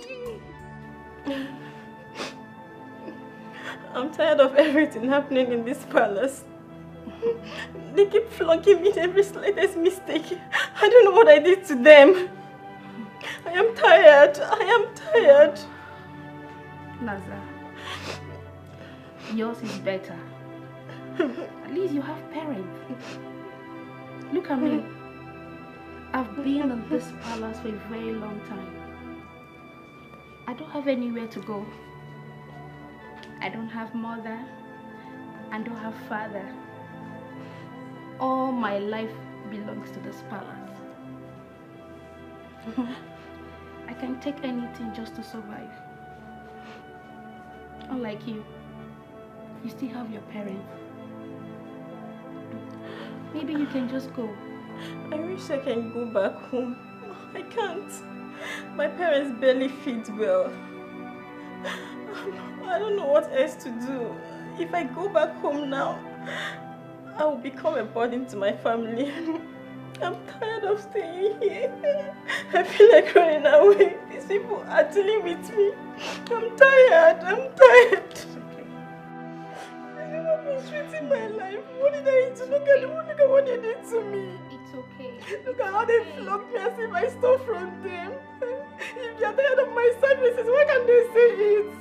I'm tired of everything happening in this palace. They keep flunking me in every slightest mistake. I don't know what I did to them. I am tired. I am tired. Naza, yours is better. At least you have parents. Look at me. I've been in this palace for a very long time. I don't have anywhere to go. I don't have mother. I don't have father. All my life belongs to this palace. I can take anything just to survive. Unlike you, you still have your parents. Maybe you can just go. I wish I can go back home. I can't. My parents barely feed well. I don't know what else to do. If I go back home now, I will become a burden to my family. I'm tired of staying here. I feel like running away. These people are dealing with me. I'm tired. I'm tired. I've been treating my life. What did I do? Look at what they did to me. It's okay. Look at how they flogged me as if I stole from them. If they are tired of my services, why can't they say it?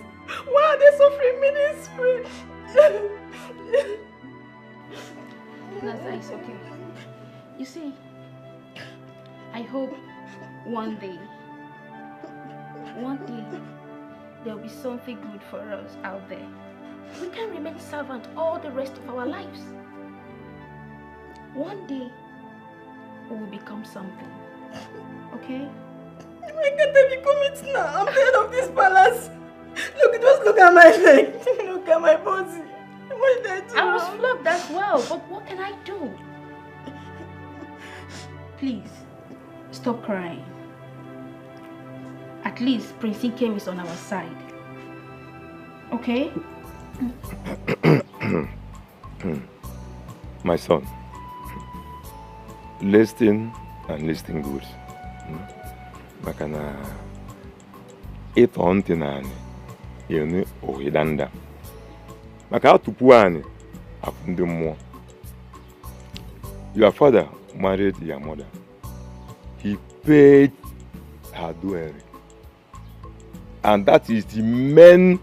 Why are they suffering me this way? Naza, it's okay. You see, I hope one day there will be something good for us out there. We can't remain servant all the rest of our lives. One day we will become something. Okay? Why can't I become it now? I'm tired of this palace. Look at my leg. Look at my body. What did I do? I was flogged as well, but what can I do? Please, stop crying. At least Prince Ikem is on our side. Okay? My son, listen and listen good. Maka na ịtọ ntị naanị yenu ohidanda. Maka atupu ani afụ ndị mmụọ. Your father married your mother. He paid her dowry. And that is the main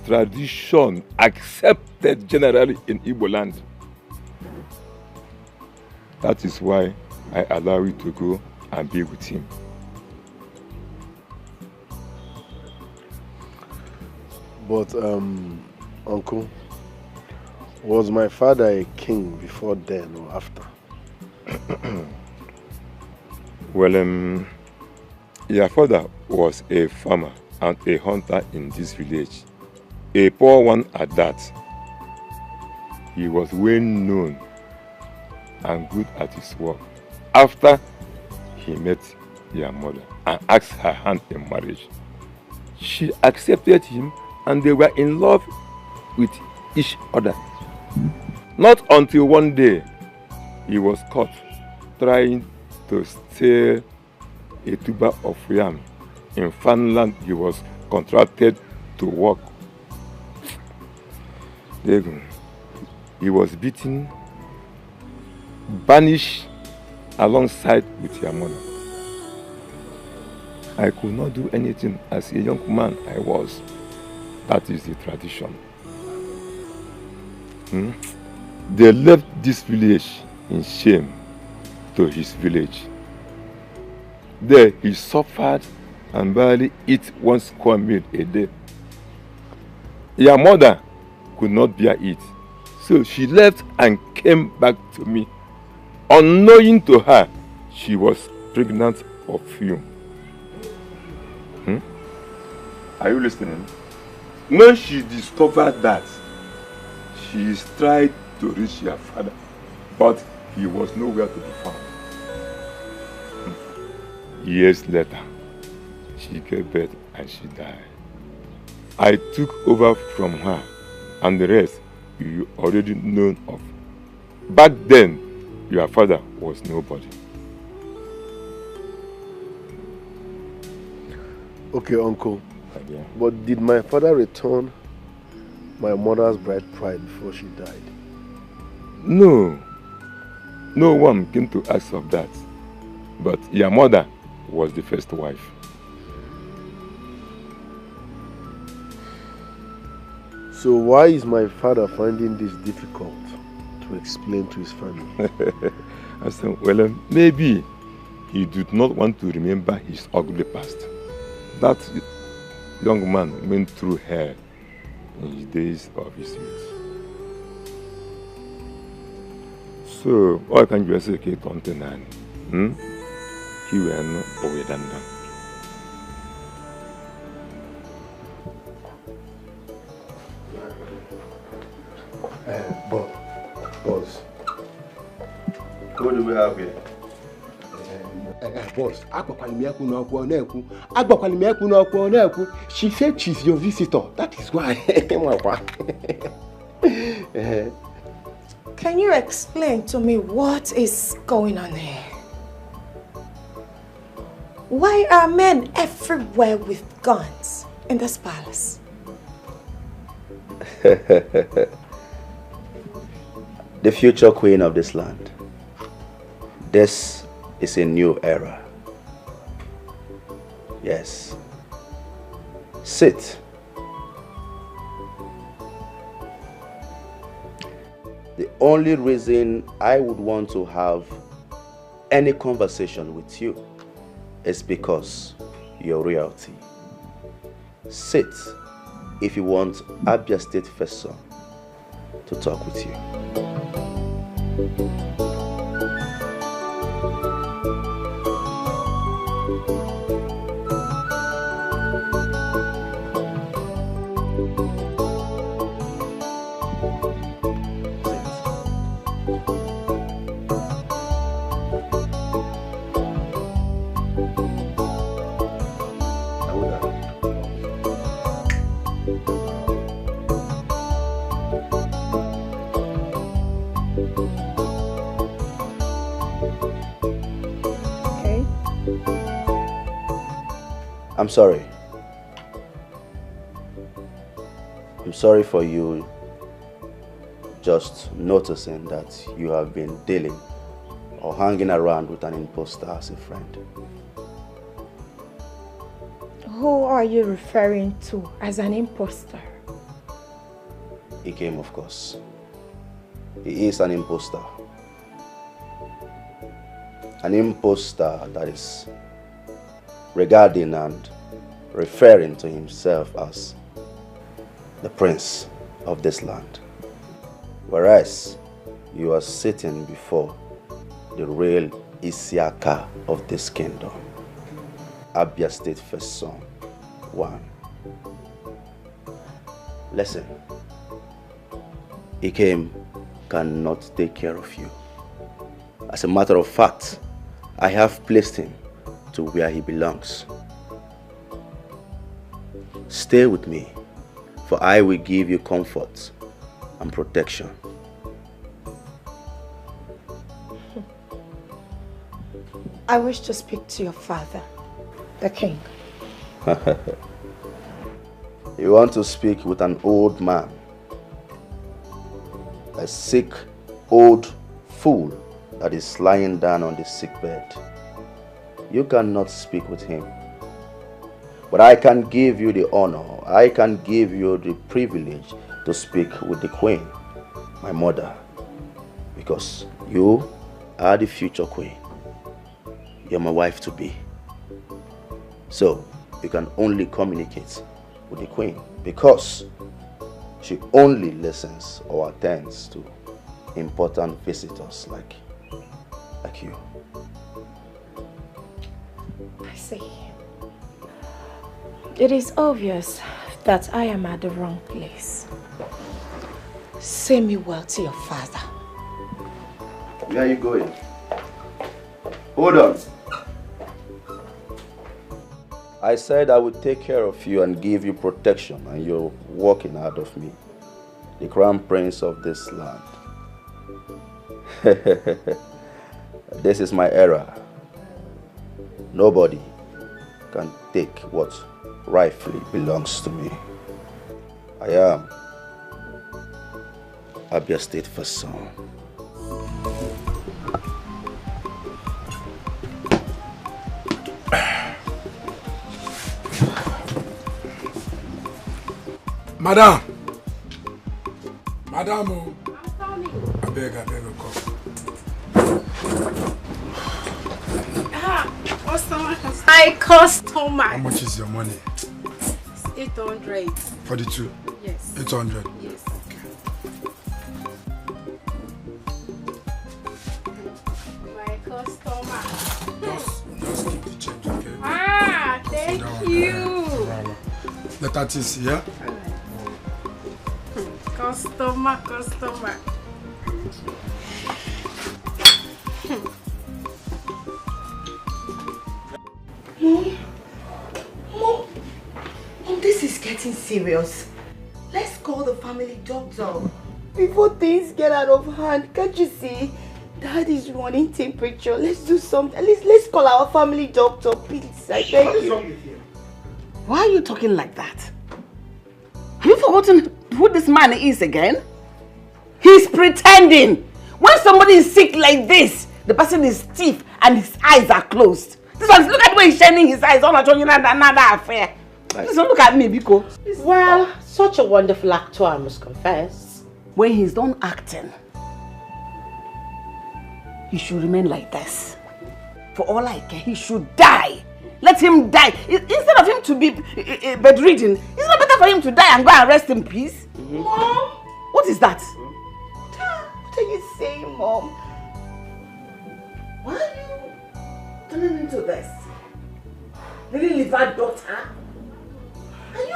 tradition accepted generally in Igbo land. That is why I allow you to go and be with him. But, Uncle, was my father a king before then or after? Well, your father was a farmer and a hunter in this village. A poor one at that. He was well known and good at his work. After he met your mother and asked her hand in marriage, she accepted him and they were in love with each other. Not until one day he was caught trying to steal a tuber of yam in farmland he was contracted to work. He was beaten, banished alongside with your mother. I could not do anything as a young man I was. That is the tradition. They left this village in shame to his village. There he suffered and barely eat 1 square meal a day. Your mother could not bear it, so she left and came back to me. Unknowing to her, she was pregnant of you. Are you listening? When she discovered that, she tried to reach your father, but he was nowhere to be found. Years later, she gave birth and she died. I took over from her, and the rest you already know of. Back then, your father was nobody. Okay, Uncle. But did my father return my mother's bride pride before she died? No. No one came to ask of that. But your mother was the first wife. So why is my father finding this difficult to explain to his family? I said, well, maybe he did not want to remember his ugly past. That young man went through hell in his days of his youth. So, why can't you say, okay, Tontenan? He will not away than that. Boss, what do we have here? Boss, she said she's your visitor. That is why. Can you explain to me what is going on here? Why are men everywhere with guns in this palace? The future queen of this land. This is a new era. Yes. Sit. The only reason I would want to have any conversation with you is because you're royalty. Sit if you want Abia State First Son to talk with you. Okay? I'm sorry. I'm sorry for you just noticing that you have been dealing or hanging around with an imposter as a friend. Who are you referring to as an imposter? Ikem, of course. He is an imposter. An imposter that is regarding and referring to himself as the prince of this land. Whereas you are sitting before the real Isiaka of this kingdom. Abia State First Son 1. Listen, Ikem cannot take care of you. As a matter of fact, I have placed him to where he belongs. Stay with me, for I will give you comfort and protection. I wish to speak to your father, the king. You want to speak with an old man, a sick old fool that is lying down on the sick bed. You cannot speak with him. But I can give you the honor, I can give you the privilege to speak with the queen, my mother, because you are the future queen. You're my wife to be. So you can only communicate with the queen because she only listens or attends to important visitors like you. I see. It is obvious that I am at the wrong place. Say me well to your father. Where are you going? Hold on. I said I would take care of you and give you protection, and you're walking out of me, the crown prince of this land. This is my era. Nobody can take what rightfully belongs to me. I am Abia State First Son. Madam! Madam! I beg, come. My customer. How much is your money? 800. For the two? Yes. 800? Yes. My customer. Just keep the change, okay? Ah, thank you. Let that is, yeah? Customer. Mom, this is getting serious. Let's call the family doctor. Before things get out of hand, can't you see? Dad is running temperature. Let's do something. At least let's call our family doctor, please. I beg you. Why are you talking like that? Have you forgotten who this man is again? He's pretending. When somebody is sick like this, the person is stiff and his eyes are closed. This one, look at the way he's shining his eyes. All showing another affair. Please don't look at me, Biko. Well, such a wonderful actor, I must confess. When he's done acting, he should remain like this. For all I care, he should die. Let him die. Instead of him to be bedridden, it's not better for him to die and go and rest in peace? Mom? What is that? What are you saying, Mom? Why are you turning into this? Really liver daughter? Are you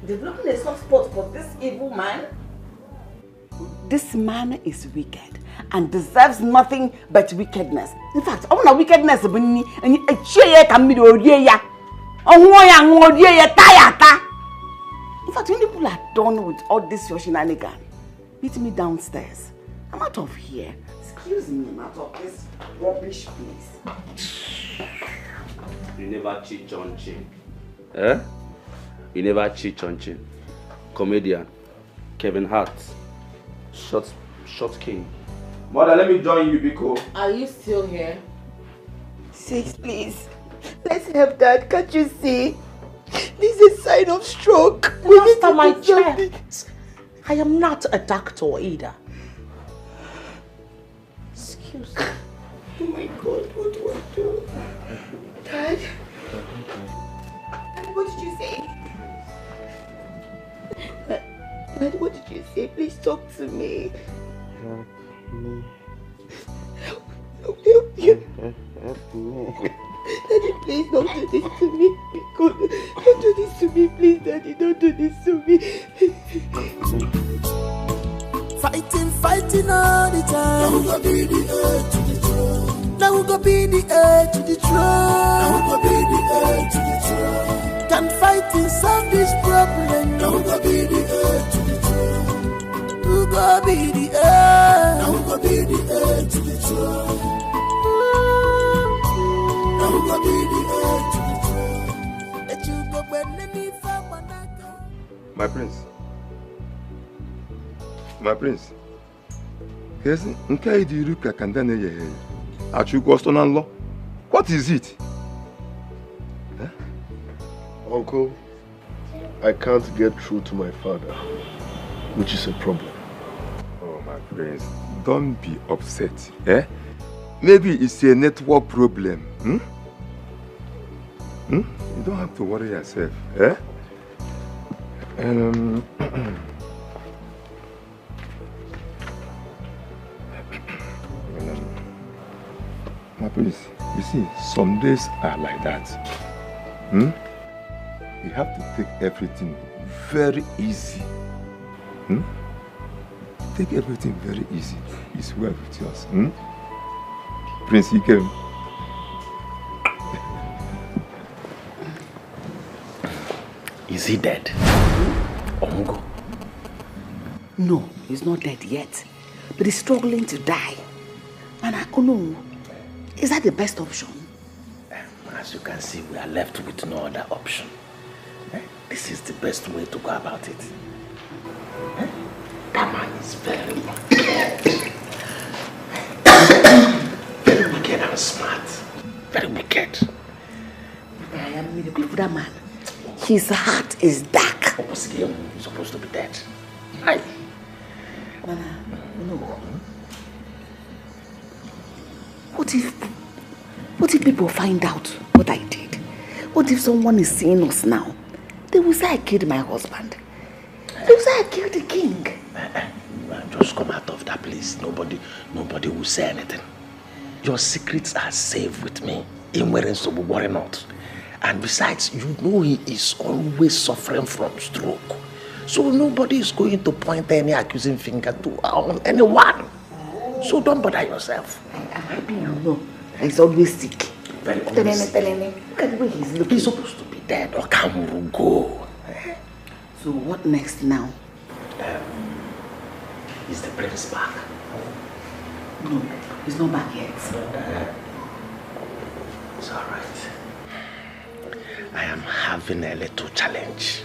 developing a soft spot for this evil man? This man is wicked and deserves nothing but wickedness. In fact, all the wickedness is in fact, when people are done with all this your shenanigans, meet me downstairs. I'm out of here. Excuse me, I'm out of this rubbish place. You never cheat on Chin. Eh? You never cheat on Chin. Comedian. Kevin Hart. Short king. Mother, let me join you, Biko. Are you still here? Sis, please. Let's help Dad. Can't you see? This is a sign of stroke. We need to my do something. child. I am not a doctor either. Excuse me. Oh my God, what do I do? Dad? What did you say? Dad, what did you say? Please talk to me. Help me. Help you. Help me. Daddy, please don't do this to me. God, don't do this to me, please, Daddy. Don't do this to me. Fighting all the time. Now who go be the heir to the throne? Now who go be the heir to the throne? Now who go be the heir to the throne? Can fighting solve this problem? Now who go be the heir to the throne? Who go be the heir? Now who go be the heir to the throne? Now who go be the heir to the throne? Let you go when any farmer not go. My prince. My prince. Yes, nke di ruka kandane ye. Achu Goston and law. What is it? Huh? Uncle, I can't get through to my father, which is a problem. Oh, my prince, don't be upset. Eh? Maybe it's a network problem. Hmm? Hmm? You don't have to worry yourself. Eh? My prince, you see, some days are like that. Hmm? You have to take everything very easy. Hmm? Take everything very easy. It's well with us. Hmm? Prince Ikem. Is he dead? Omugo? No, he's not dead yet. But he's struggling to die. And I don't know. Is that the best option? As you can see, we are left with no other option. This is the best way to go about it. That man is very wicked. Very wicked and smart. Very wicked. I am with that man. His heart is dark. He's supposed to be dead. Hi. Nana, no. What if people find out what I did? What if someone is seeing us now? They will say I killed my husband. They will say I killed the king. Just come out of that place. Nobody will say anything. Your secrets are safe with me. In wearing so worry not. And besides, you know he is always suffering from stroke. So nobody is going to point any accusing finger to anyone. So don't bother yourself. I'm happy you know. He's always sick. Very always sick. Look at the way he's looking. He's supposed to be dead or come go. So what next now? Is the prince back? No, he's not back yet. It's alright. I am having a little challenge.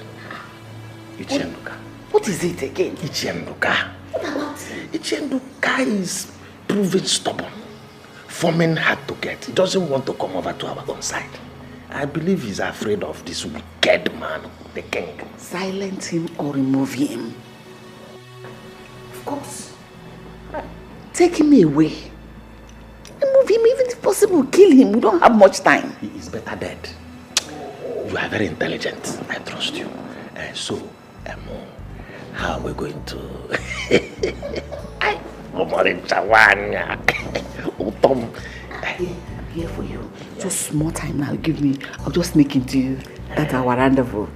Ichenduka. What is it again? Ichenduka. What about it? Ichenduka is proving stubborn. Forming hard to get. He doesn't want to come over to our own side. I believe he's afraid of this wicked man, the king. Silence him or remove him. Of course. Take him away. Remove him, even if possible, kill him. We don't have much time. He is better dead. You are very intelligent. I trust you. So, how are we going to... I'm here for you. Just small time now. Give me. I'll just sneak into you. That's our rendezvous.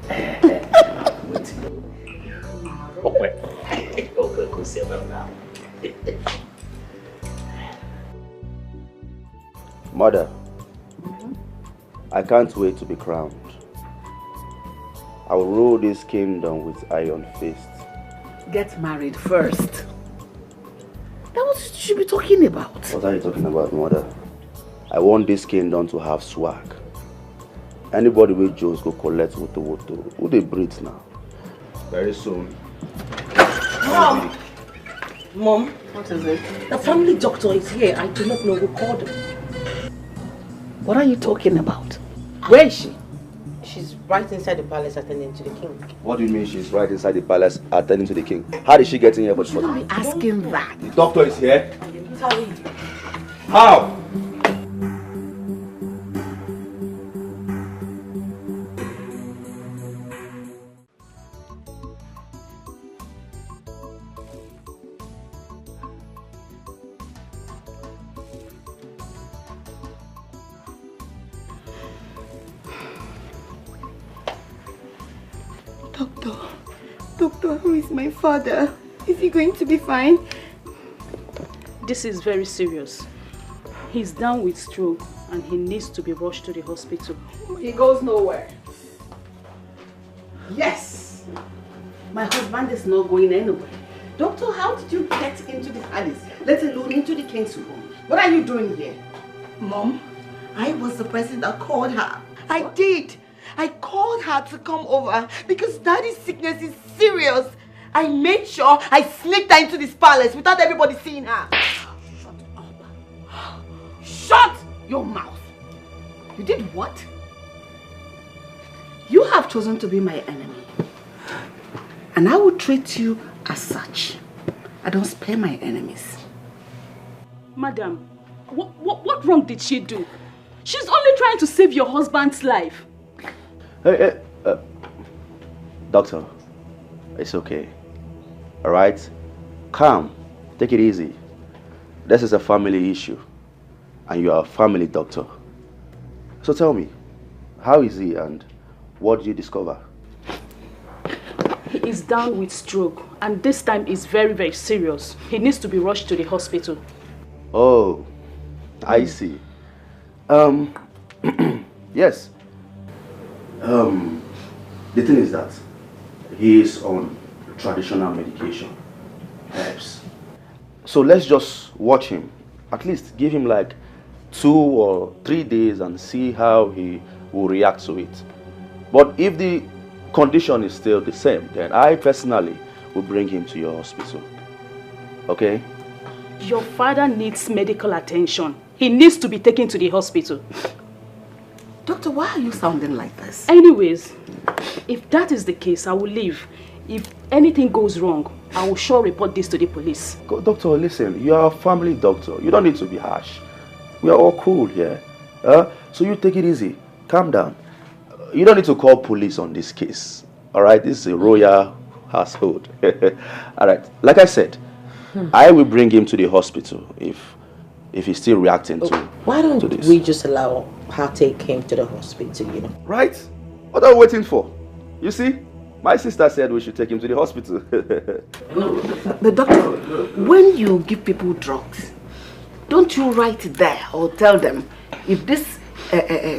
Mother, I can't wait to be crowned. I will rule this kingdom with iron fist. Get married first. That you be talking about? What are you talking about, mother? I want this kingdom to have swag. Anybody with Joes go collect woto. Who they breathe now? Very soon. Mom, what is it? The family doctor is here. I do not know who called him. What are you talking about? Where is she? She's right inside the palace attending to the king. What do you mean she's right inside the palace attending to the king? How did she get in here? But Don't be asking that. The doctor is here. How? Doctor, who is my father? Is he going to be fine? This is very serious. He's down with stroke and he needs to be rushed to the hospital. He goes nowhere. Yes! My husband is not going anywhere. Doctor, how did you get into the palace, let alone into the king's room? What are you doing here? Mom, I was the person that called her. I did. I called her to come over because Daddy's sickness is serious. I made sure I sneaked her into this palace without everybody seeing her. Shut up. Shut your mouth. You did what? You have chosen to be my enemy. And I will treat you as such. I don't spare my enemies. Madam, what wrong did she do? She's only trying to save your husband's life. Hey, doctor, it's okay. All right? Calm. Take it easy. This is a family issue. And you are a family doctor. So tell me, how is he and what did you discover? He is down with stroke and this time is very, very serious. He needs to be rushed to the hospital. Oh, I see. Yes. The thing is that he is on traditional medication, herbs. So let's just watch him. At least give him like 2 or 3 days and see how he will react to it. But if the condition is still the same, then I personally will bring him to your hospital. Okay? Your father needs medical attention. He needs to be taken to the hospital. Doctor, why are you sounding like this? Anyways, if that is the case, I will leave. If anything goes wrong, I will sure report this to the police. Doctor, listen, you are a family doctor. You don't need to be harsh. We are all cool here. So you take it easy. Calm down. You don't need to call police on this case. Alright, this is a royal household. Alright, like I said, I will bring him to the hospital if he's still reacting to Why don't to this. we just allow her take him to the hospital, you know? Right? What are we waiting for? You see? My sister said we should take him to the hospital. The doctor, when you give people drugs, don't you write there or tell them if this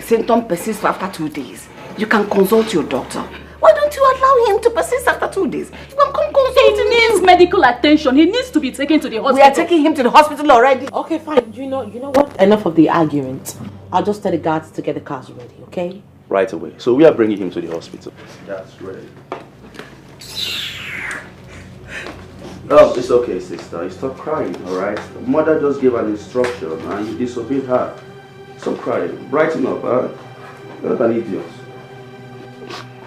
symptom persists for after 2 days, you can consult your doctor. Why don't you allow him to persist after 2 days? You can come consult him. He needs medical attention. He needs to be taken to the hospital. We are taking him to the hospital already. Okay, fine. You know what? Enough of the argument. I'll just tell the guards to get the cars ready, okay? Right away. So we are bringing him to the hospital. That's great. Oh, it's okay, sister. You stop crying, alright? Mother just gave an instruction and you disobeyed her. Stop crying. Brighten up, huh? You're not an idiot.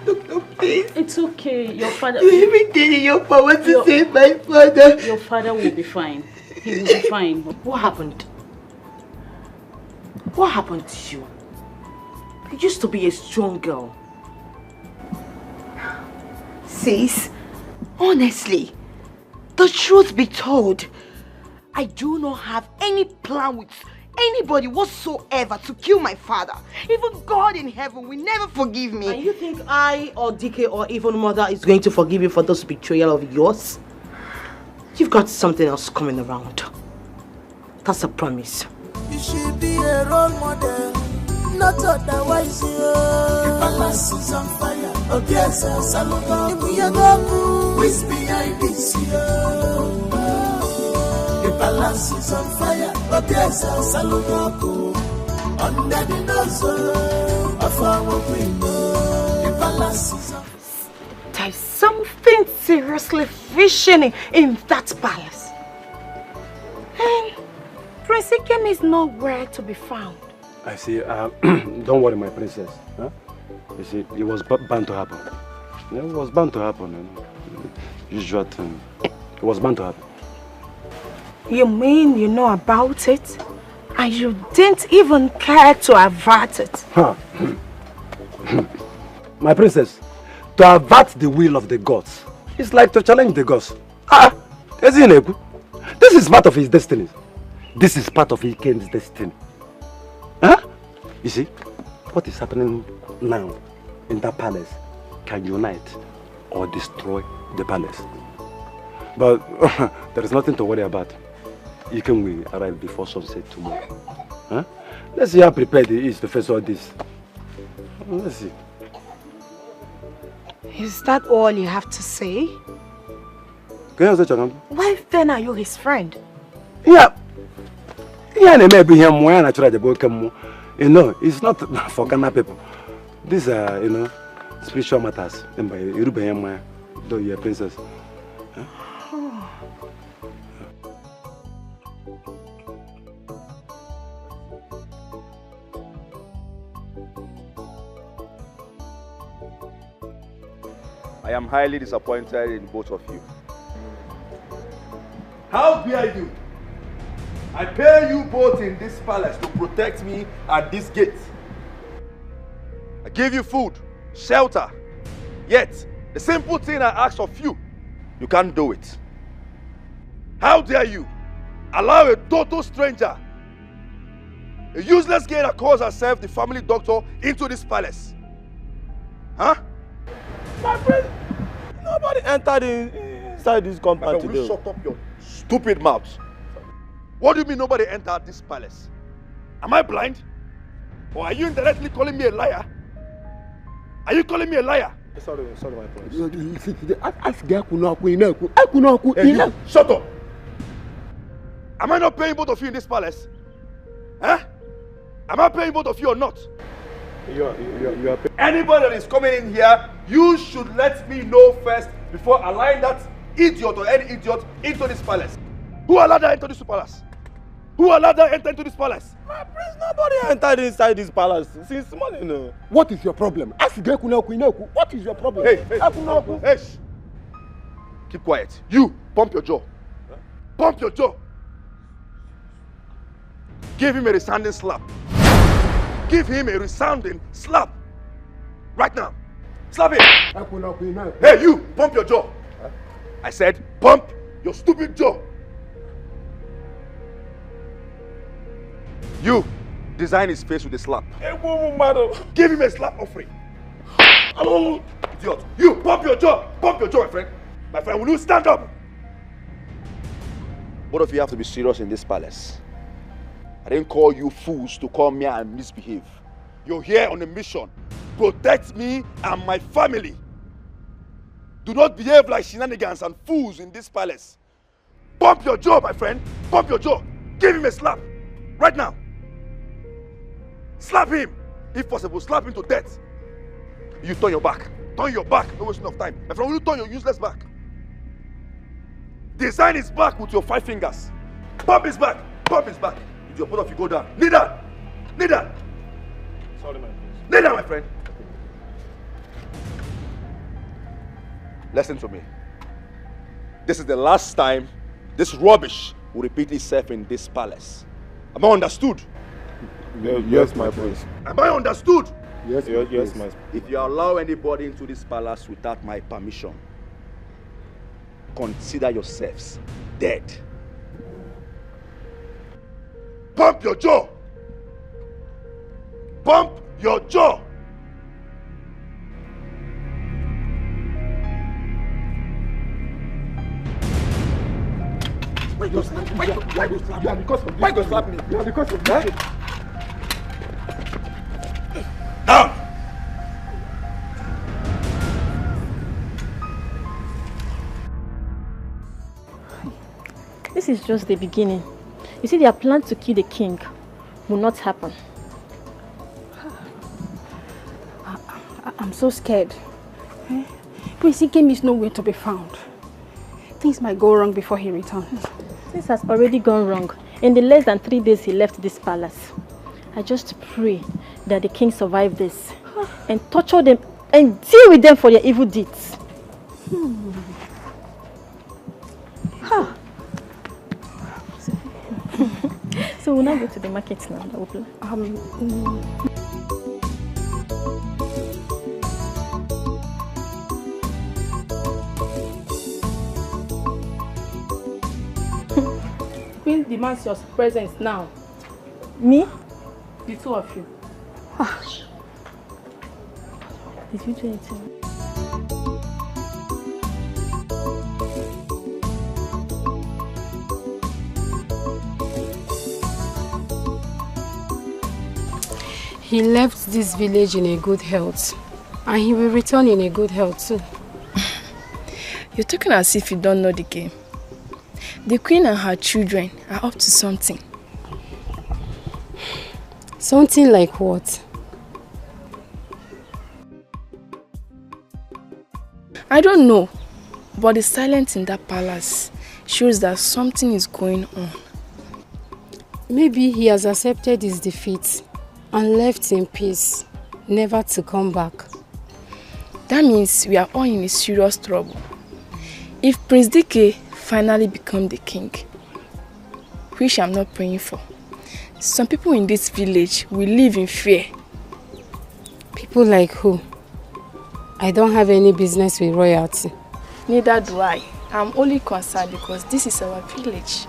Doctor, please. It's okay. Your father... Do everything in your power to save my father. Your father will be fine. He will be fine. What happened? What happened to you? You used to be a strong girl. Sis, honestly, the truth be told, I do not have any plan with anybody whatsoever to kill my father. Even God in heaven will never forgive me. And you think I or DK or even mother is going to forgive you for this betrayal of yours? You've got something else coming around. That's a promise. You should be a role model, not otherwise. The palace is on fire. Okay, sir, Salomon. If we are going, who's behind this? The palace. palace is on fire. Obiesa Salugoku. Under the nose of our queen. The palace is on fire. There's something seriously fishy in that palace. And Prince Ikem is nowhere to be found. I see. Don't worry, my princess. Huh? You see, it was bound to happen. It was bound to happen. Usual thing. It was bound to happen. You mean you know about it, and you didn't even care to avert it? Huh. My princess, to avert the will of the gods, it's like to challenge the gods. This is part of his destiny. This is part of Ikem's destiny. Huh? You see, what is happening now in that palace can unite or destroy the palace. But there is nothing to worry about. Ikem will arrive before sunset tomorrow. Huh? Let's see how prepared he is to face all this. Let's see. Is that all you have to say? Why then are you his friend? Yeah. You know, it's not for Ghana people. These are, you know, spiritual matters. Though you're a princess. Huh? I am highly disappointed in both of you. How dare you? I pay you both in this palace to protect me at this gate. I give you food, shelter. Yet, the simple thing I ask of you, you can't do it. How dare you allow a total stranger, a useless girl that calls herself the family doctor, into this palace? Huh? My friend, nobody entered inside this compound today. Will you shut up your stupid mouth? What do you mean nobody entered this palace? Am I blind? Or are you indirectly calling me a liar? Are you calling me a liar? Sorry, my friend. Hey, you, shut up! Am I not paying both of you in this palace? Huh? Am I paying both of you or not? You are paying. Anybody that is coming in here, you should let me know first before allowing that idiot or any idiot into this palace. Who allowed her into this palace? Who allowed her enter into this palace? My prince, nobody entered inside this palace since morning. No. What is your problem? What is your problem? Hey, keep quiet. You, pump your jaw. Huh? Pump your jaw. Give him a resounding slap. Give him a resounding slap. Right now. Slap him. Hey, you, pump your jaw. Huh? I said, pump your stupid jaw. You, design his face with a slap. Give him a slap offering. Idiot. You, pump your jaw, my friend. My friend, will you stand up? Both of you have to be serious in this palace. I didn't call you fools to come here and misbehave. You're here on a mission. Protect me and my family. Do not behave like shenanigans and fools in this palace. Pump your jaw, my friend. Pump your jaw. Give him a slap. Right now. Slap him. If possible, slap him to death. You turn your back. Turn your back. No wasting of time. My friend, will you turn your useless back? Design his back with your 5 fingers. Pump his back. Pump his back. If your both of you go down. Kneel down. Kneel down. Sorry, my friend. Kneel down, my friend. Listen to me. This is the last time this rubbish will repeat itself in this palace. Am I understood? Yes, my prince. Am I understood? Yes, my. If you allow anybody into this palace without my permission, consider yourselves dead. Pump your jaw. Pump your jaw. Why you slap me? Why you slap me? Because of that. Down. This is just the beginning. You see, their plan to kill the king will not happen. I'm so scared. Prince Ikem is nowhere to be found. Things might go wrong before he returns. Things has already gone wrong. In the less than 3 days he left this palace. I just pray that the king survive this and torture them and deal with them for their evil deeds. So we'll now go to the market now. Queen demands your presence now. Me? The two of you. Did you do anything? He left this village in a good health. And he will return in a good health too. You're talking as if you don't know the game. The queen and her children are up to something. Something like what? I don't know, but the silence in that palace shows that something is going on. Maybe he has accepted his defeat and left in peace, never to come back. That means we are all in a serious trouble. If Prince Dike finally becomes the king, which I'm not praying for, some people in this village will live in fear. People like who? I don't have any business with royalty. Neither do I. I'm only concerned because this is our village.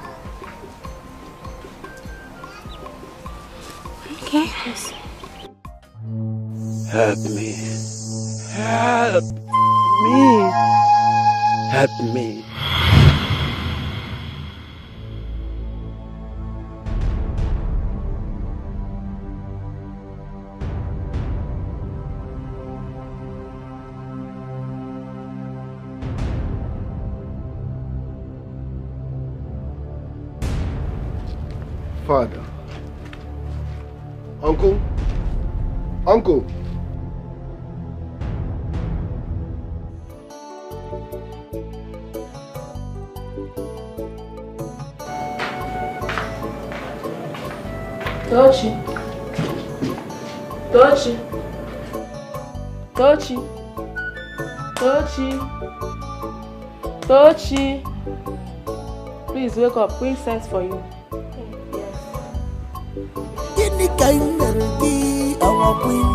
Okay. Yes. Help me. Help me. Help me. Father. Uncle. Uncle. Tochi. Tochi. Tochi. Tochi. Tochi. Please wake up. Queen sends for you. Any kind of be our queen.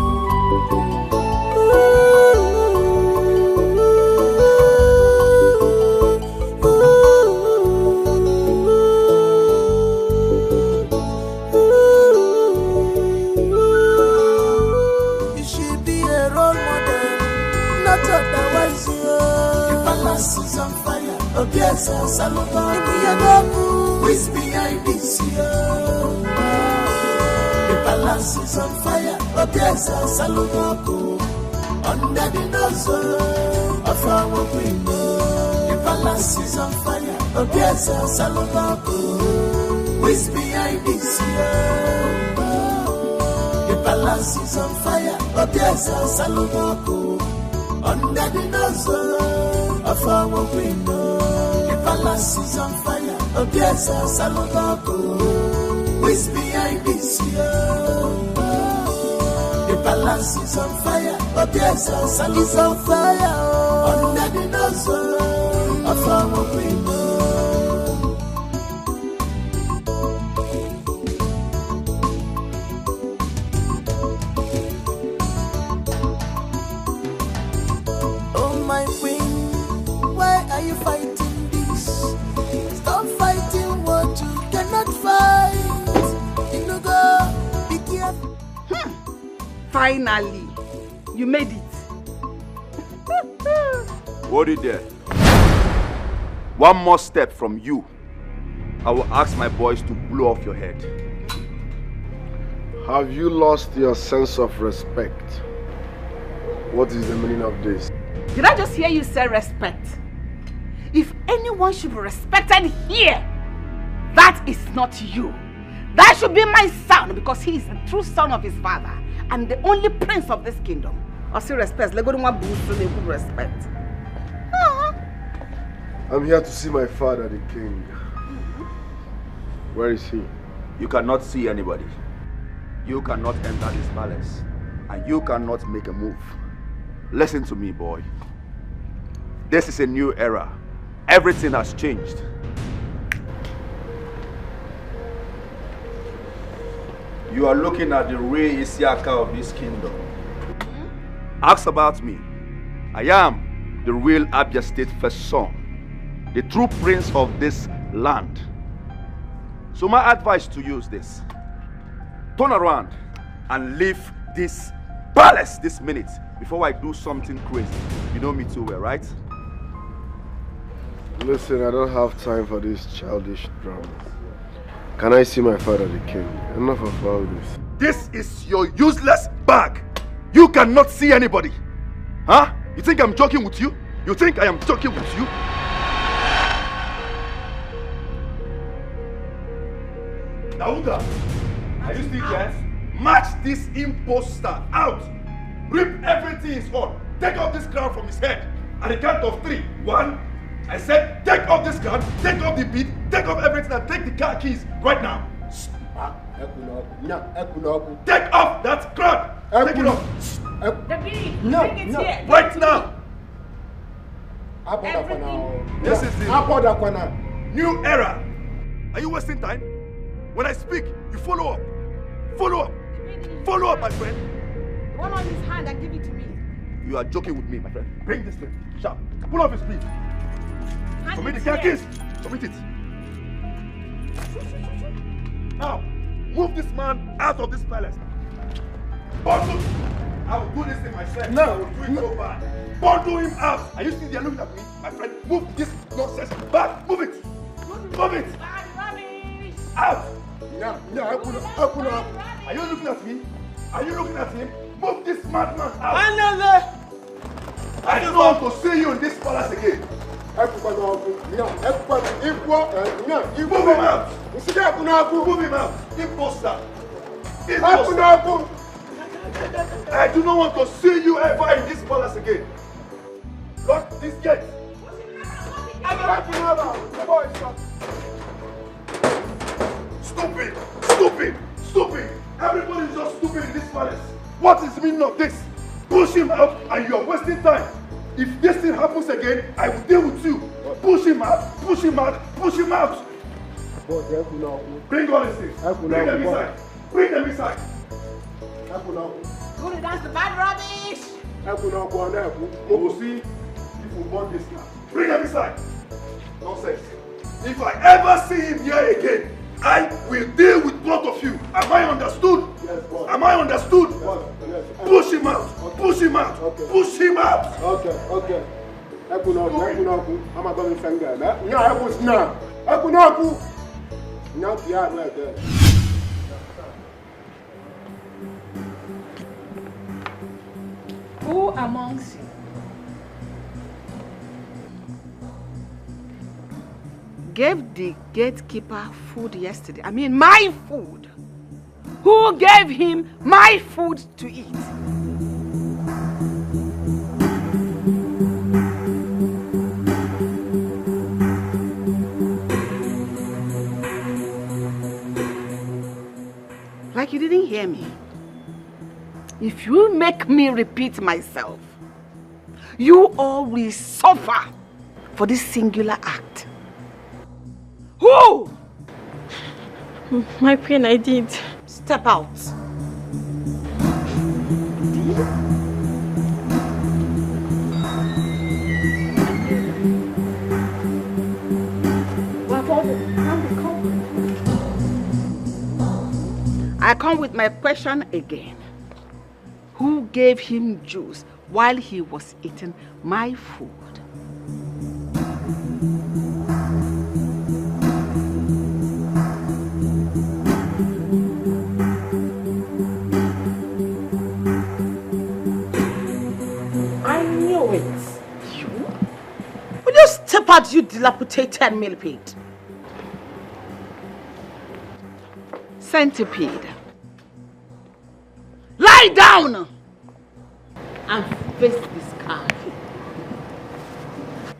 You should be a role model, not otherwise. The palace is on fire. Oh yes, Salomon. Who is behind this? The palace is on fire, but yes, Salomon. Under the nose of our queen. The palace is on fire, but yes, Salomon. Who is behind this? The palace is on fire, but yes, Salomon. Under the nose of our queen. The palace is on fire, but yes, Salomon. Who is behind this? The palace is on fire, but yes, Salomon is on fire. Under the nose of our queen. Oh my queen, why are you fighting this? Stop fighting what you cannot fight. You go, be careful. Finally, you made it. Hold it there. One more step from you, I will ask my boys to blow off your head. Have you lost your sense of respect? What is the meaning of this? Did I just hear you say respect? If anyone should be respected here, That is not you. That should be my son because he is the true son of his father and the only prince of this kingdom. Also respect. Let's go to one boost and good respect. I'm here to see my father, the king. Where is he? You cannot see anybody. You cannot enter this palace. And you cannot make a move. Listen to me, boy. This is a new era. Everything has changed. You are looking at the real Isiaka of this kingdom. Ask about me. I am the real Abia State first son, the true prince of this land. So my advice to you is this. Turn around and leave this palace this minute before I do something crazy. You know me too well, right? Listen, I don't have time for this childish drama. Can I see my father, the king? Enough of all this. This is your useless bag. You cannot see anybody. Huh? You think I'm joking with you? You think I am joking with you? Nauda, are you still there? Match this imposter out. Rip everything he's on. Take off this crown from his head. At the count of 3. 1. I said, take off this crown, take off the bead, take off everything and take the car keys right now. Take off that crown. Take it off. The bead. No. Here. Right now. Everything. This is the new era. Are you wasting time? When I speak, you follow up. Follow up. Follow up, my friend. The one on his hand and give it to me. You are joking with me, my friend. Bring this thing. Sharp. Pull off his bead. Commit the car keys. Commit it. Now, move this man out of this palace. Bundle. I will do this thing myself. No. I will do it so bad. Bundle him out. Are you still there looking at me? My friend, move this nonsense back. Move it. Move it. Out. Are you looking at me? Are you looking at him? Move this madman out. I don't want to see you in this palace again. Move him out. Move him out. Imposter. Imposter. I do not want to see you ever in this palace again. Lock this gate. Stupid. Stupid. Stupid. Everybody is just stupid in this palace. What is the meaning of this? Push him out and you are wasting time. If this thing happens again, I will deal with you. Push him out, push him out, push him out. Bring all these things. Bring them inside. Bring them inside. Go to dance the bad rubbish. We will see if we want this now. Bring them inside. Nonsense. If I ever see him here again, I will deal with both of you. Am I understood? Yes, boss. Am I understood? Yes. Push him out. Okay. Push him out. Okay. Push him out. Okay. Who amongst you gave the gatekeeper food yesterday? I mean my food. Who gave him my food to eat? Like you didn't hear me. If you make me repeat myself, you all will suffer for this singular act. Who? My queen, I did. Step out. I come with my question again. Who gave him juice while he was eating my food? I knew it. You? Will you step out, you dilapidated millipede? Centipede. Lie down and face the sky.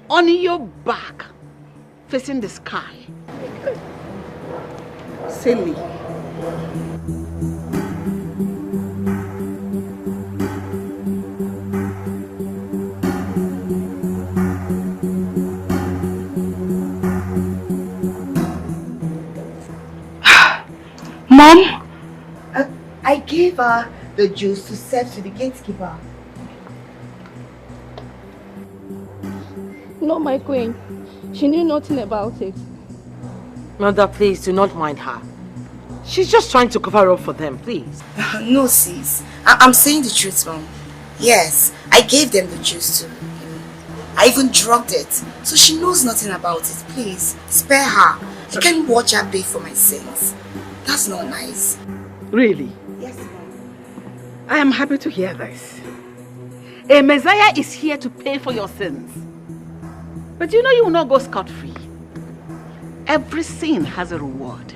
On your back, facing the sky. Silly. Mom, I gave her the juice to serve to the gatekeeper. No, my queen. She knew nothing about it. Mother, please do not mind her. She's just trying to cover up for them, please. No, sis. I'm saying the truth, Mom. Yes, I gave them the juice too. I even drugged it, so she knows nothing about it. Please, spare her. You can't watch her pay for my sins. That's not nice. Really? Yes, Mom. I am happy to hear this. A Messiah is here to pay for your sins. But you know you will not go scot-free. Every sin has a reward.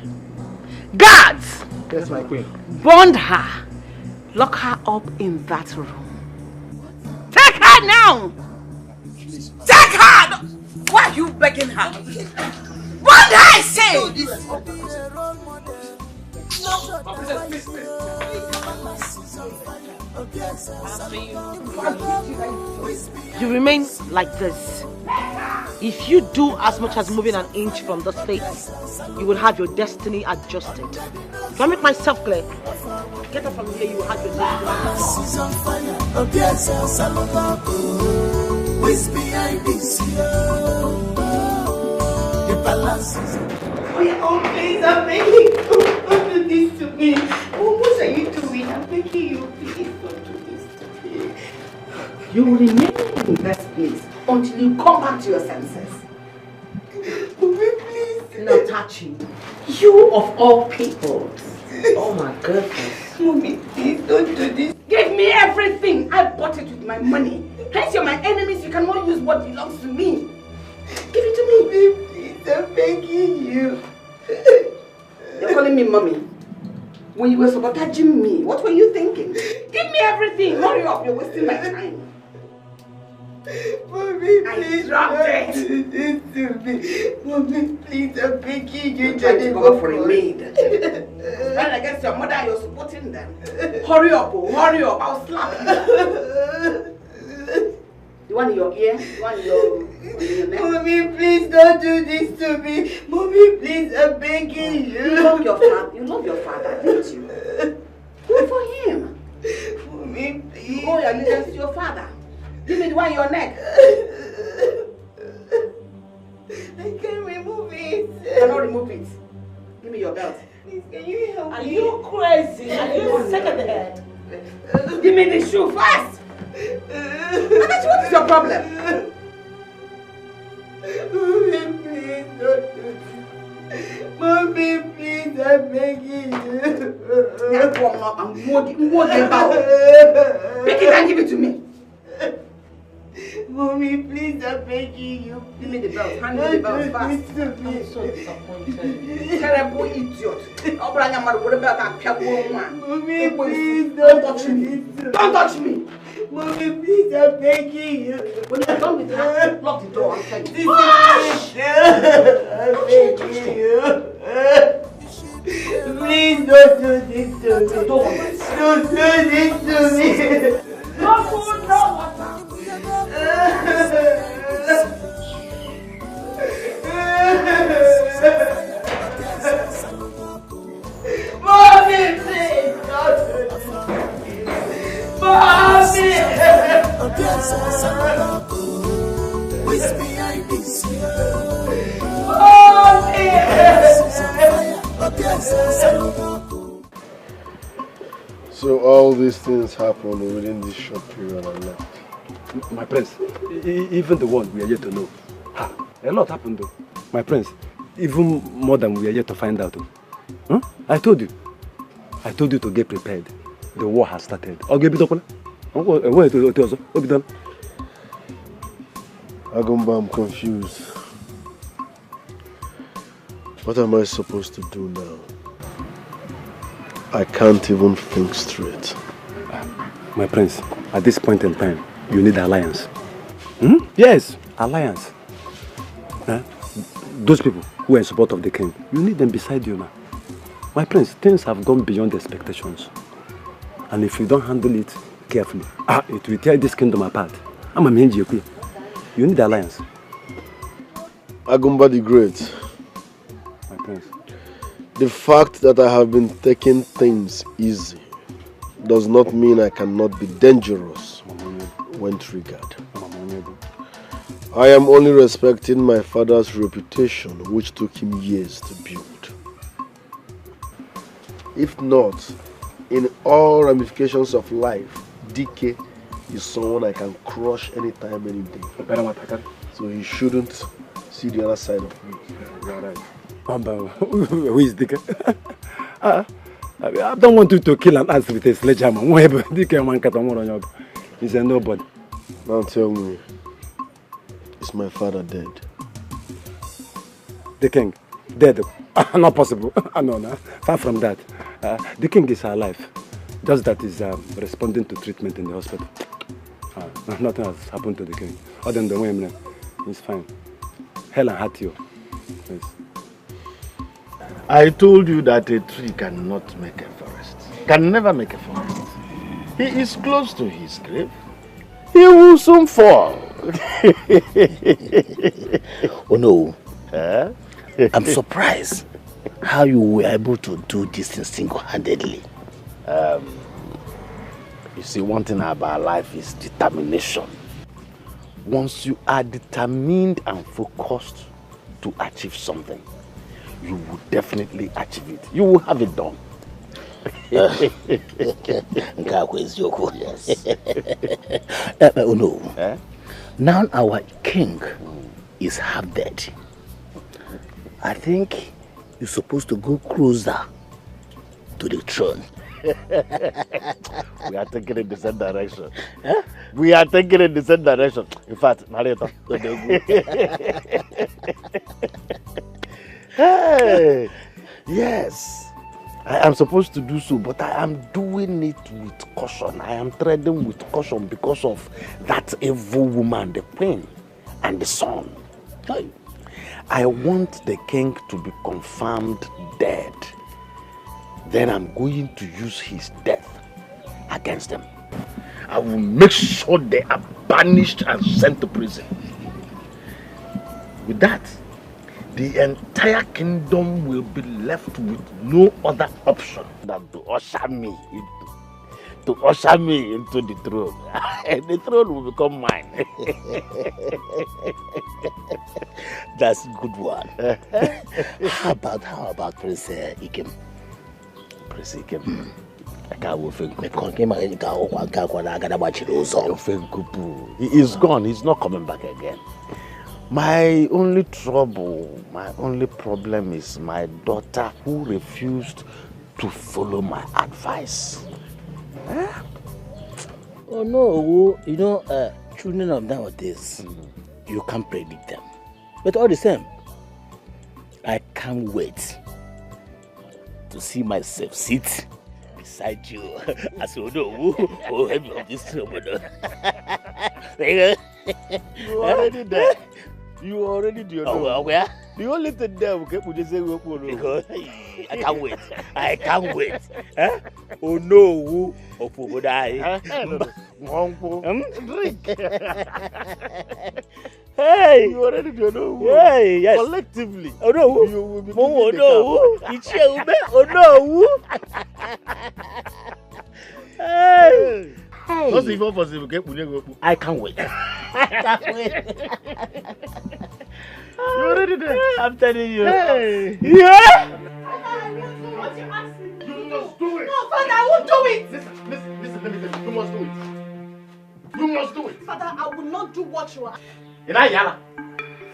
Guards! Yes, my queen. Bond her. Lock her up in that room. Take her now! Take her! Why are you begging her? Bond her, I say! You remain like this. If you do as much as moving an inch from this place, you will have your destiny adjusted. If I make myself clear, get up from here, you will have your Oh, please, I'm begging you. Don't do this to me. Oh, what are you doing? I'm begging you. Please don't do this to me. You will remain in this place until you come back to your senses. Please. Now touch you. You of all people. Oh my goodness. Mommy, please don't do this. Give me everything. I bought it with my money. Hence you're my enemies. You cannot use what belongs to me. Give it to me. Please, I'm begging you. You're calling me mommy. When you were sabotaging me, what were you thinking? Give me everything. Hurry up. You're wasting my time. Mommy, I please dropped do this to me. Mommy, please, I'm begging you. Trying to go for a maid. Right against your mother, you're supporting them. Hurry up, oh, hurry up. I'll slap you. The one in your ear? The one in your neck? Mommy, please don't do this to me. Mommy, please, I'm begging you. You love your father. You love your father, didn't you? Go for him. Mommy, please. You owe your allegiance to your father. Give me the one in your neck. I can't remove it. You cannot remove it. Give me your belt. Please, can you help me? Are you crazy? Are you sick of the head? Give me the shoe fast. What is your problem? Mommy, please don't do this. Mommy, please, I'm begging you. I'm walking about. Pick it and give it to me. Mommy, please, I'm begging you. Give me the belt. Hand me the belt fast. I'm so disappointed. Terrible idiot. Mommy, please, don't touch me. Don't touch me. Mommy, please, I'm begging you. When you're done with that, lock the door. I'm telling you. I'm begging you. Please don't do this to me. Don't do this to me. No food, no water. Mommy, please don't do this to me. Mommy! What's behind this? So all these things happened within this short period I left. My prince, even the one we are yet to know. A lot happened though. My prince, even more than we are yet to find out. Huh? I told you to get prepared. The war has started. Agumba, I'm confused. What am I supposed to do now? I can't even think straight. My prince, at this point in time, you need alliance. Yes, alliance. Those people who are in support of the king, you need them beside you now. My prince, things have gone beyond expectations. And if you don't handle it carefully, it will tear this kingdom apart. You need alliance. Agumba the Great. My prince. The fact that I have been taking things easy does not mean I cannot be dangerous when triggered. I am only respecting my father's reputation, which took him years to build. If not, in all ramifications of life, DK is someone I can crush anytime, any day. So he shouldn't see the other side of me. You're right. Who is DK? I don't want you to kill an ass with a sledgehammer. He's a nobody. Now tell me, is my father dead? The king? Dead? Not possible. No. Far from that. The king is alive. Just that he's responding to treatment in the hospital. Nothing has happened to the king. Other than the women, he's fine. Hell and heart you. Yes. I told you that a tree cannot make a forest. Can never make a forest. He is close to his grave. He will soon fall. Oh no. I'm surprised how you were able to do this thing single-handedly. You see, one thing about life is determination. Once you are determined and focused to achieve something, you will definitely achieve it. You will have it done. Yes. Oh no. Now our king is half dead. I think you're supposed to go closer to the throne. We are taking in the same direction. We are taking in the same direction. In fact, narrator. Hey, yes, I am supposed to do so, but I am doing it with caution. I am treading with caution because of that evil woman, the queen, and the son. I want the king to be confirmed dead. Then I'm going to use his death against them. I will make sure they are banished and sent to prison. With that, the entire kingdom will be left with no other option than to usher me into the throne. And the throne will become mine. That's a good one. How about Prince Ikem? Prince Ikem. He is gone. He's not coming back again. My only problem is my daughter who refused to follow my advice. Oh no, you know, children of nowadays, you can't predict them. But all the same, I can't wait to see myself sit beside you as you know who help me of this trouble. You already there. You already do. Oh, where? The only thing there we can say because I can't wait. I can't wait. Oh no, who die? Drink. Hey, you already do know. Hey, yes. Collectively. Oh no. You will be oh no. It's you, oh no. Hey. Hey. I can't wait. I can't wait. You already there. I'm telling you. Hey. Yeah. You must do it. No, Father, I won't do it. Listen, let me tell you. You must do it. You must do it. Father, I will not do what you are. Yala,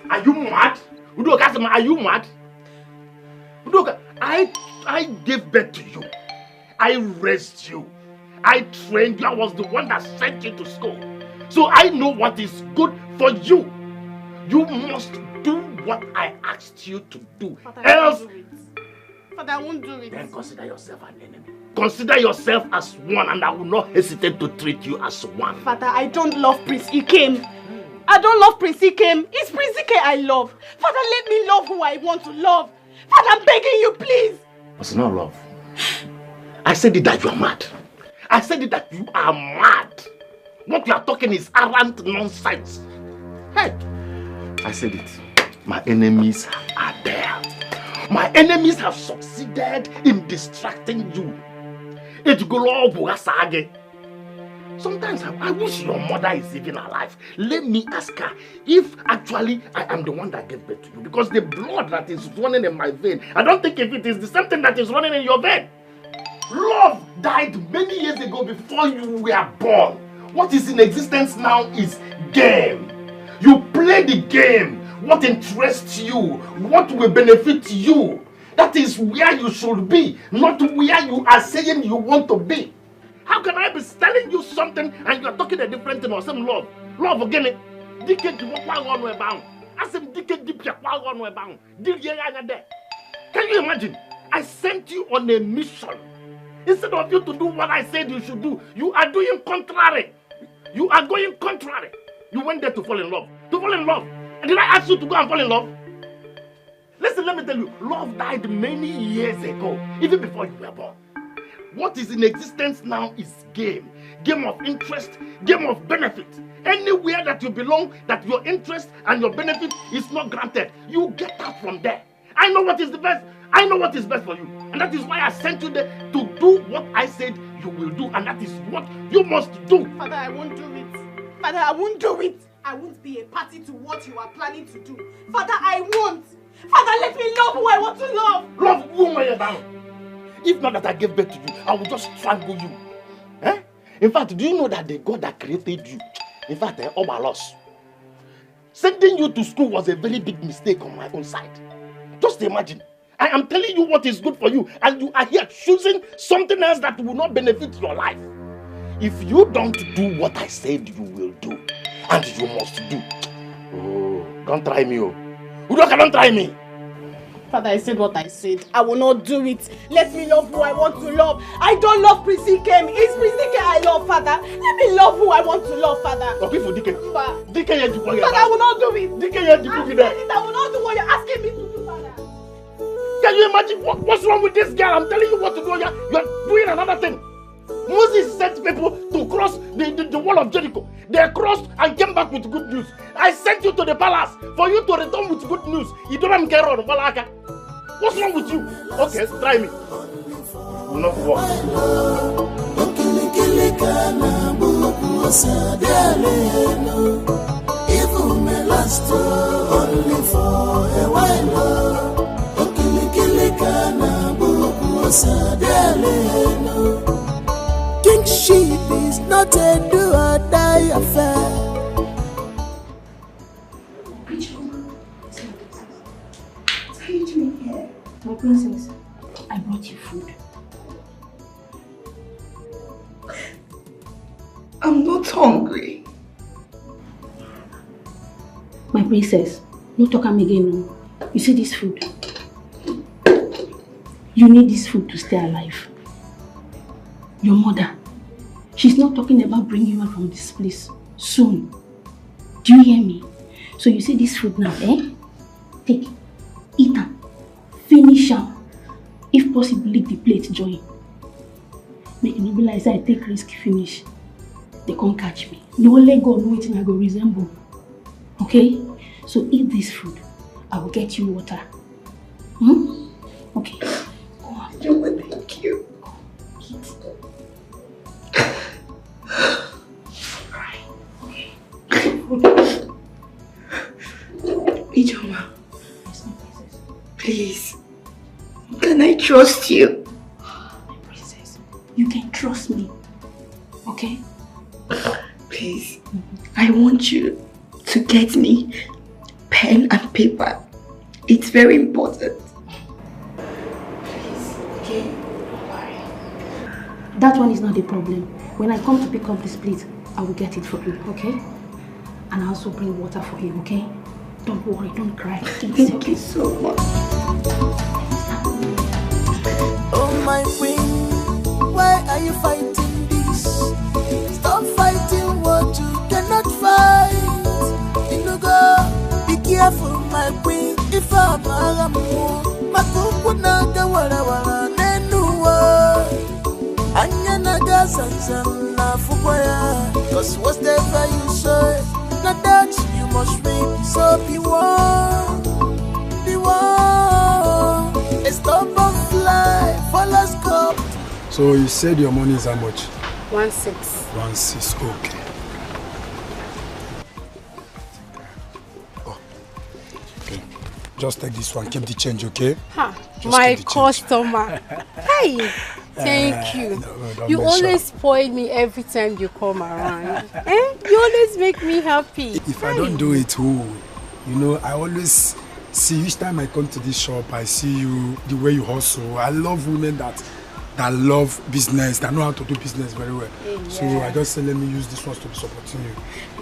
are you mad? Udoka, are you mad? Udoka, I gave birth to you. I raised you. I trained you. I was the one that sent you to school. So I know what is good for you. You must do what I asked you to do. Father, Else, Father, I won't do it. Then consider yourself an enemy. Consider yourself as one, and I will not hesitate to treat you as one. Father, I don't love Prince Ikem. I don't love Prince Ikem. It's Prince Ike I love. Father, let me love who I want to love. Father, I'm begging you, please. It's not love. I said it that you are mad. I said it that you are mad. What you are talking is arrant nonsense. Hey, I said it. My enemies are there. My enemies have succeeded in distracting you. Sometimes I wish your mother is even alive. Let me ask her if actually I am the one that gave birth to you. Because the blood that is running in my vein, I don't think if it is the same thing that is running in your vein. Love died many years ago before you were born. What is in existence now is game. You play the game. What interests you, what will benefit you. That is where you should be, not where you are saying you want to be. How can I be telling you something and you're talking a different thing or some love? Love again. Can you imagine? I sent you on a mission. Instead of you to do what I said you should do, you are doing contrary. You are going contrary. You went there to fall in love. To fall in love. And did I ask you to go and fall in love? Listen, let me tell you, love died many years ago, even before you were born. What is in existence now is game. Game of interest, game of benefit. Anywhere that you belong, that your interest and your benefit is not granted, you get out from there. I know what is the best. I know what is best for you. And that is why I sent you there to do what I said you will do. And that is what you must do. Father, I won't do it. Father, I won't do it. I won't be a party to what you are planning to do. Father, I won't. Father, let me love who I want to love. Love who I am. If not that I gave birth to you, I will just strangle you. Eh? In fact, do you know that the God that created you, in fact, all my loss, sending you to school was a very big mistake on my own side. Just imagine. I am telling you what is good for you, and you are here choosing something else that will not benefit your life. If you don't do what I said you will do, and you must do, oh, don't try me, oh. Udoka, don't try me. Father, I said what I said. I will not do it. Let me love who I want to love. I don't love Prince Ikem. It's Prince Ikem I love, Father. Let me love who I want to love, Father. Okay, for Dike. Dike, Father, I will not do it. Dike, I will not do what you're asking me to do, Father. Can you imagine what's wrong with this girl? I'm telling you what to do. You're doing another thing. Moses sent people to cross the wall of Jericho. They crossed and came back with good news. I sent you to the palace for you to return with good news. You don't care on Balaka. What's wrong with you? Okay, try me. It will not work. Even may last only for a while. Kingship is not a do or die affair. What are you doing here? My princess, I brought you food. I'm not hungry. My princess, no talk am again. No. You see this food? You need this food to stay alive. Your mother, she's not talking about bringing you out from this place soon. Do you hear me? So you see this food now, eh? Take, eat am, finish am. If possible, lick the plate, join. Make you no be like say I take risk finish. They can't catch me. No let go, no waiting I go resemble. Okay? So eat this food. I will get you water. Okay. Go on. Thank you. Ijoma, please, can I trust you? My princess, you can trust me, okay? Please, I want you to get me pen and paper. It's very important. Please, okay? Don't worry. That one is not a problem. When I come to pick up this plate, I will get it for you, okay? And I also bring water for you, okay? Don't worry, don't cry. Thank you so much. my queen. Why are you fighting this? Stop fighting what you cannot fight. You know, go be careful, my queen. If I'm a my cook would not go whatever. Anya naga sansan na fukwaya. Cause whatever you say, not that you must reap. So be warned, be warned. A stubborn fly, follow scope. So you said your money is how much? 1.6. 1.6, okay. Oh, okay. Just take this one, keep the change, okay? Ha, my customer. Hey. Thank you. You always spoil me every time you come around. You always make me happy. If I don't do it, you know, I always see each time I come to this shop, I see you, the way you hustle. I love women that love business, that know how to do business very well. Yeah. So I just say, let me use this one to be supporting you.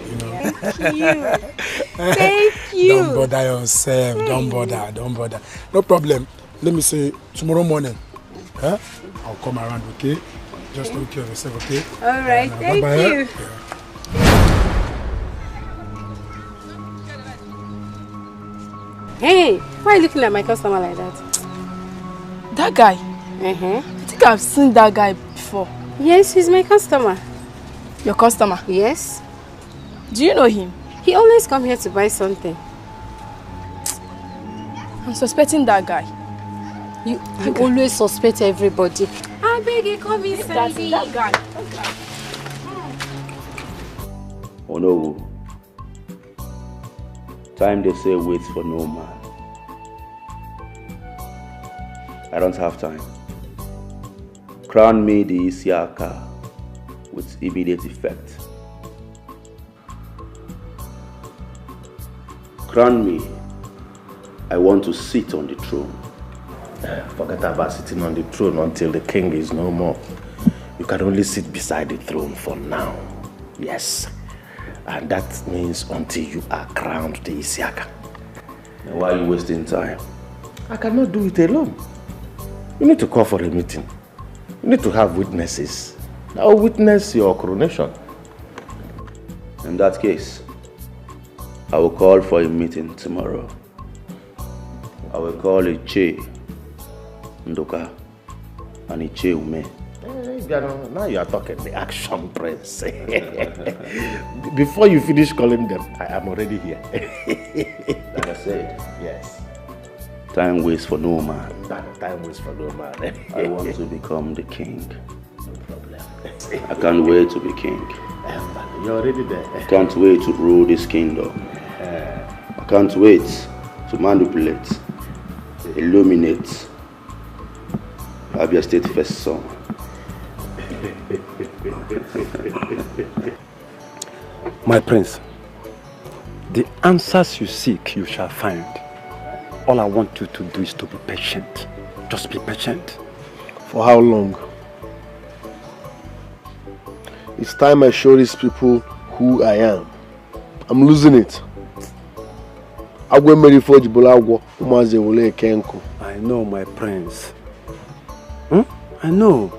You know? Thank you. Thank you. Don't bother yourself. Hey. Don't bother. No problem. Let me say tomorrow morning. Huh? I'll come around, okay? Just take care of yourself, okay? Alright, thank you. Hey, why are you looking at my customer like that? That guy? I think I've seen that guy before. Yes, he's my customer. Your customer? Yes. Do you know him? He always comes here to buy something. I'm suspecting that guy. You always suspect everybody. I beg you, come inside. That guy. Oh no. Time they say waits for no man. I don't have time. Crown me the Isiaka with immediate effect. Crown me. I want to sit on the throne. Forget about sitting on the throne until the king is no more. You can only sit beside the throne for now. Yes. And that means until you are crowned the Isiaka. Now why are you wasting time? I cannot do it alone. You need to call for a meeting. You need to have witnesses. I'll witness your coronation. In that case, I will call for a meeting tomorrow. I will call Iche Ndoka and Iche Ume. Now you are talking the action prince. Before you finish calling them, I am already here. Like I said, yes. Time waits for no man. Time waits for no man. I want to become the king. No problem. I can't wait to be king. You're already there. I can't wait to rule this kingdom. I can't wait to manipulate, illuminate Abia State first son. My prince, the answers you seek, you shall find. All I want you to do is to be patient. Just be patient. For how long? It's time I show these people who I am. I'm losing it. I know, my prince. I know.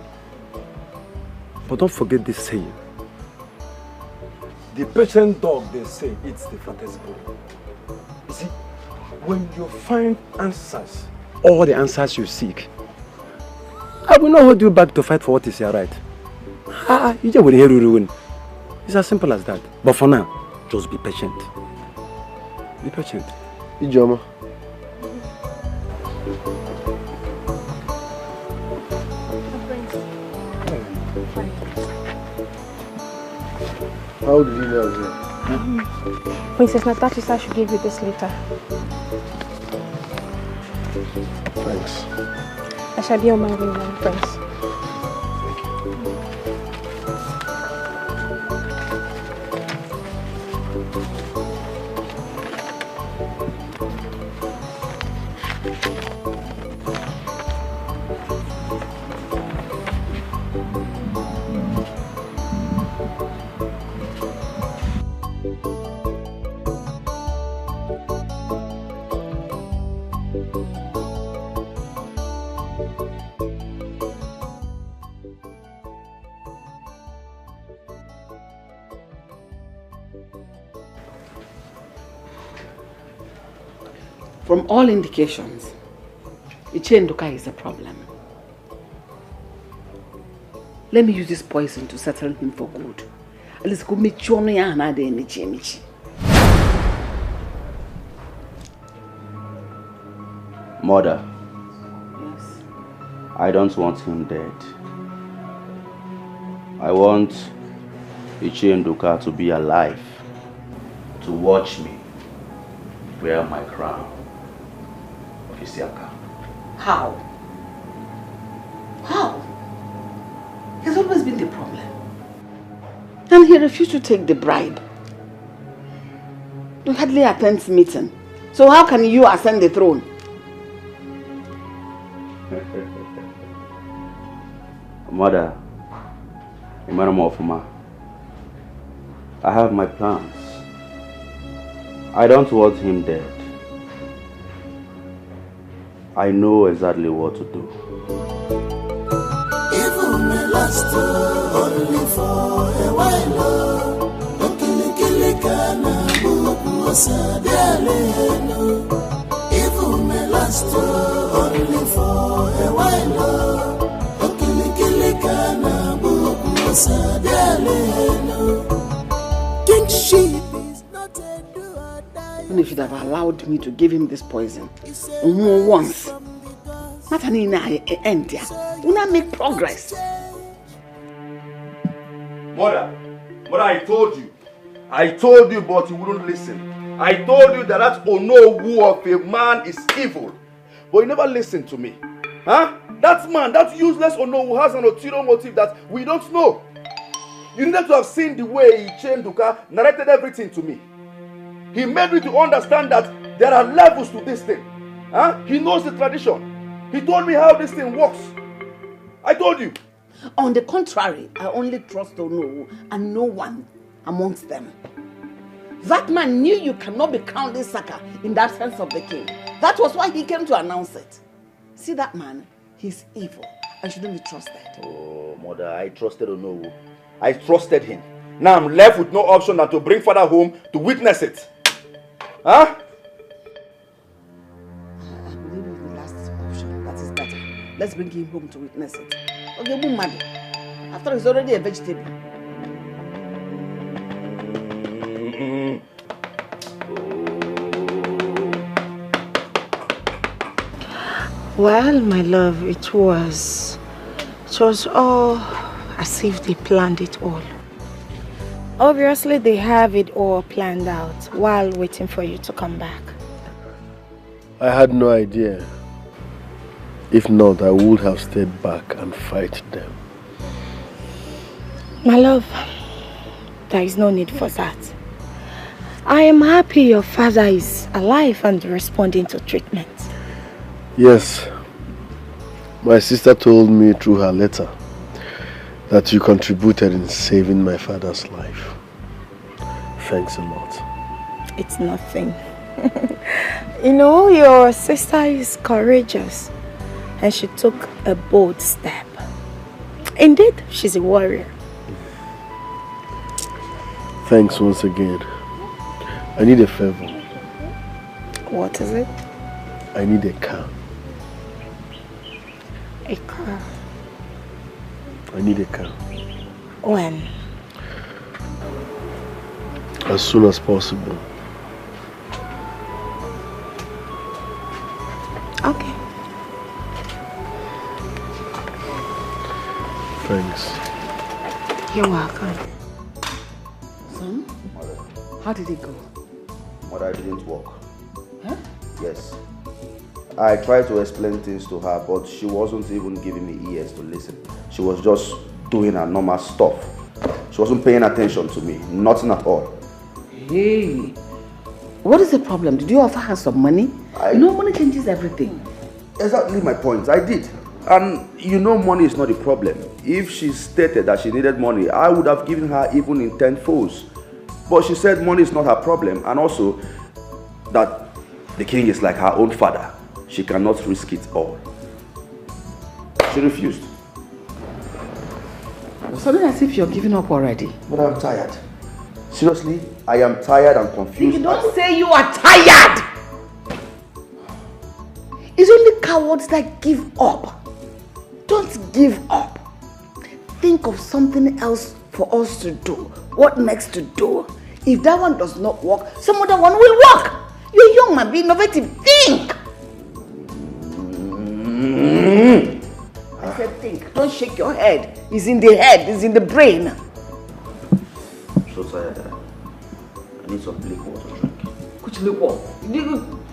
But don't forget this saying. The patient dog, they say, eats the fattest bone. You see, when you find answers, all the answers you seek, I will not hold you back to fight for what is your right. You just wouldn't hear you. It's as simple as that. But for now, just be patient. Be patient. Ijoma. How did you know that? Princess Natasha should give you this later. Thanks. I shall be on my way now, Prince. From all indications, Ichenduka is a problem. Let me use this poison to settle him for good. At least go meet you and I in Michi. Mother. Yes. I don't want him dead. I want Ichenduka to be alive, to watch me wear my crown of Isiaka. How? How? He's always been the problem. And he refused to take the bribe. He hardly attends meeting. So how can you ascend the throne? Mother, I have my plans. I don't want him dead. I know exactly what to do. Even may last only for a while. Even may last only for a while. Kingship is not a do or die. And if you'd have allowed me to give him this poison once, not an end there. Will not make progress. Mother, I told you. I told you, but you wouldn't listen. I told you that Onowu of a man is evil. But you never listened to me. Huh? That man, that useless Onowu has an ulterior motive that we don't know. You needed to have seen the way Ichenduka narrated everything to me. He made me to understand that there are levels to this thing. Huh? He knows the tradition. He told me how this thing works. I told you. On the contrary, I only trust Onowu and no one amongst them. That man knew you cannot be crowned this Saka in the absence of the king. That was why he came to announce it. See that man? He's evil and shouldn't be trusted. Oh, Mother, I trusted Onowu. I trusted him. Now I'm left with no option than to bring father home to witness it. Huh? I believe it's the last option. That is better. Let's bring him home to witness it. Okay, mad. After he's already a vegetable. Well, my love, it was all as if they planned it all. Obviously, they have it all planned out while waiting for you to come back. I had no idea. If not, I would have stayed back and fight them. My love, there is no need for that. I am happy your father is alive and responding to treatment. Yes. My sister told me through her letter that you contributed in saving my father's life. Thanks a lot. It's nothing. You know, your sister is courageous and she took a bold step. Indeed, she's a warrior. Thanks once again. I need a favor. What is it? I need a car. A car? I need a car. When? As soon as possible. Okay. Thanks. You're welcome. Son, how did it go? Mother, it didn't work. Huh? Yes. I tried to explain things to her, but she wasn't even giving me ears to listen. She was just doing her normal stuff. She wasn't paying attention to me. Nothing at all. Hey, what is the problem? Did you offer her some money? You know, money changes everything. Exactly my point. I did. And you know, money is not the problem. If she stated that she needed money, I would have given her even in 10 folds. But she said money is not her problem, and also that the king is like her own father. She cannot risk it all. She refused. Something as if you're giving up already. But I'm tired. Seriously, I am tired and confused. You don't say you are tired! cowards that give up. Don't give up. Think of something else for us to do. What next to do? If that one does not work, some other one will work. You're young, man. Be innovative. Think. I said think. Don't shake your head. It's in the head. It's in the brain. I'm so tired. I need some liquor to drink. Which liquor?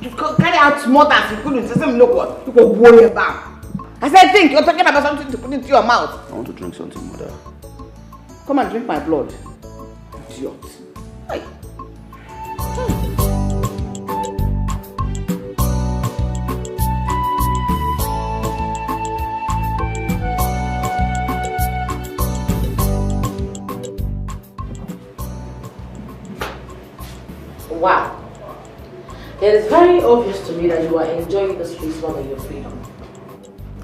You carry out small as you couldn't say some liquor. You go worry about. I said think. You're talking about something to put into your mouth. I want to drink something, mother. Come and drink my blood. Idiot. Hey. Wow. It is very obvious to me that you are enjoying the streets more than your freedom.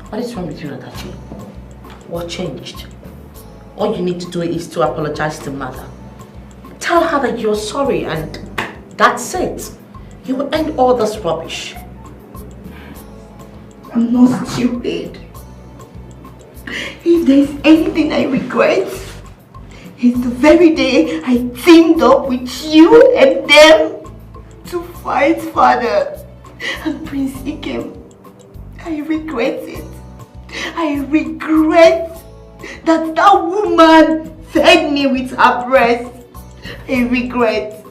What is wrong with you, Natachi? What changed? All you need to do is to apologize to Mother. Tell her that you're sorry and that's it. You will end all this rubbish. I'm not stupid. If there's anything I regret, it's the very day I teamed up with you and them to fight Father and Prince Ikem. I regret it. I regret that woman fed me with her breast. I regret.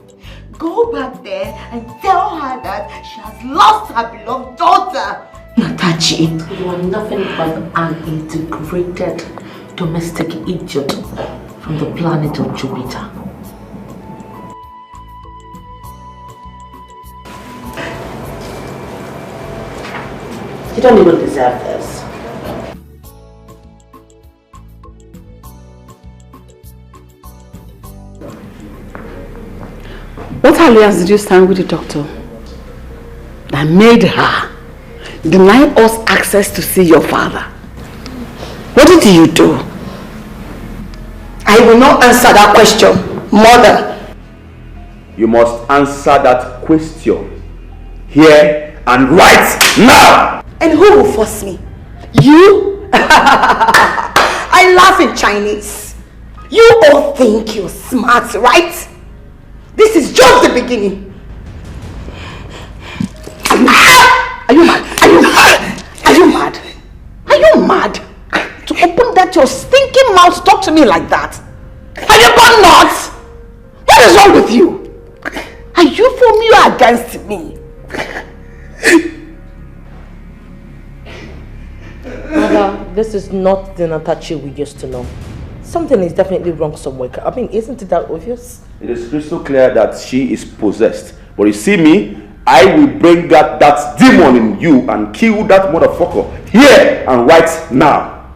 Go back there and tell her that she has lost her beloved daughter. Natachi, you are nothing but an integrated domestic idiot from the planet of Jupiter. You don't even deserve this. What alliance did you stand with the doctor that made her deny us access to see your father? What did you do? I will not answer that question, Mother. You must answer that question here and right now. And who will force me? You? I laugh in Chinese. You all think you're smart, right? This is just the beginning. Are you mad? Are you mad? Are you mad? Are you mad? To open that your stinking mouth to talk to me like that? Have you gone nuts? What is wrong with you? Are you for me or against me? Mother, this is not the Natachi we used to know. Something is definitely wrong somewhere. I mean, isn't it that obvious? It is crystal clear that she is possessed. But you see me, I will bring out that demon in you and kill that motherfucker here and right now.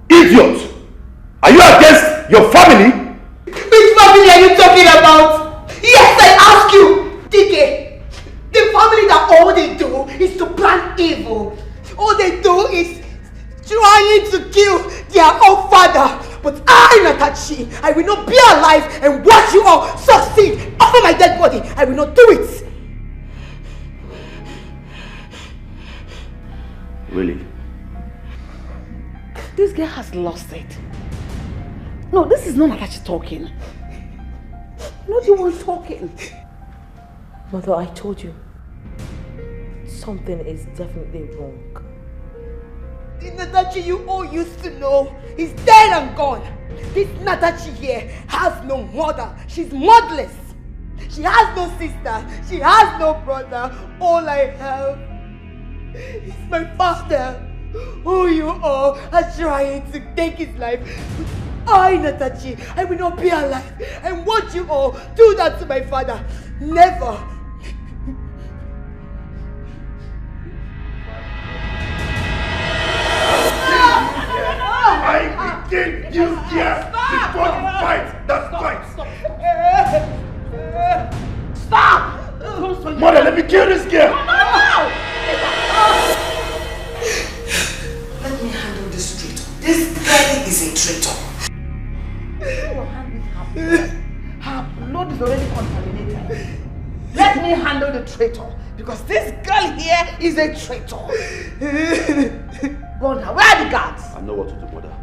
Idiot! Are you against your family? Which family are you talking about? Yes, I ask you! DK, the family that all they do is to plan evil. All they do is trying to kill their own father. But I, Natachi, I will not be alive and watch you all succeed over my dead body. I will not do it. Really? This girl has lost it. No, this is not Natachi talking. Not the one talking. Mother, I told you. Something is definitely wrong. The Natachi you all used to know is dead and gone. This Natachi here has no mother. She's motherless. She has no sister. She has no brother. All I have is my father, who you all are trying to take his life. I, Natachi, I will not be alive and watch you all do that to my father. Never. I begin you here before you fight. That's fight. Stop! Mother, let me kill this girl. Let me handle this traitor. This girl is a traitor. Her blood is already contaminated. Let me handle the traitor. Because this girl here is a traitor. Brother, where are the guards? I know what to do, mother.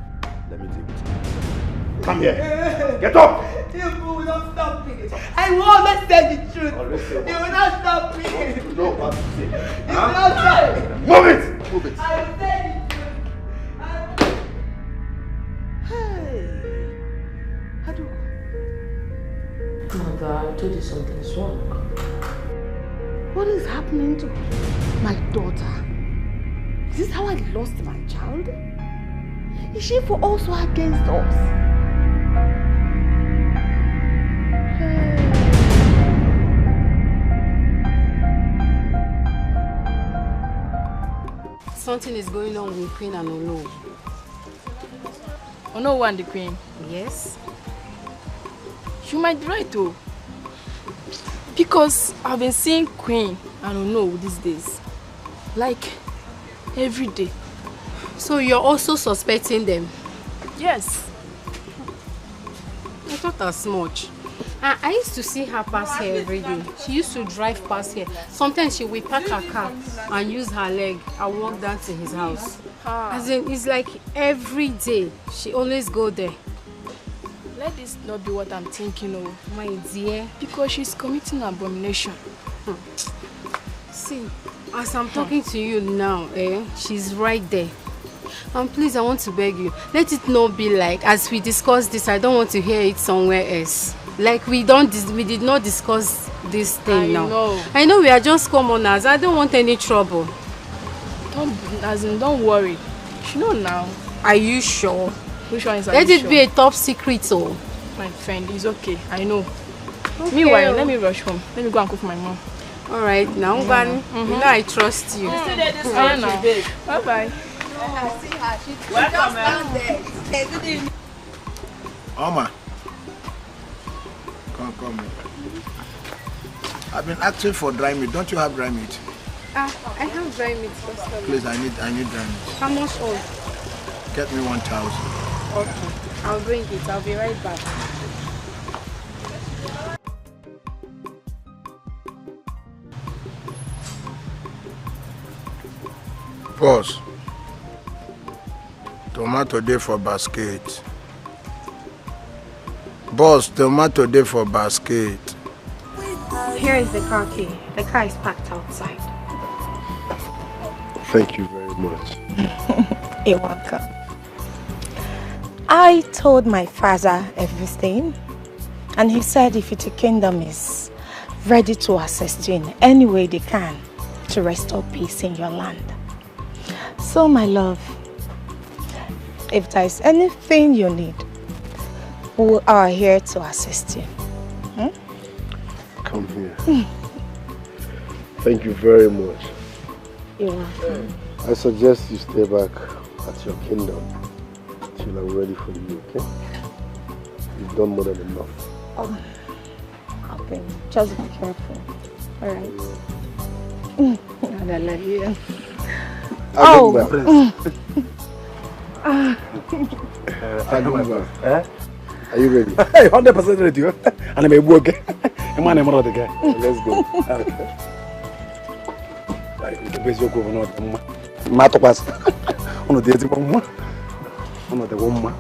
Let me deal with it. Come here. Get up! You will not stop me. I will always tell the truth. You will not stop me. You know what to say. You will not stop me. Move it! Move it. I will tell the truth. Hey. Mother, I told you something's wrong. What is happening to my daughter? Is this how I lost my child? Is she for also against us? Something is going on with Queen and Ono. Ono and the Queen? Yes. You might be right though. Because I've been seeing Queen and Ono these days. Like, every day. So you're also suspecting them? Yes. I thought as much. I used to see her pass here every day. She used to drive past here. Sometimes she will park her car and use her leg and walk down to his house. As in, it's like every day she always go there. Let this not be what I'm thinking of, my dear. Because she's committing abomination. See, as I'm talking to you now, she's right there. And please, I want to beg you, let it not be like, as we discussed this, I don't want to hear it somewhere else. Like we did not discuss this thing now. I know we are just commoners. I don't want any trouble. Don't worry. She know now. Are you sure? Which one is Let it be a top secret, oh. My friend, it's okay. I know. Okay. Meanwhile, let me rush home. Let me go and cook for my mom. All right, now, you know I trust you. Now. Bye bye. I see her. She's welcome, just down there. Hey, good evening. Oma. Come. I've been asking for dry meat. Don't you have dry meat? I have dry meat. Please, I need dry meat. How much all? Get me 1,000. Okay, I'll bring it. I'll be right back. Boss, tomato day for basket. Boss, tomato day for basket. Here is the car key. The car is parked outside. Thank you very much. You're welcome. I told my father everything, and he said if the kingdom is ready to assist you in any way they can to restore peace in your land. So, my love, if there is anything you need, we are here to assist you. Come here. Thank you very much. You're welcome. I suggest you stay back at your kingdom till I'm ready for you, okay? You've done more than enough. Oh, okay. Just be careful. Alright. I love you. Are you ready? Hey, 100% ready. And I'm a worker. I'm a mother guy. Let's go. The best you go on. Matopas. On the day one. On the woman.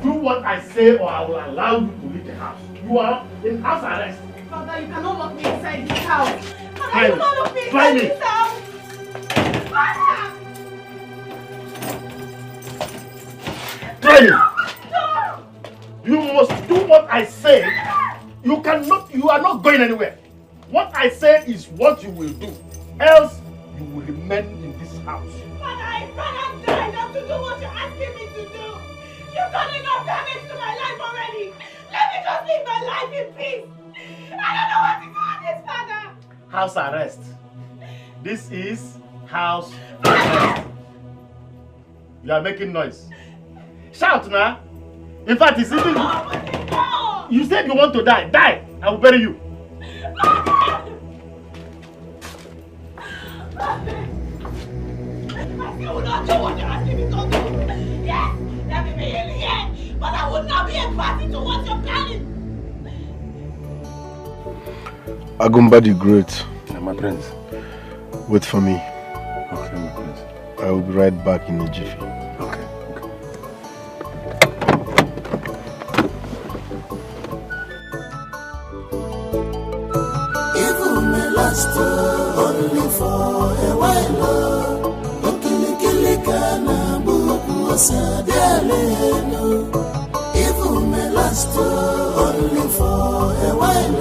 Do what I say or I will allow you to leave the house. You are in house arrest. Father, you cannot lock me inside this house. Father, Try you cannot lock me me. inside this house. Father! Try me. You must do what I say. You are not going anywhere. What I say is what you will do. Else, you will remain in this house. Father, I'd rather die than to do what you're asking me to do. You've done enough damage to my life already. Let me just live my life in peace. I don't know what to do on this, Father. House arrest. This is house arrest. You are making noise. Shout now. In fact, it's even... You said you want to die. Die. I will bury you. I will not do what you're asking me to do. Yes, let me be in here. But I will not be a party to what you're planning. Agumba the Great. Yeah, my prince. Wait for me. Okay, my prince. I will be right back in a jiffy. Okay. Evil may last only for a while. Evil may last only for a while.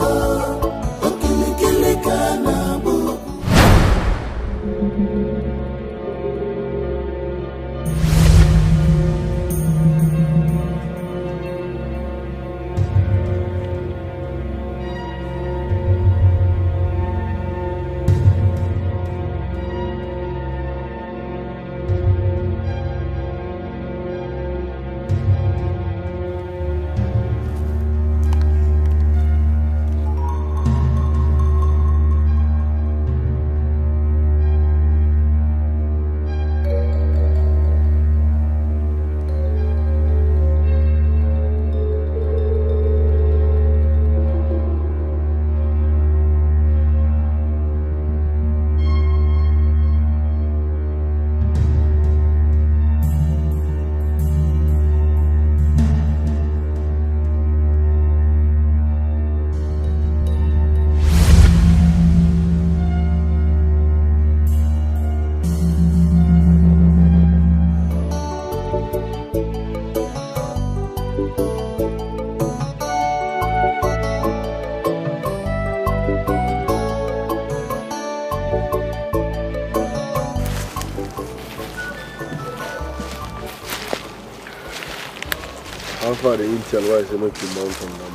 How far the intel wise they make you mount on them?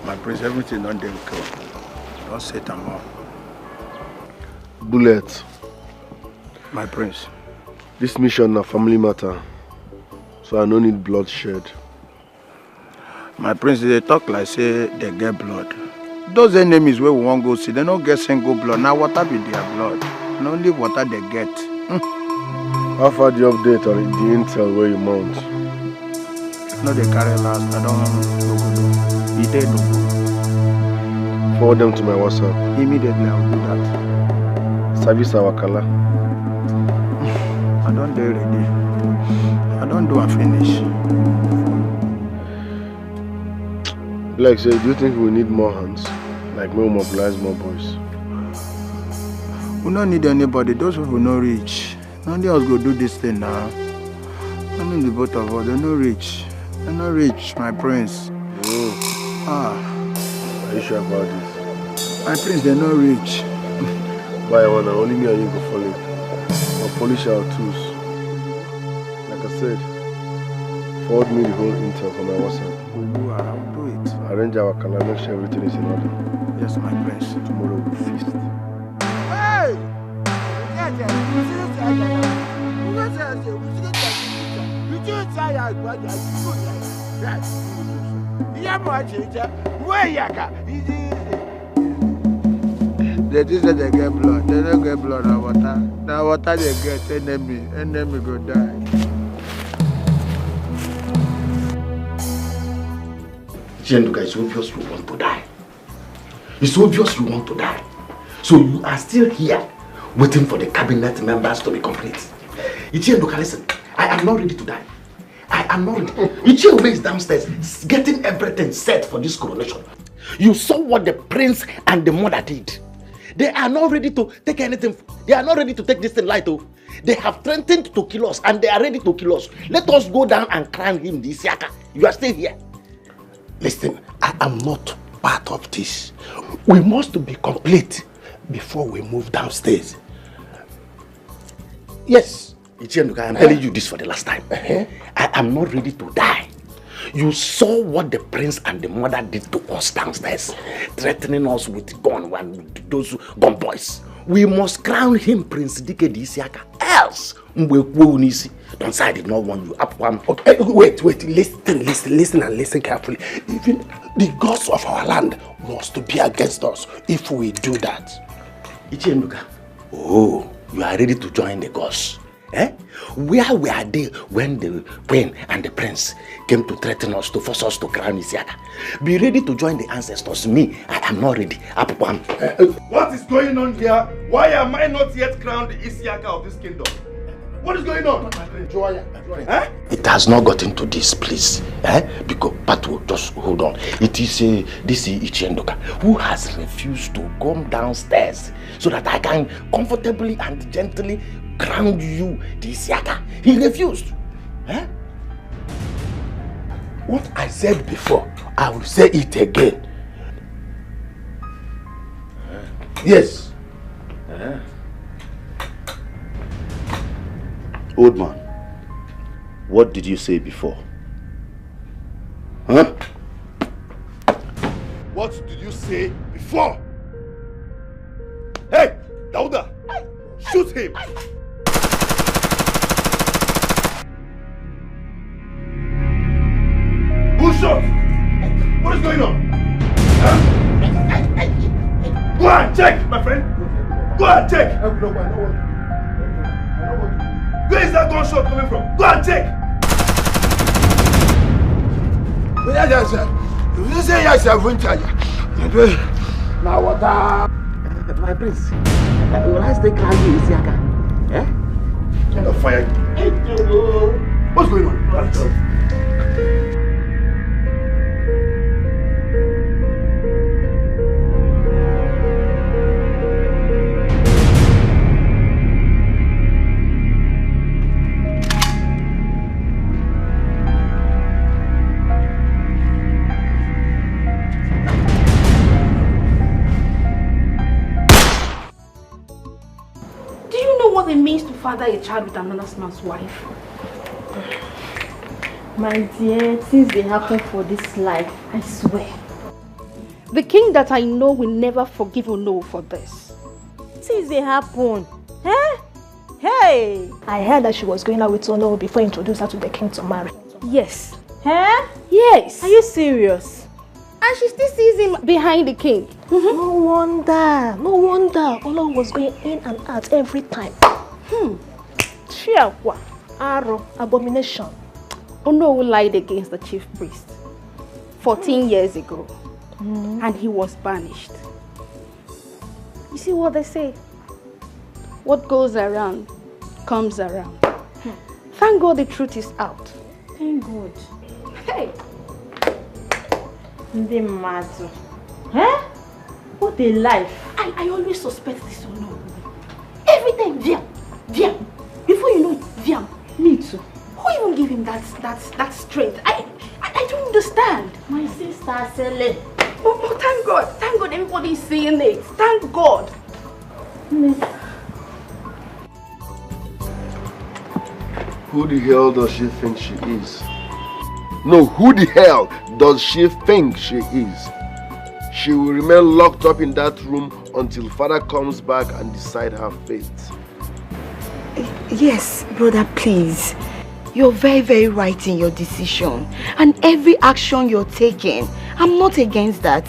My prince, everything on them go. Don't say them more. Bullet. My prince. This mission a family matter, so I no need bloodshed. My prince, they talk like say they get blood. Those enemies where we won't go see, they don't get single blood. Now water be their blood. And only water they get. How far the update or the intel where you mount? No, they carry last. I don't want to go. He did no. Forward them to my WhatsApp. Immediately I will do that. Service our color. I don't do ready. I don't do a finish. Like say, do you think we need more hands? Like we'll mobilize more boys? We don't need anybody. Those who no reach. None of us go do this thing now. Only the both of us. They're not rich. They're not rich, my prince. Are you sure about this? My prince, they're not rich. By one, only me and you go follow. We'll polish our tools. Like I said, forward me the whole intel from my WhatsApp. I'll do it. Arrange our calendar, make sure everything is in order. Yes, my prince. Tomorrow we'll feast. Hey! They just say they get blood. They don't get blood and water. Now water they get, enemy go die. Jenduka, it's obvious you want to die. It's obvious you want to die. So you are still here, waiting for the cabinet members to be complete. Jenduka, listen, I am not ready to die. I am not ready. Ichie is downstairs, getting everything set for this coronation. You saw what the prince and the mother did. They are not ready to take anything. They are not ready to take this thing light. They have threatened to kill us and they are ready to kill us. Let us go down and crown him this yaka. You are still here. Listen, I am not part of this. We must be complete before we move downstairs. Yes. Ichie, I am telling you this for the last time. I am not ready to die. You saw what the prince and the mother did to us downstairs, threatening us with those gun boys. We must crown him Prince Dike Isiaka. Else, don't say I did not want you. Okay, wait, listen and listen carefully. Even the gods of our land must be against us if we do that. Ichie, oh, you are ready to join the gods. Eh? Where were they when the queen and the prince came to threaten us, to force us to crown Isiaka? Be ready to join the ancestors. Me, I am not ready. What is going on here? Why am I not yet crowned Isiaka of this kingdom? What is going on? Eh? It has not gotten to this, please. Because Patu, just hold on. It is this Ichendoka who has refused to come downstairs so that I can comfortably and gently crown you, the Isiaka. He refused. What I said before, I will say it again. Yes. Old man, what did you say before? Huh? What did you say before? Hey, Dauda, shoot him. Who shot? What is going on? Huh? Go and check, my friend. Go and check. Where is that gunshot coming from? Go and check. Now what? My prince, will I stay crowned you, Isiaka? Kind of fire. What's going on? What it means to father a child with another man's wife? My dear, things they happen for this life, I swear. The king that I know will never forgive or know for this. Things they happen. Hey! I heard that she was going out with Ono before he introduced her to the king to marry. Yes. Yes. Are you serious? And she still sees him behind the king. No wonder. Ono was going in and out every time. Chiakwa, Aro, abomination. Ono lied against the chief priest 14 years ago. And he was banished. You see what they say? What goes around comes around. Thank God the truth is out. Thank God. Hey! The matter. What a life. I always suspect this Ono. Every time, Viam. Before you know it, Viam. Me too. Who even gave him that strength? I don't understand. My sister Sele. Oh, thank God everybody is seeing it. Thank God. Who the hell does she think she is? No, who the hell does she think she is? She will remain locked up in that room until father comes back and decide her fate. Yes, brother, please. You're very, very right in your decision. And every action you're taking, I'm not against that.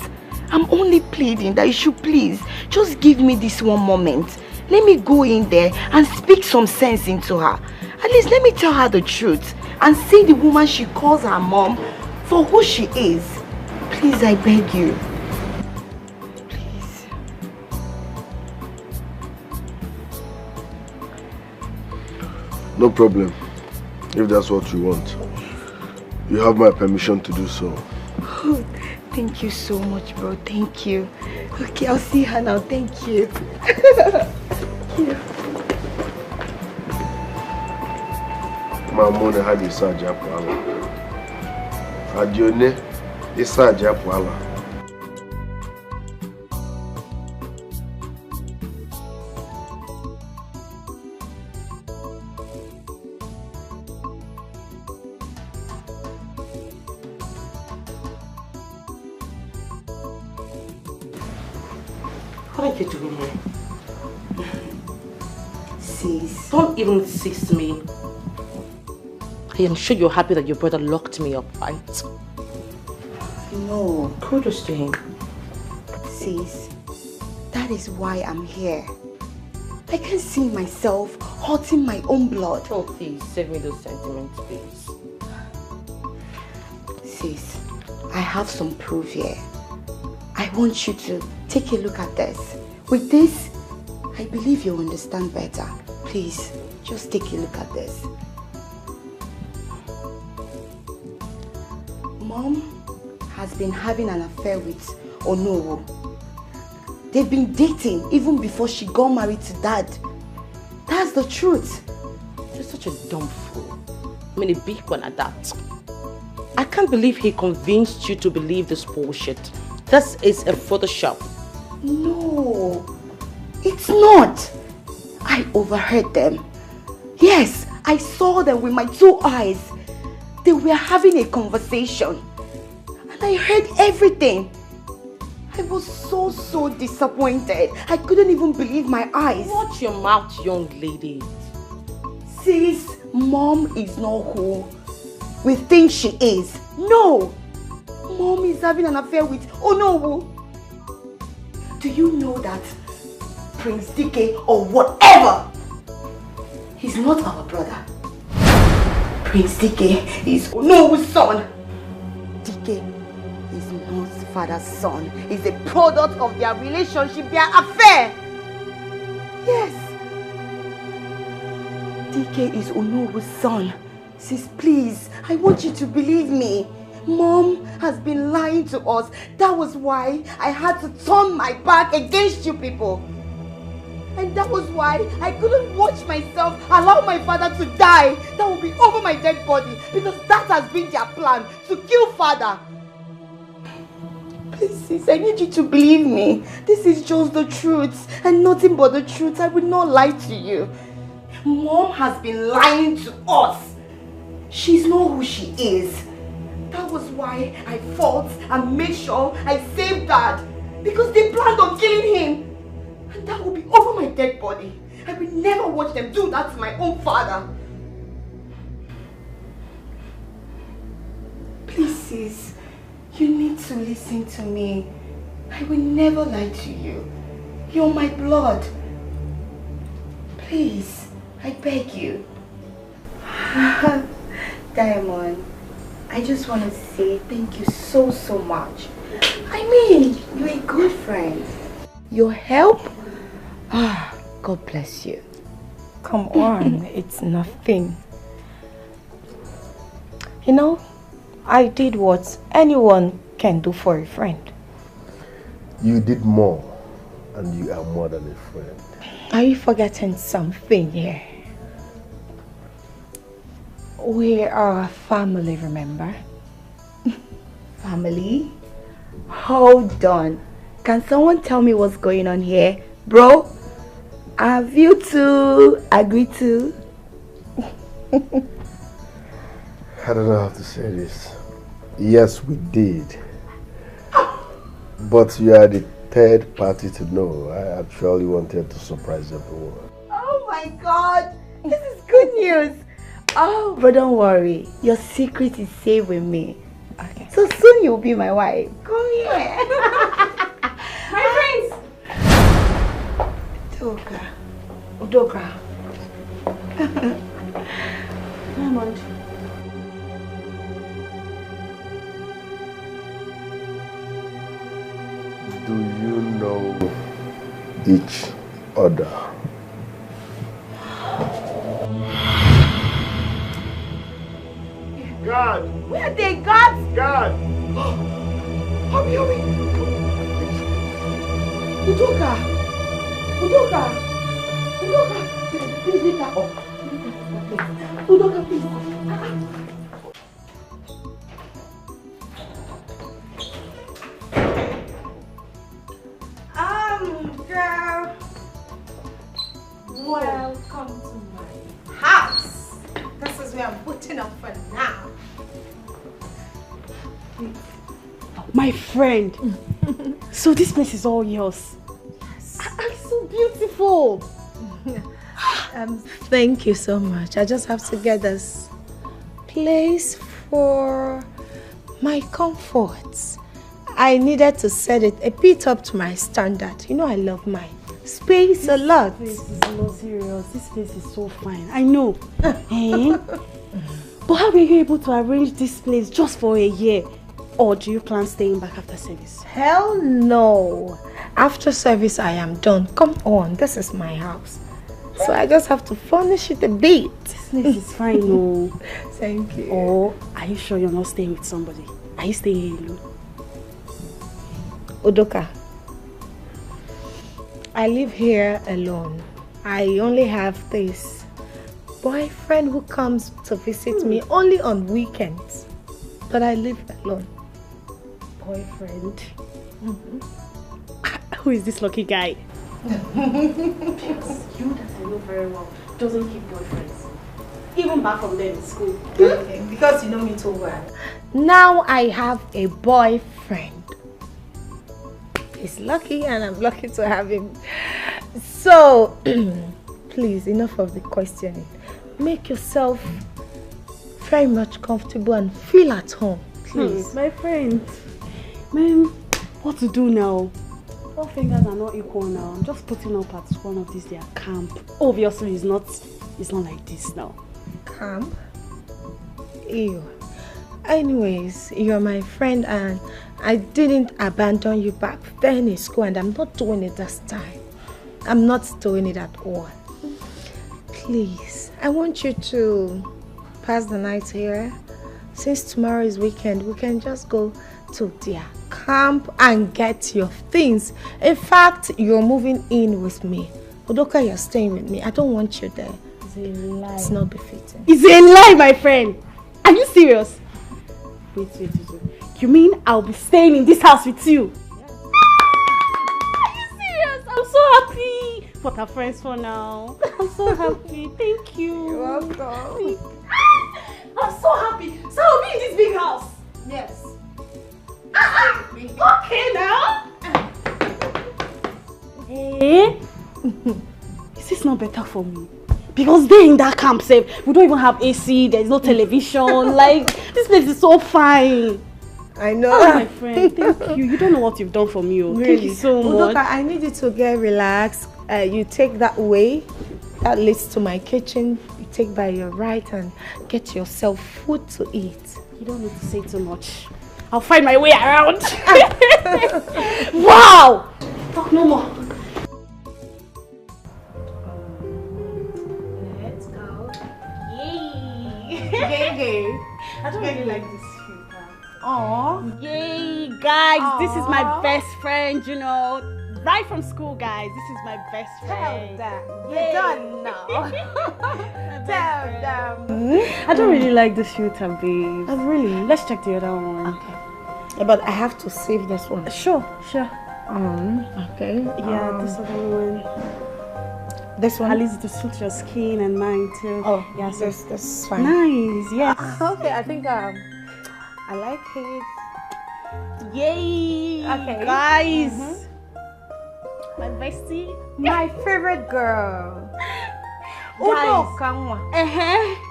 I'm only pleading that you should please just give me this one moment. Let me go in there and speak some sense into her. At least let me tell her the truth and see the woman she calls her mom for who she is. Please, I beg you. Please. No problem. If that's what you want. You have my permission to do so. Oh, thank you so much, bro. Thank you. Okay, I'll see her now. Thank you. Thank you. Mamone had a Saja Pala. Adione, a Saja Pala. What are you doing here? Sis. Don't even sis me. I am sure you're happy that your brother locked me up, right? No. Kudos to him. Sis, that is why I'm here. I can't see myself hurting my own blood. Oh, please, save me those sentiments, please. Sis, I have some proof here. I want you to take a look at this. With this, I believe you'll understand better. Please, just take a look at this. Mom has been having an affair with Onowo. They've been dating even before she got married to Dad. That's the truth. You're such a dumb fool. I mean, a big one at that. I can't believe he convinced you to believe this bullshit. This is a Photoshop. No, it's not. I overheard them. Yes, I saw them with my 2 eyes. They were having a conversation. And I heard everything. I was so disappointed. I couldn't even believe my eyes. Watch your mouth, young lady. Sis, Mom is not who we think she is. No! Mom is having an affair with Onowu. Do you know that Prince Dike or whatever, he's not our brother. Prince Dike is Onowu's son. Dike is not father's son. He's a product of their relationship, their affair. Yes. Dike is Onowu's son. Sis, please, I want you to believe me. Mom has been lying to us. That was why I had to turn my back against you people. And that was why I couldn't watch myself allow my father to die. That would be over my dead body, because that has been their plan, to kill father. Please, sis, I need you to believe me. This is just the truth and nothing but the truth. I will not lie to you. Mom has been lying to us. She's not who she is. That was why I fought and made sure I saved Dad, because they planned on killing him. And that will be over my dead body. I will never watch them do that to my own father. Please, sis, you need to listen to me. I will never lie to you. You're my blood. Please, I beg you. Diamond, I just want to say thank you so much. I mean, you're a good friend. Your help? God bless you. Come on, it's nothing. You know, I did what anyone can do for a friend. You did more, and you are more than a friend. Are you forgetting something here? We are a family, remember? Family? Hold on. Can someone tell me what's going on here? Bro, have you two agreed to? I don't know how to say this. Yes, we did. But you are the third party to know. I actually wanted to surprise everyone. Oh my God! This is good news! Oh, but don't worry. Your secret is safe with me. Okay. So soon you'll be my wife. Come here. My friends! Udoka. Diamond. Do you know each other? God! Where are they, God? God! Hurry! Udoka! Please leave that up. Udoka, please. Girl. Welcome to my house. This is where I'm putting up for now. My friend. So this place is all yours. Yes. It's so beautiful. Thank you so much. I just have to get this place for my comfort. I needed to set it a bit up to my standard. You know I love mine. space a lot. This place is not serious. This place is so fine. I know. But how were you able to arrange this place just for a year? Or do you plan staying back after service? Hell no. After service, I am done. Come on, this is my house. So I just have to furnish it a bit. This place is fine, no. Thank you. Or are you sure you're not staying with somebody? Are you staying here alone? Udoka, I live here alone. I only have this boyfriend who comes to visit me only on weekends. But I live alone. Boyfriend? Who is this lucky guy? Because you that I know very well doesn't keep boyfriends. Even back from them in school. Okay, because you know me too well. Now I have a boyfriend. He's lucky and I'm lucky to have him. So, please, enough of the questioning. Make yourself very much comfortable and feel at home, please. My friend. Man, what to do now? All fingers are not equal now. I'm just putting up at one of these their camp. Obviously, it's not like this now. Camp? Ew. Anyways, you're my friend and I didn't abandon you back then in school and I'm not doing it this time. I'm not doing it at all. Please, I want you to pass the night here. Since tomorrow is weekend, we can just go to their camp and get your things. In fact, you're moving in with me. Udoka, you're staying with me. I don't want you there. It's a lie. It's not befitting. It's a lie, my friend. Are you serious? Wait. You mean I'll be staying in this house with you? Are you serious? I'm so happy. But our friends for now. I'm so happy. Thank you. You're welcome. I'm so happy. So I'll be in this big house. Yes. Okay now. Hey. Is this not better for me? Because they're in that camp safe. We don't even have AC, there's no television. Like, this place is so fine. I know. Oh, my friend, thank you. You don't know what you've done for me. Really? Thank you so much. Udoka, I need you to get relaxed. You take that way. That leads to my kitchen. You take by your right and get yourself food to eat. You don't need to say too much. I'll find my way around. Wow! Talk no more. Let's go. Yay! I don't really like this filter. Aww. Yay, guys! This is my best friend, you know. Right from school, guys. This is my best friend. Tell them. You're done now. Tell them. I don't really like this filter, babe. Oh, really? Let's check the other one. Okay. Yeah, but I have to save this one. Sure. Okay. Yeah, this other one. This one? At least to suit your skin and mine too. Oh, yeah, so this is fine. Nice, yes. Okay, I think I like it. Yay! Okay. Guys. My bestie. My favorite girl. Odokanwa.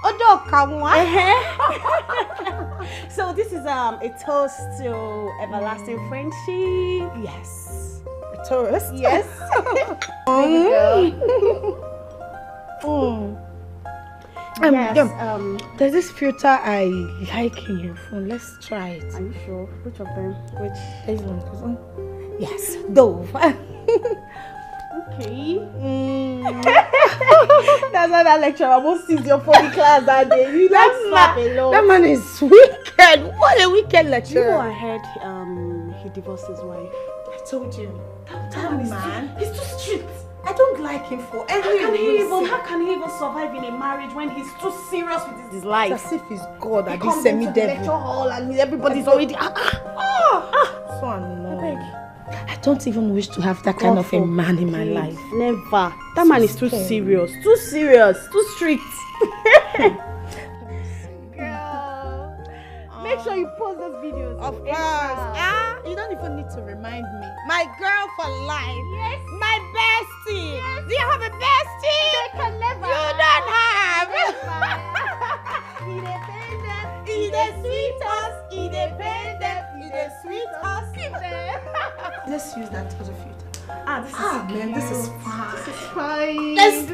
Odokanwa. So this is a toast to everlasting friendship. Yes. A toast? Yes. Yes. There's this filter I like in your phone. Let's try it. Are you sure? Which of them? Which? This one. Yes. Dove. Okay. That's why that lecturer almost sees your phone in class that day. You like slap alone. That man is wicked. What a wicked lecturer. You know, I heard he divorced his wife. I told you. That man. He's too strict. I don't like him for everything. How can he even survive in a marriage when he's too serious with his life? As if he's God He and comes he's into the lecture semi-devil. hall and everybody's already So annoying. I don't even wish to have that kind of a man in my life. Never. That man is too serious. Too serious. Too strict. Girl. Make sure you post those videos. Of course. You don't even need to remind me. My girl for life. Yes. My bestie. Yes. Do you have a bestie? They can never. You don't have. Independent. He dey sweet us. Independent. He dey sweet us. Keep them. Let's use that other filter. Man, this is fine. This is fine. Let's...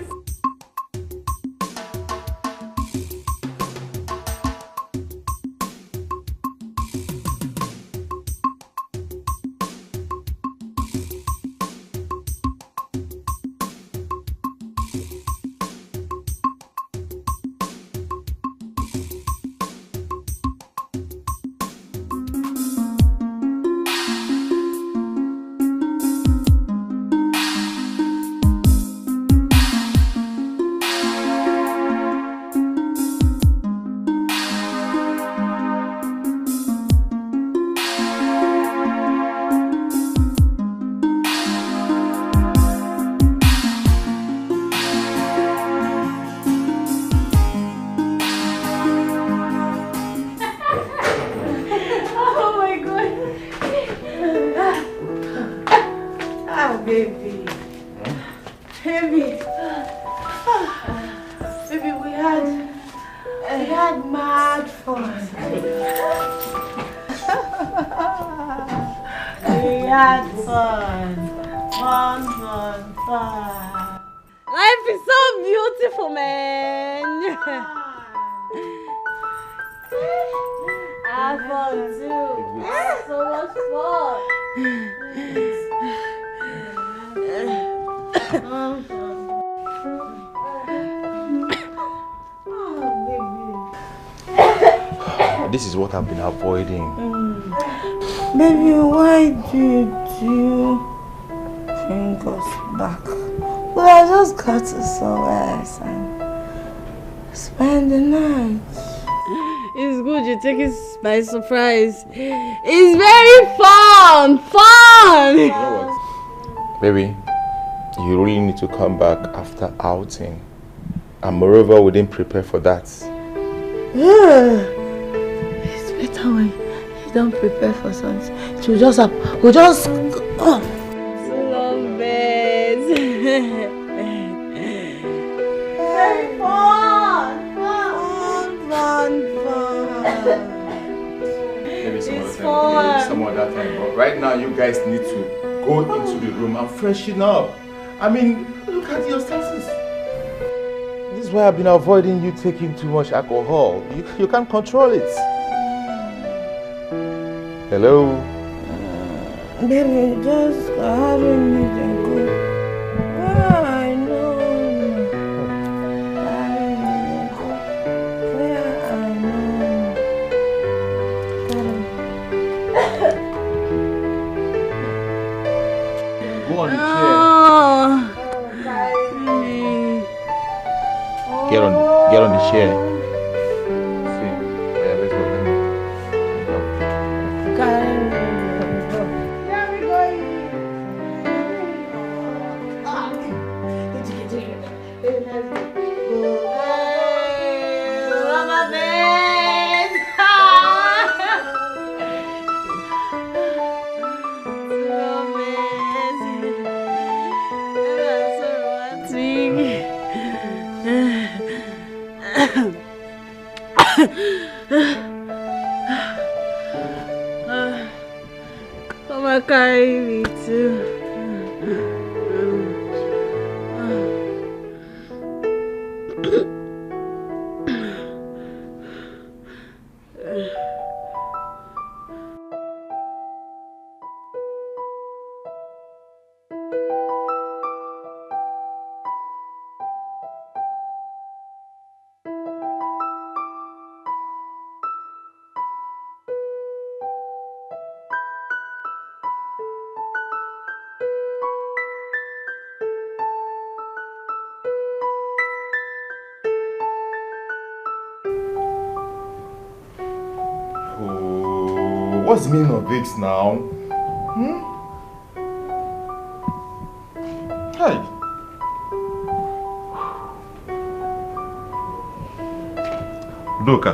This is what I've been avoiding. Baby, why did you bring us back? Well, I just got to somewhere else and spend the night. It's good you take it by surprise. It's very fun! Fun! You know what? Baby, you really need to come back after outing. And moreover, we didn't prepare for that. It's better when you don't prepare for something. It will just happen. We'll just... Love it. Very fun! Maybe some other time. But right now, you guys need to go into the room and freshen up. I mean, look at your senses. This is why I've been avoiding you taking too much alcohol. You can't control it. Hello? Baby, just carry me and go. I know. Carry me and go. Where I know. Go on the chair. Get on the chair. See, yeah, let's go. Carry me. Come on, carry me too. What's the meaning of it now? Hey. Udoka.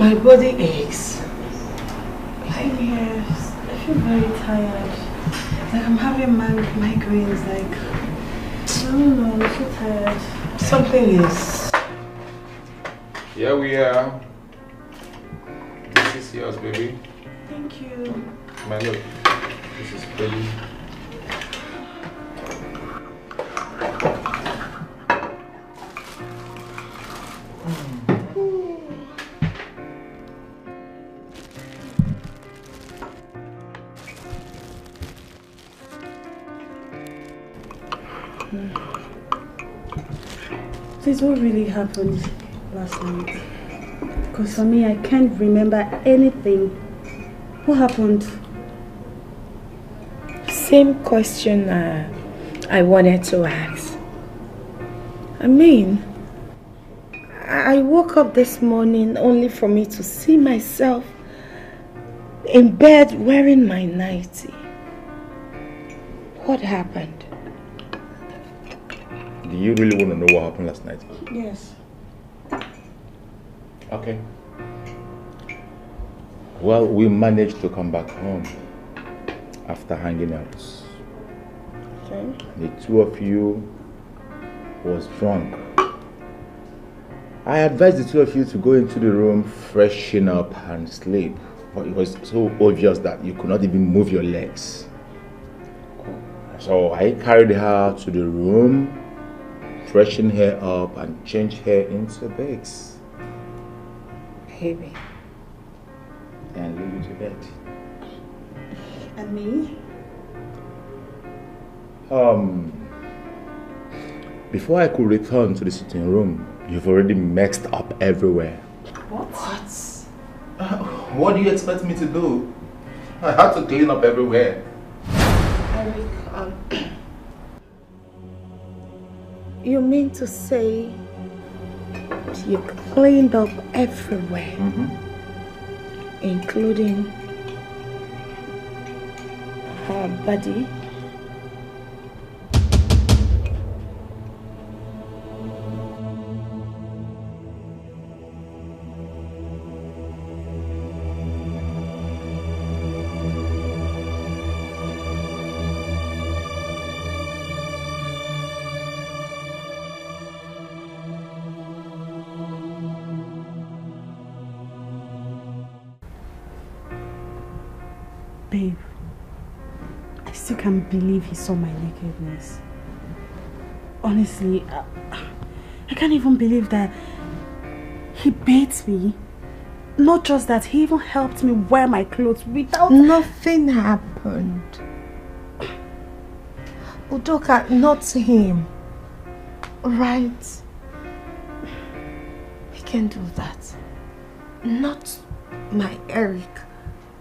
My body aches. Yes, I feel very tired. Like I'm having migraines, like, I don't know, I'm so tired. Something is... Here we are. This is yours, baby. Thank you. My look, this is for you. Please, what really happened last night? Because for me, I can't remember anything. What happened? Same question I wanted to ask. I mean, I woke up this morning only for me to see myself in bed wearing my nightie. What happened? Do you really want to know what happened last night? Yes. Okay. Well, we managed to come back home after hanging out. Okay. The two of you was drunk. I advised the two of you to go into the room, freshen up and sleep. But it was so obvious that you could not even move your legs. So I carried her to the room, freshen her up and change her into bags. Baby. And leave you to bed. And me? Before I could return to the sitting room, you've already messed up everywhere. What? What do you expect me to do? I had to clean up everywhere. Eric, you mean to say you cleaned up everywhere, including her body? Babe, I still can't believe he saw my nakedness. Honestly, I can't even believe that he bathed me. Not just that, he even helped me wear my clothes without... Nothing happened. Udoka, not him. Right? He can't do that. Not my Eric.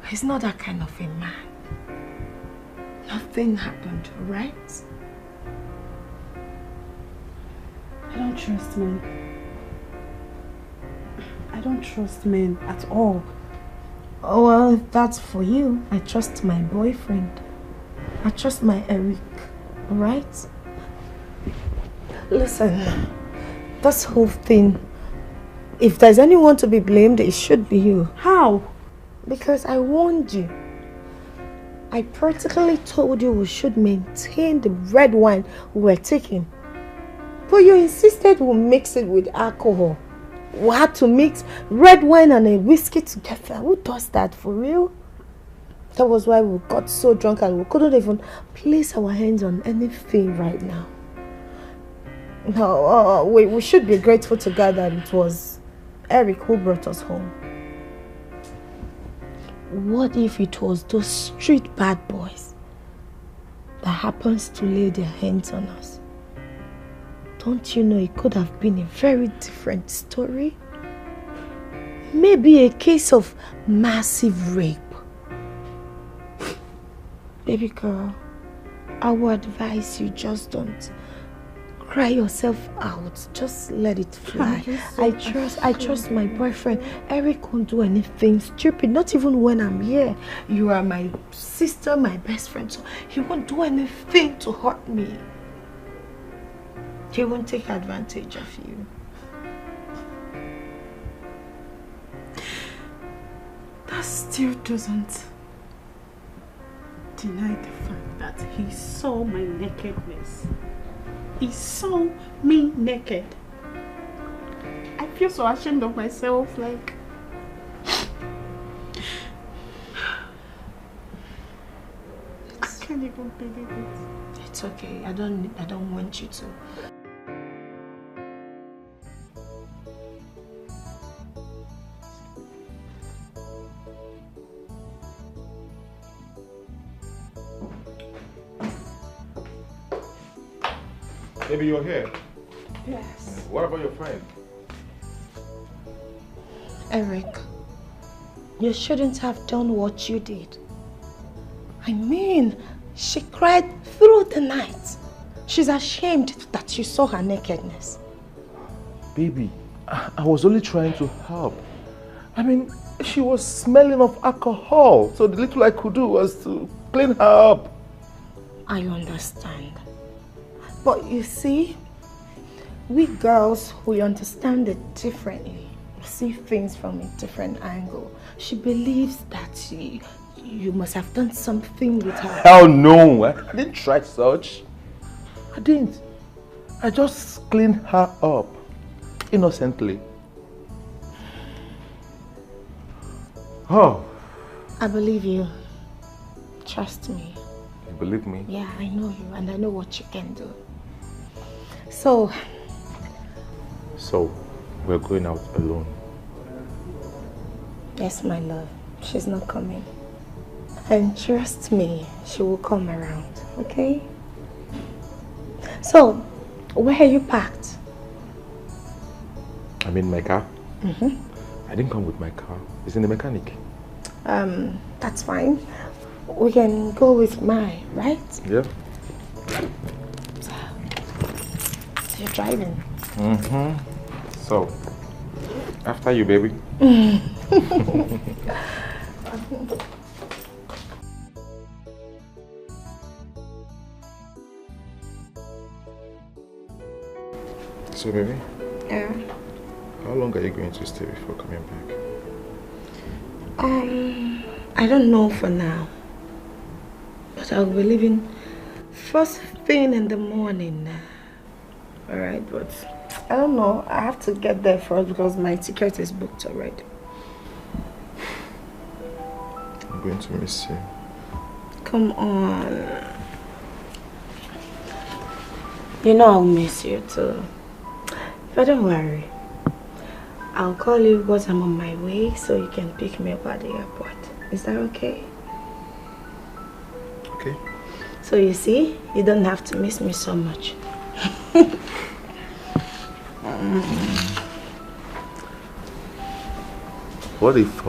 He's not that kind of a man. Nothing happened, right? I don't trust men. I don't trust men at all. Oh, well, if that's for you, I trust my boyfriend. I trust my Eric, right? Listen, this whole thing, if there's anyone to be blamed, it should be you. How? Because I warned you. I practically told you we should maintain the red wine we were taking. But you insisted we'll mix it with alcohol. We had to mix red wine and a whiskey together. Who does that for real? That was why we got so drunk and we couldn't even place our hands on anything right now. No, we should be grateful to God that it was Eric who brought us home. What if it was those street bad boys that happens to lay their hands on us? Don't you know it could have been a very different story? Maybe a case of massive rape. Baby girl, I would advise you just don't cry yourself out. Just let it fly. I trust my boyfriend. Eric won't do anything stupid, not even when I'm here. You are my sister, my best friend, so he won't do anything to hurt me. He won't take advantage of you. That still doesn't deny the fact that he saw my nakedness. He saw me naked. I feel so ashamed of myself, like... I can't even believe it. It's okay. I don't want you to. Maybe you're here. Yes. What about your friend? Eric, you shouldn't have done what you did. I mean, she cried through the night. She's ashamed that you saw her nakedness. Baby, I was only trying to help. I mean, she was smelling of alcohol, so the little I could do was to clean her up. I understand. But you see, we girls, we understand it differently. We see things from a different angle. She believes that you must have done something with her. Hell no! I didn't try such. I didn't. I just cleaned her up. Innocently. Oh. I believe you. Trust me. You believe me? Yeah, I know you and I know what you can do. So, we're going out alone. Yes, my love. She's not coming. And trust me, she will come around, okay? So, where are you parked? I'm in my car. Mm-hmm. I didn't come with my car. It's in the mechanic. That's fine. We can go with mine, right? Yeah. So you're driving. Mm-hmm. So, after you, baby. So, baby? Yeah? How long are you going to stay before coming back? I don't know for now. But I'll be leaving first thing in the morning. Alright, but I don't know. I have to get there first because my ticket is booked already. I'm going to miss you. Come on. You know I'll miss you too. But don't worry. I'll call you once I'm on my way so you can pick me up at the airport. Is that okay? Okay. So you see, you don't have to miss me so much. What if,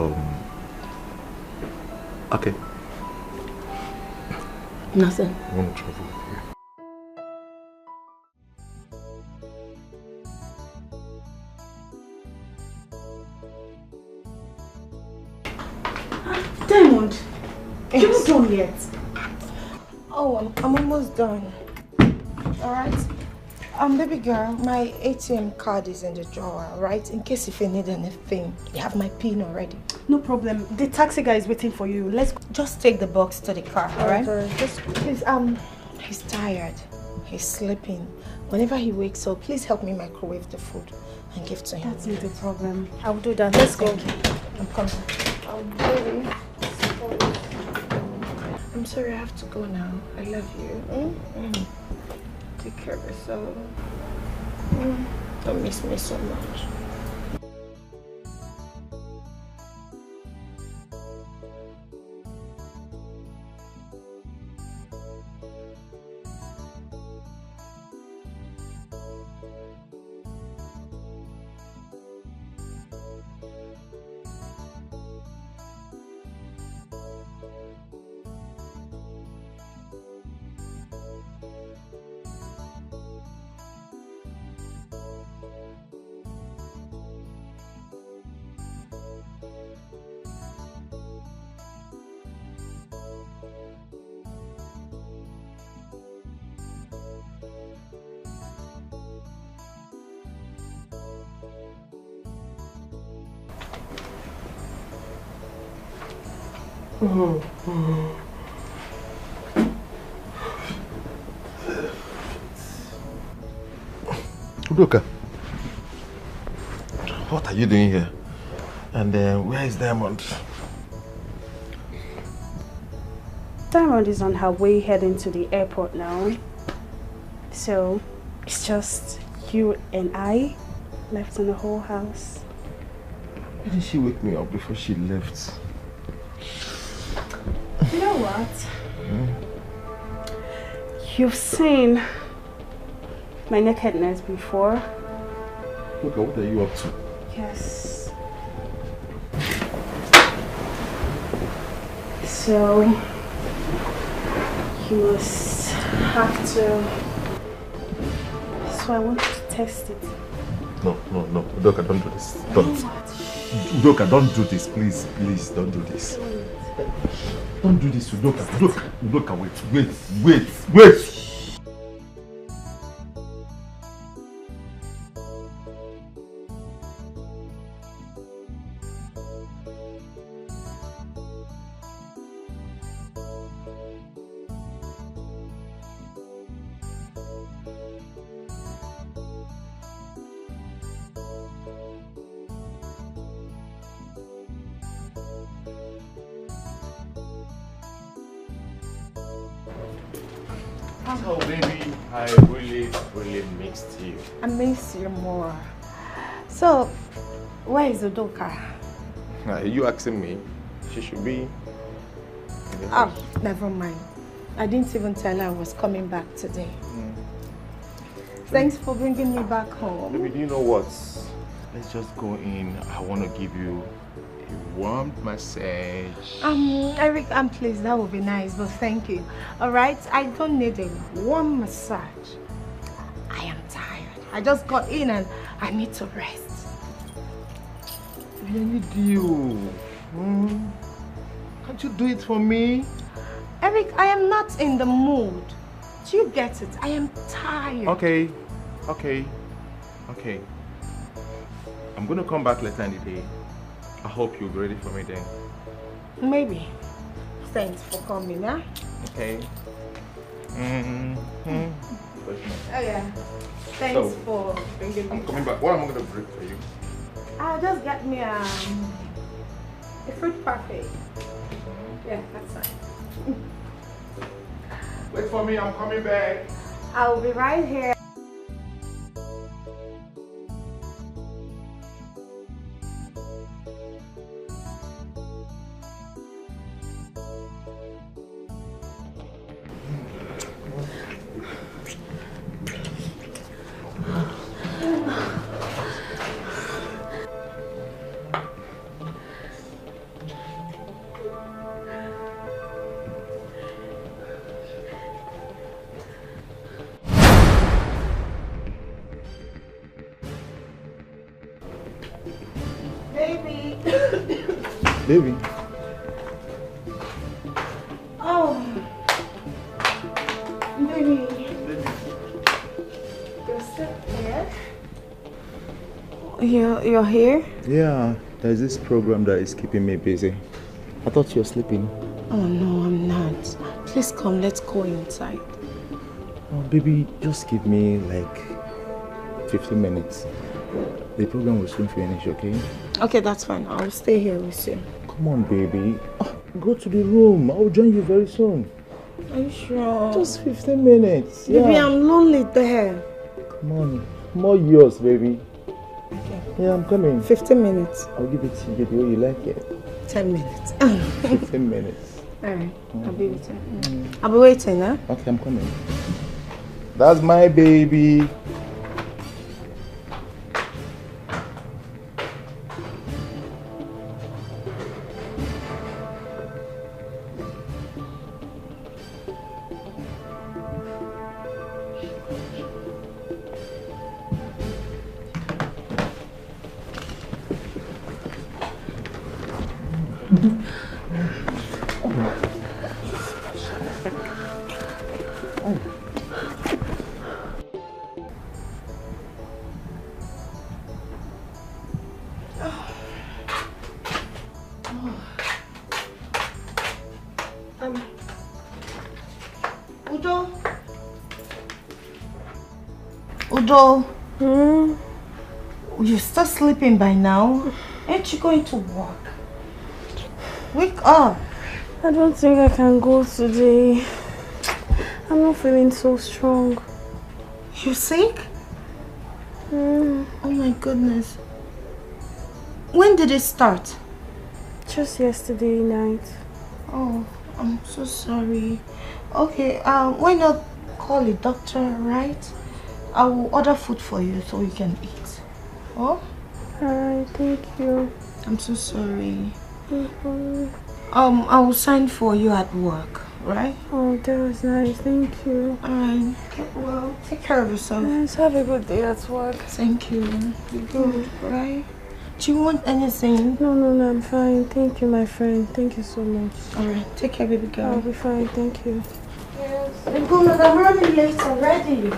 okay. Nothing. I want to travel with you. Diamond, you're not done yet. Oh, I'm almost done. Alright? Baby girl, my ATM card is in the drawer, right? In case if you need anything, you have my PIN already. No problem. The taxi guy is waiting for you. Let's go. Just take the box to the car, alright? Just please, He's tired. He's sleeping. Whenever he wakes up, please help me microwave the food and give to him. That's not a problem. I'll do that. Let's go. I'm coming. Baby. I'm sorry, I have to go now. I love you. Take care of yourself. Don't miss me so much. Udoka, what are you doing here? And where is Diamond? Diamond is on her way heading to the airport now. So it's just you and I left in the whole house. Why didn't she wake me up before she left? You know what? You've seen my nakedness before. Look, what are you up to? Yes. So you must have to. So I want to test it. No. Udoka, don't do this. Don't. Udoka, don't do this. Please, don't do this. Don't do this, Udoka. Udoka, wait. So baby, I really missed you. I miss you more. So, where is Udoka? Are you asking me? She should be. Oh, never mind. I didn't even tell her I was coming back today. Thanks for bringing me back home. Baby, do you know what? Let's just go in. I want to give you a warm massage. Eric, please, that would be nice, but thank you. Alright, I don't need a warm massage. I am tired. I just got in and I need to rest. I need you. Can't you do it for me? Eric, I am not in the mood. Do you get it? I am tired. Okay. I'm gonna come back later in the day. I hope you'll be ready for me then. Maybe. Thanks for coming, huh? Okay. Oh yeah. Thanks for bringing me. I'm coming back. What am I gonna bring for you? I'll just get me a fruit parfait. Yeah, that's fine. Wait for me, I'm coming back. I'll be right here. Baby. Oh, baby. You're still here? You're here? Yeah, there's this program that is keeping me busy. I thought you were sleeping. Oh no, I'm not. Please come, let's go inside. Oh, baby, just give me like 15 minutes. The program will soon finish, okay? Okay, that's fine. I'll stay here with you. Come on, baby. Go to the room. I'll join you very soon. Are you sure? Just 15 minutes. Baby, yeah. I'm lonely there. Come on. More yours, baby. Okay. Yeah, I'm coming. 15 minutes. I'll give it to you the way you like it. 10 minutes. 15 minutes. Alright, I'll be waiting. I'll be waiting, huh? Okay, I'm coming. That's my baby. Udo. Udo. You're still sleeping by now. Aren't you going to work? Wake up. I don't think I can go today. I'm not feeling so strong. You sick? Oh my goodness. When did it start? Just yesterday night. Oh, I'm so sorry. Okay, why not call a doctor, right? I will order food for you so you can eat. Oh? Alright, thank you. I'm so sorry. Mm-hmm. I will sign for you at work, right? Oh, that was nice. Thank you. Alright, well, take care of yourself. Yes, have a good day at work. Thank you. Be good, right? Do you want anything? No, I'm fine. Thank you, my friend. Thank you so much. Alright, take care, baby girl. I'll be fine. Thank you. Yes. I'm running late already.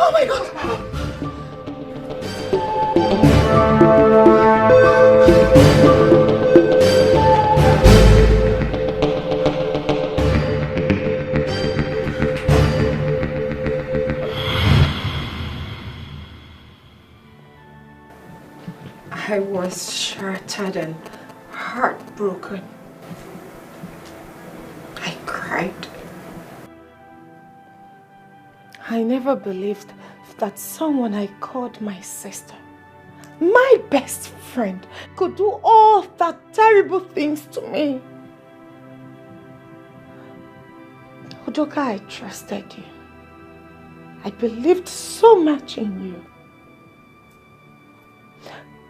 Oh my God! I was shattered and heartbroken. I cried. I never believed that someone I called my sister, my best friend, could do all that terrible things to me. Udoka, I trusted you. I believed so much in you.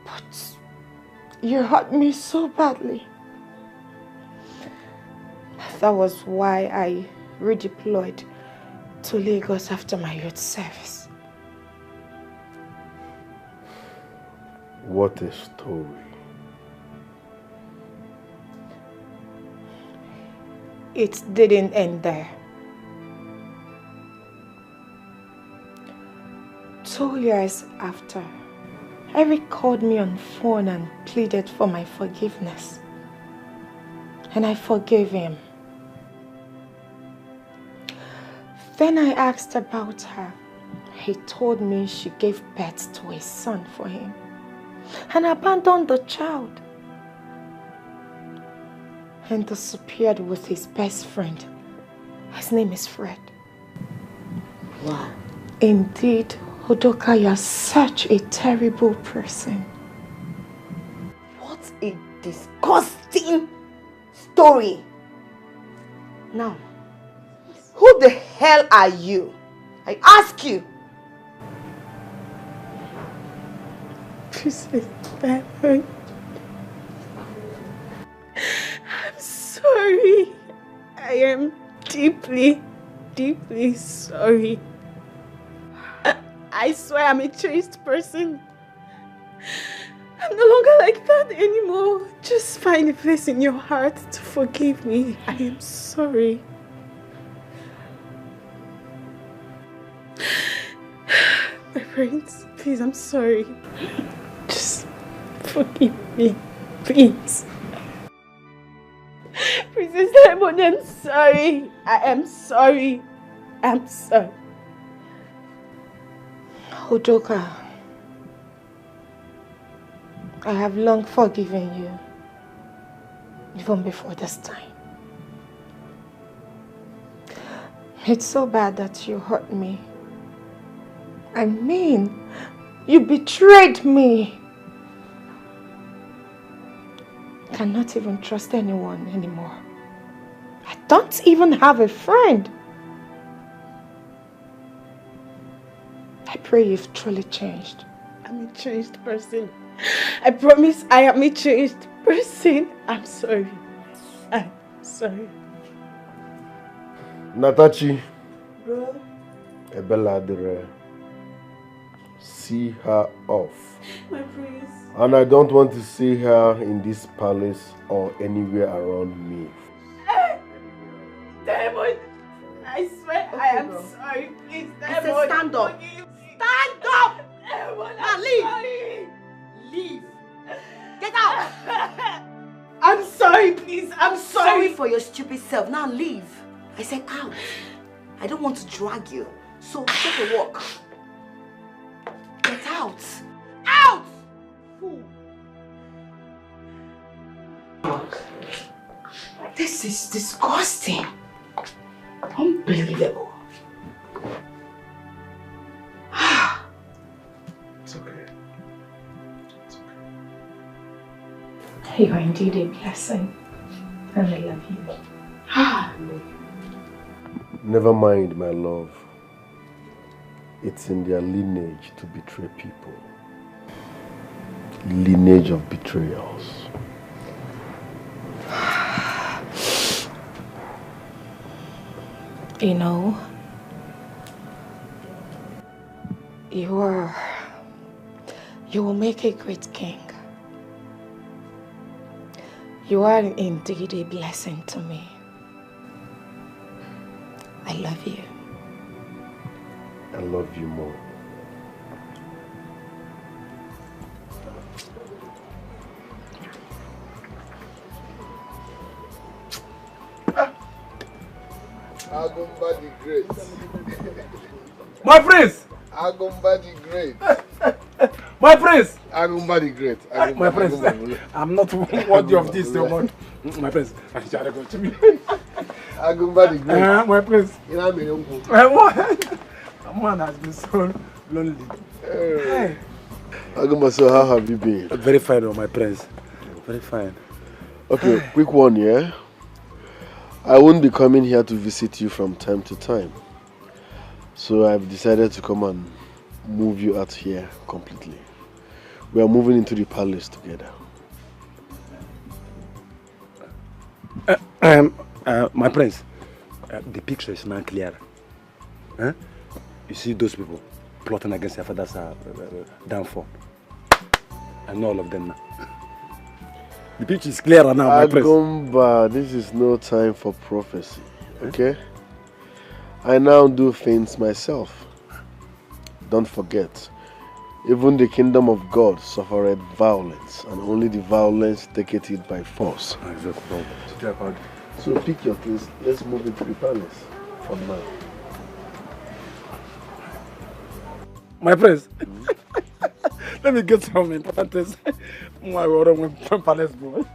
But you hurt me so badly. That was why I redeployed to Lagos after my youth service. What a story. It didn't end there. 2 years after, Eric called me on phone and pleaded for my forgiveness. And I forgave him. Then I asked about her. He told me she gave birth to a son for him and abandoned the child and disappeared with his best friend. His name is Fred. Wow. Indeed, Udoka, you're such a terrible person. What a disgusting story. Now, who the hell are you? I ask you. Princess Diamond. I'm sorry. I am deeply, deeply sorry. I swear I'm a changed person. I'm no longer like that anymore. Just find a place in your heart to forgive me. I am sorry. My friends, please, I'm sorry. Just forgive me, please. Princess Diamond, I'm sorry. I am sorry. I'm sorry. Udoka, I have long forgiven you, even before this time. It's so bad that you hurt me. I mean, you betrayed me. I cannot even trust anyone anymore. I don't even have a friend. I pray you've truly changed. I'm a changed person. I promise I am a changed person. I'm sorry. I'm sorry. Natachi. Bro. Ebeladere. See her off. My prince. And I don't want to see her in this palace or anywhere around me. Diamond, I swear I am sorry. Please, Diamond. I said stand up. Stand up! Diamond, now leave. Leave. Get out. I'm sorry, please. I'm sorry. Sorry for your stupid self. Now leave. I said out. I don't want to drag you. So take a walk. Get out. Out! Fool. This is disgusting. Unbelievable. It's okay. It's You are indeed a blessing, and I love you. Never mind, my love. It's in their lineage to betray people. Lineage of betrayals. You know, you will make a great king. You are indeed a blessing to me. I love you. I love you more. Agumba the Great. My prince! Agumba the Great. My prince! Agumba the Great. Agumba, my prince, Agumba. I'm not worthy of this, no more. My prince, Agumba the Great. My prince. You know me, uncle. Man has been so lonely. Hey. Agumba, so how have you been? Very fine, my prince. Very fine. Okay, quick one, yeah? I won't be coming here to visit you from time to time. So I've decided to come and move you out here completely. We are moving into the palace together. My prince, the picture is now clear. Huh? You see those people plotting against your father's downfall. I know all of them now. The picture is clearer now, my prince. Agumba, this is no time for prophecy, okay? I now do things myself. Don't forget, even the kingdom of God suffered violence, and only the violence taketh it by force. So pick your things, let's move into the palace for now. My prince, let me get some important things. My palace, bro.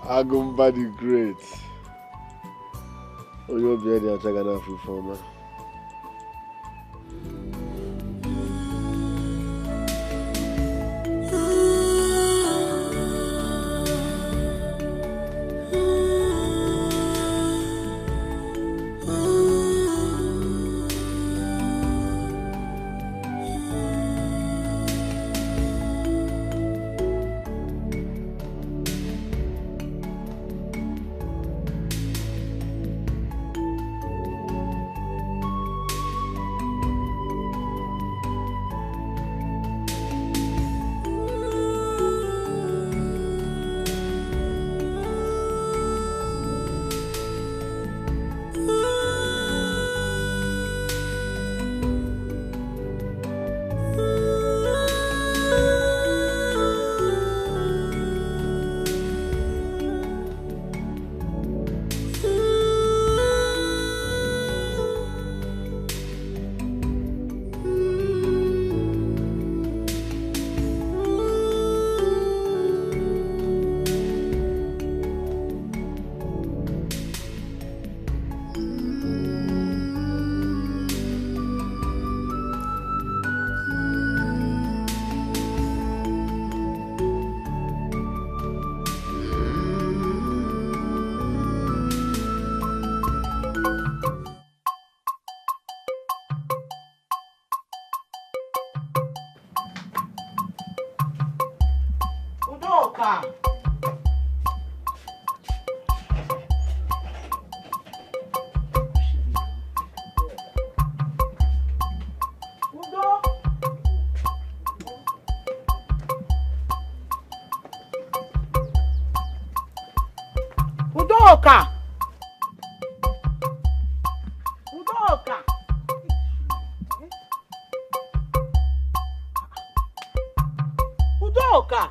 Agumba the Great. Oh, you'll be there, Chagana Reformer. Udoka! Udoka! Udoka! Udoka!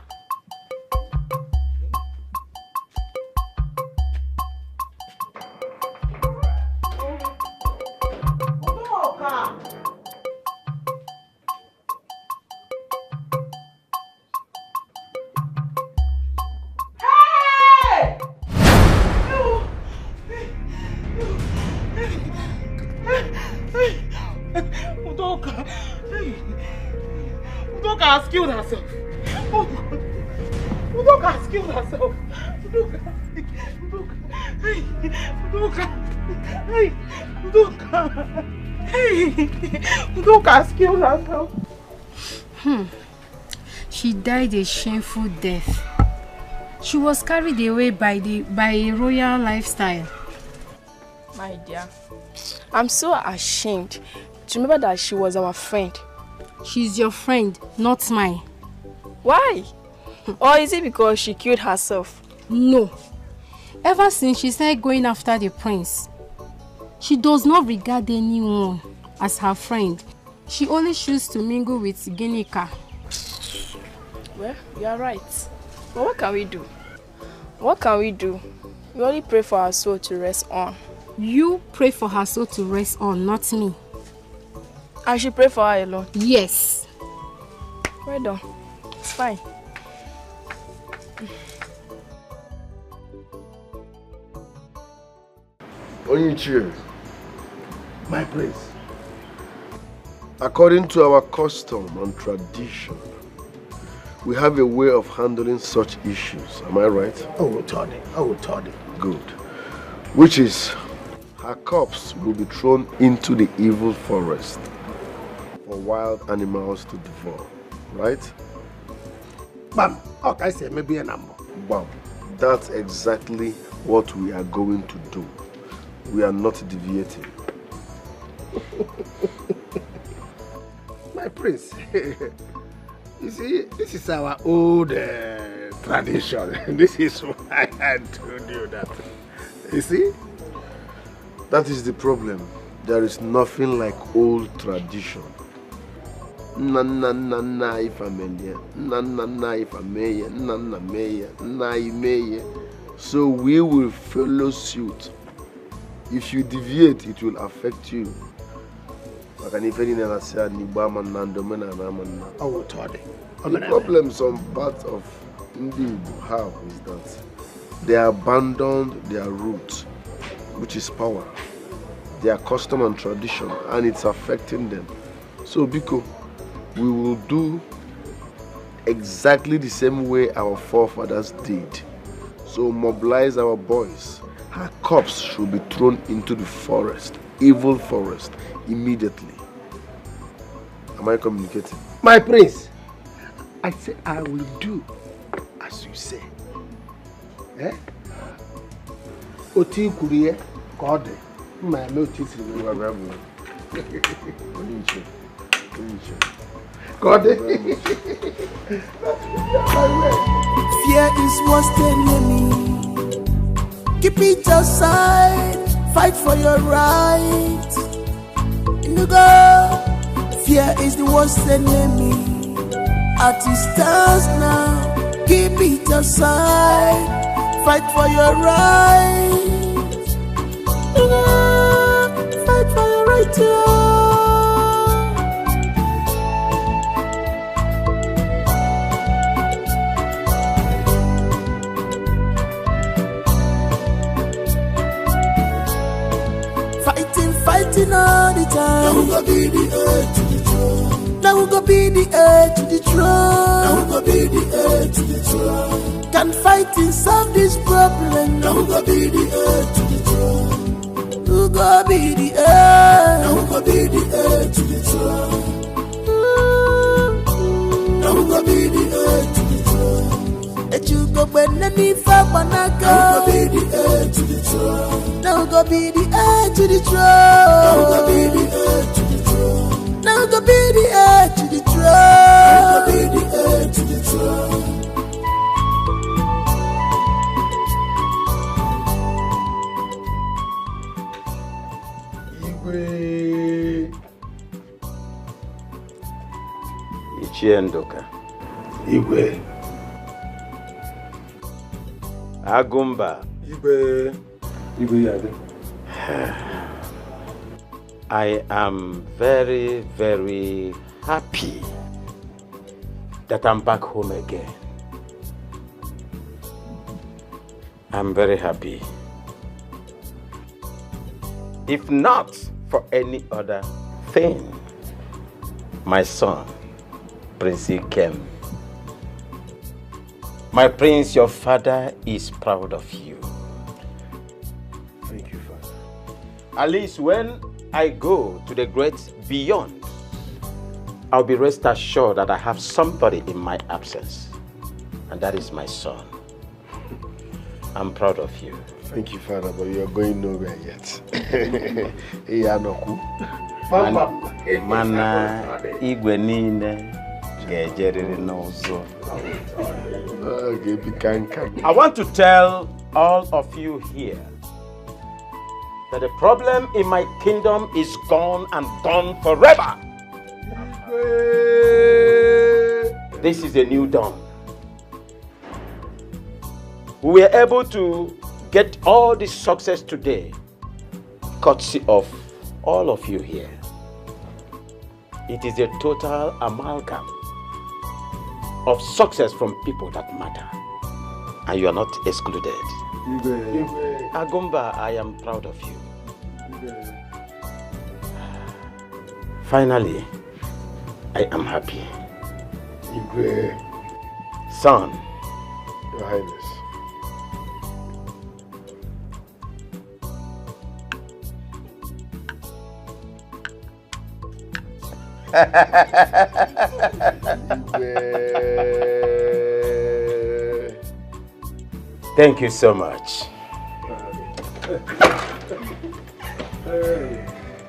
Udoka! Hey! Udoka! Udoka has killed herself. Udoka has killed herself. Udoka! Udoka! Hey! Udoka! Hey! Udoka has killed herself. She died a shameful death. She was carried away by a royal lifestyle. My dear, I'm so ashamed to remember that she was our friend. She's your friend, not mine. Why? Or is it because she killed herself? No. Ever since she started going after the prince, she does not regard anyone as her friend. She only chooses to mingle with Ginika. Well, you are right. But what can we do? What can we do? We only pray for her soul to rest on. You pray for her soul to rest on, not me. I should pray for her alone? Yes. Well done. It's fine. Onyichie, my prince. According to our custom and tradition, we have a way of handling such issues. Am I right? Oh, Toddy. Oh, Toddy. Good. Which is, her corpse will be thrown into the evil forest for wild animals to devour. Right? Bam. Okay, I say maybe a number. Bam. That's exactly what we are going to do. We are not deviating. My prince. You see, this is our old tradition. This is why I told you that. You see? That is the problem. There is nothing like old tradition. Na na na na ifameye, na na na ifameye, na na meye, na imeye. So we will follow suit. If you deviate, it will affect you. Oh, Toddy. The problem some parts of India have is that they abandoned their roots, which is power, their custom and tradition, and it's affecting them. So, Biko, we will do exactly the same way our forefathers did. So, mobilize our boys. Her corpse should be thrown into the forest, evil forest, immediately. Am I communicating? My prince, I say I will do as you say. Eh? Oti kuriye kode. My notice is kode. Fear is worse than enemy. Keep it aside, fight for your right. You go. Fear is the worst enemy. At it stands now, keep it aside, fight for your right. You go. Fight for your right. Fighting all the time. Now we go be the heir to the throne. Now we go be the heir to the throne. Now we go be the heir to the throne. Can fighting solve this problem? Now we go be the heir to the throne. We go be the heir. Now we go be the heir to the throne. Now we go be the heir to the throne. go be the heir to the throne. Now go be the heir to the throne. Now go be the heir to the throne. Now go be the heir to the throne. Now go be the heir to the throne. Chiendoka. Igwe. Agumba. Igwe. Igwe Yade. I am very, very happy that I'm back home again. I'm very happy. If not for any other thing, my son, Prince Ikem. My prince, your father is proud of you. Thank you, Father. At least when I go to the great beyond, I'll be rest assured that I have somebody in my absence. And that is my son. I'm proud of you. Thank you, Father, but you're going nowhere yet. Mana igwe niile ga-ejerịrị n'ụzọ. I want to tell all of you here that the problem in my kingdom is gone and gone forever. This is a new dawn. We were able to get all this success today, courtesy of all of you here. It is a total amalgam of success from people that matter, and you are not excluded. Agumba, I am proud of you. Finally, I am happy. Son, Your Highness. Thank you so much.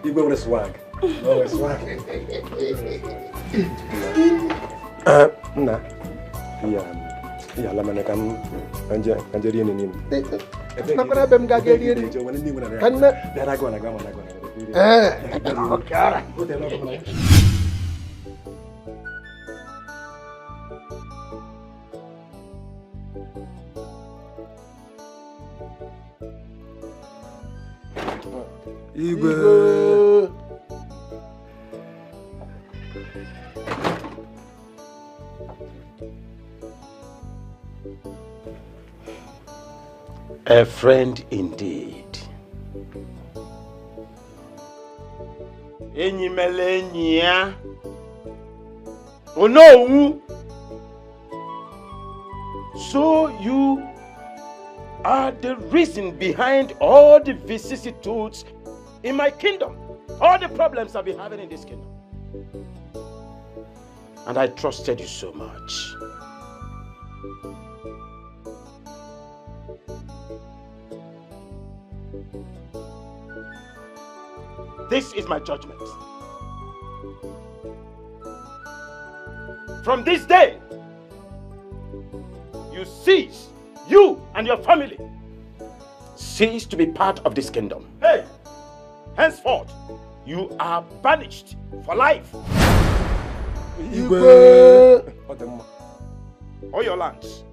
You go with a swag. Oh, a swag. Nah. Yeah, Lamanakam, Nigerian in him. Nakonabem Gagarian. Can that I go and I go. Igwe. A friend indeed. Enyimelenya. Onowu. So you are the reason behind all the vicissitudes in my kingdom. All the problems I've been having in this kingdom. And I trusted you so much. This is my judgment. From this day, you and your family cease to be part of this kingdom. Hey! Henceforth, you are banished for life. All your lands.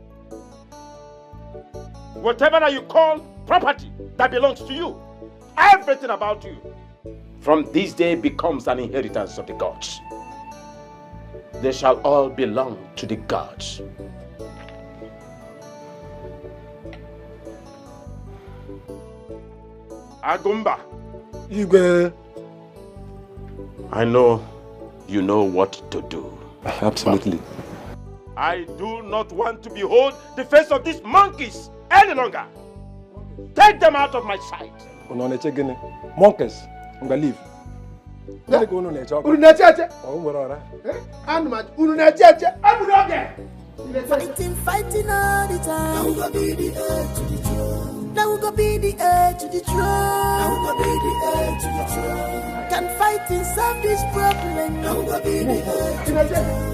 Whatever that you call property that belongs to you, everything about you, from this day becomes an inheritance of the gods. They shall all belong to the gods. Agumba. Igwe. I know you know what to do. Absolutely. I do not want to behold the face of these monkeys any longer. Take them out of my sight. Monkeys, I'm gonna leave. Fighting all the time. Now we go be the heir to the throne. Now we go be the heir to the throne. Now we go be the heir to the throne. Can fighting solve this problem? Now we go be the heir to the throne.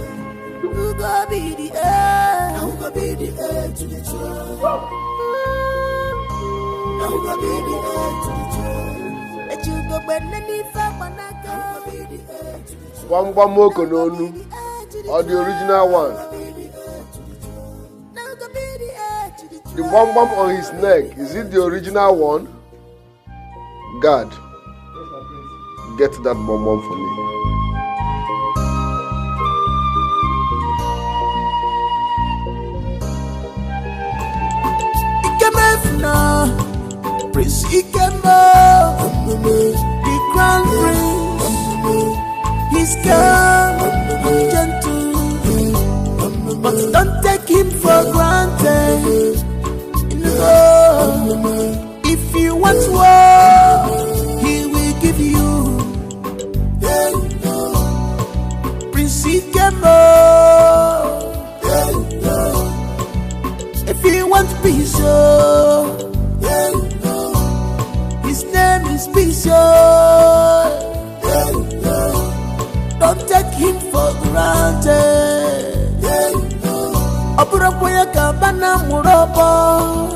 We go be the heir. Now we go be the heir to the throne. Now we go be the heir to the throne. Let you go when any family go be the heir to the throne. One more Kononu, or the original one. The bum on his neck, is it the original one? God, get that bum for me. Prince Ikembo, the crown prince, he's calm and gentle, but don't take him for granted. No, if you want war, he will give you. Prince Ikembo, if you want peace, his name is peace. Don't take him for granted. Abura kwaya kabana murobo.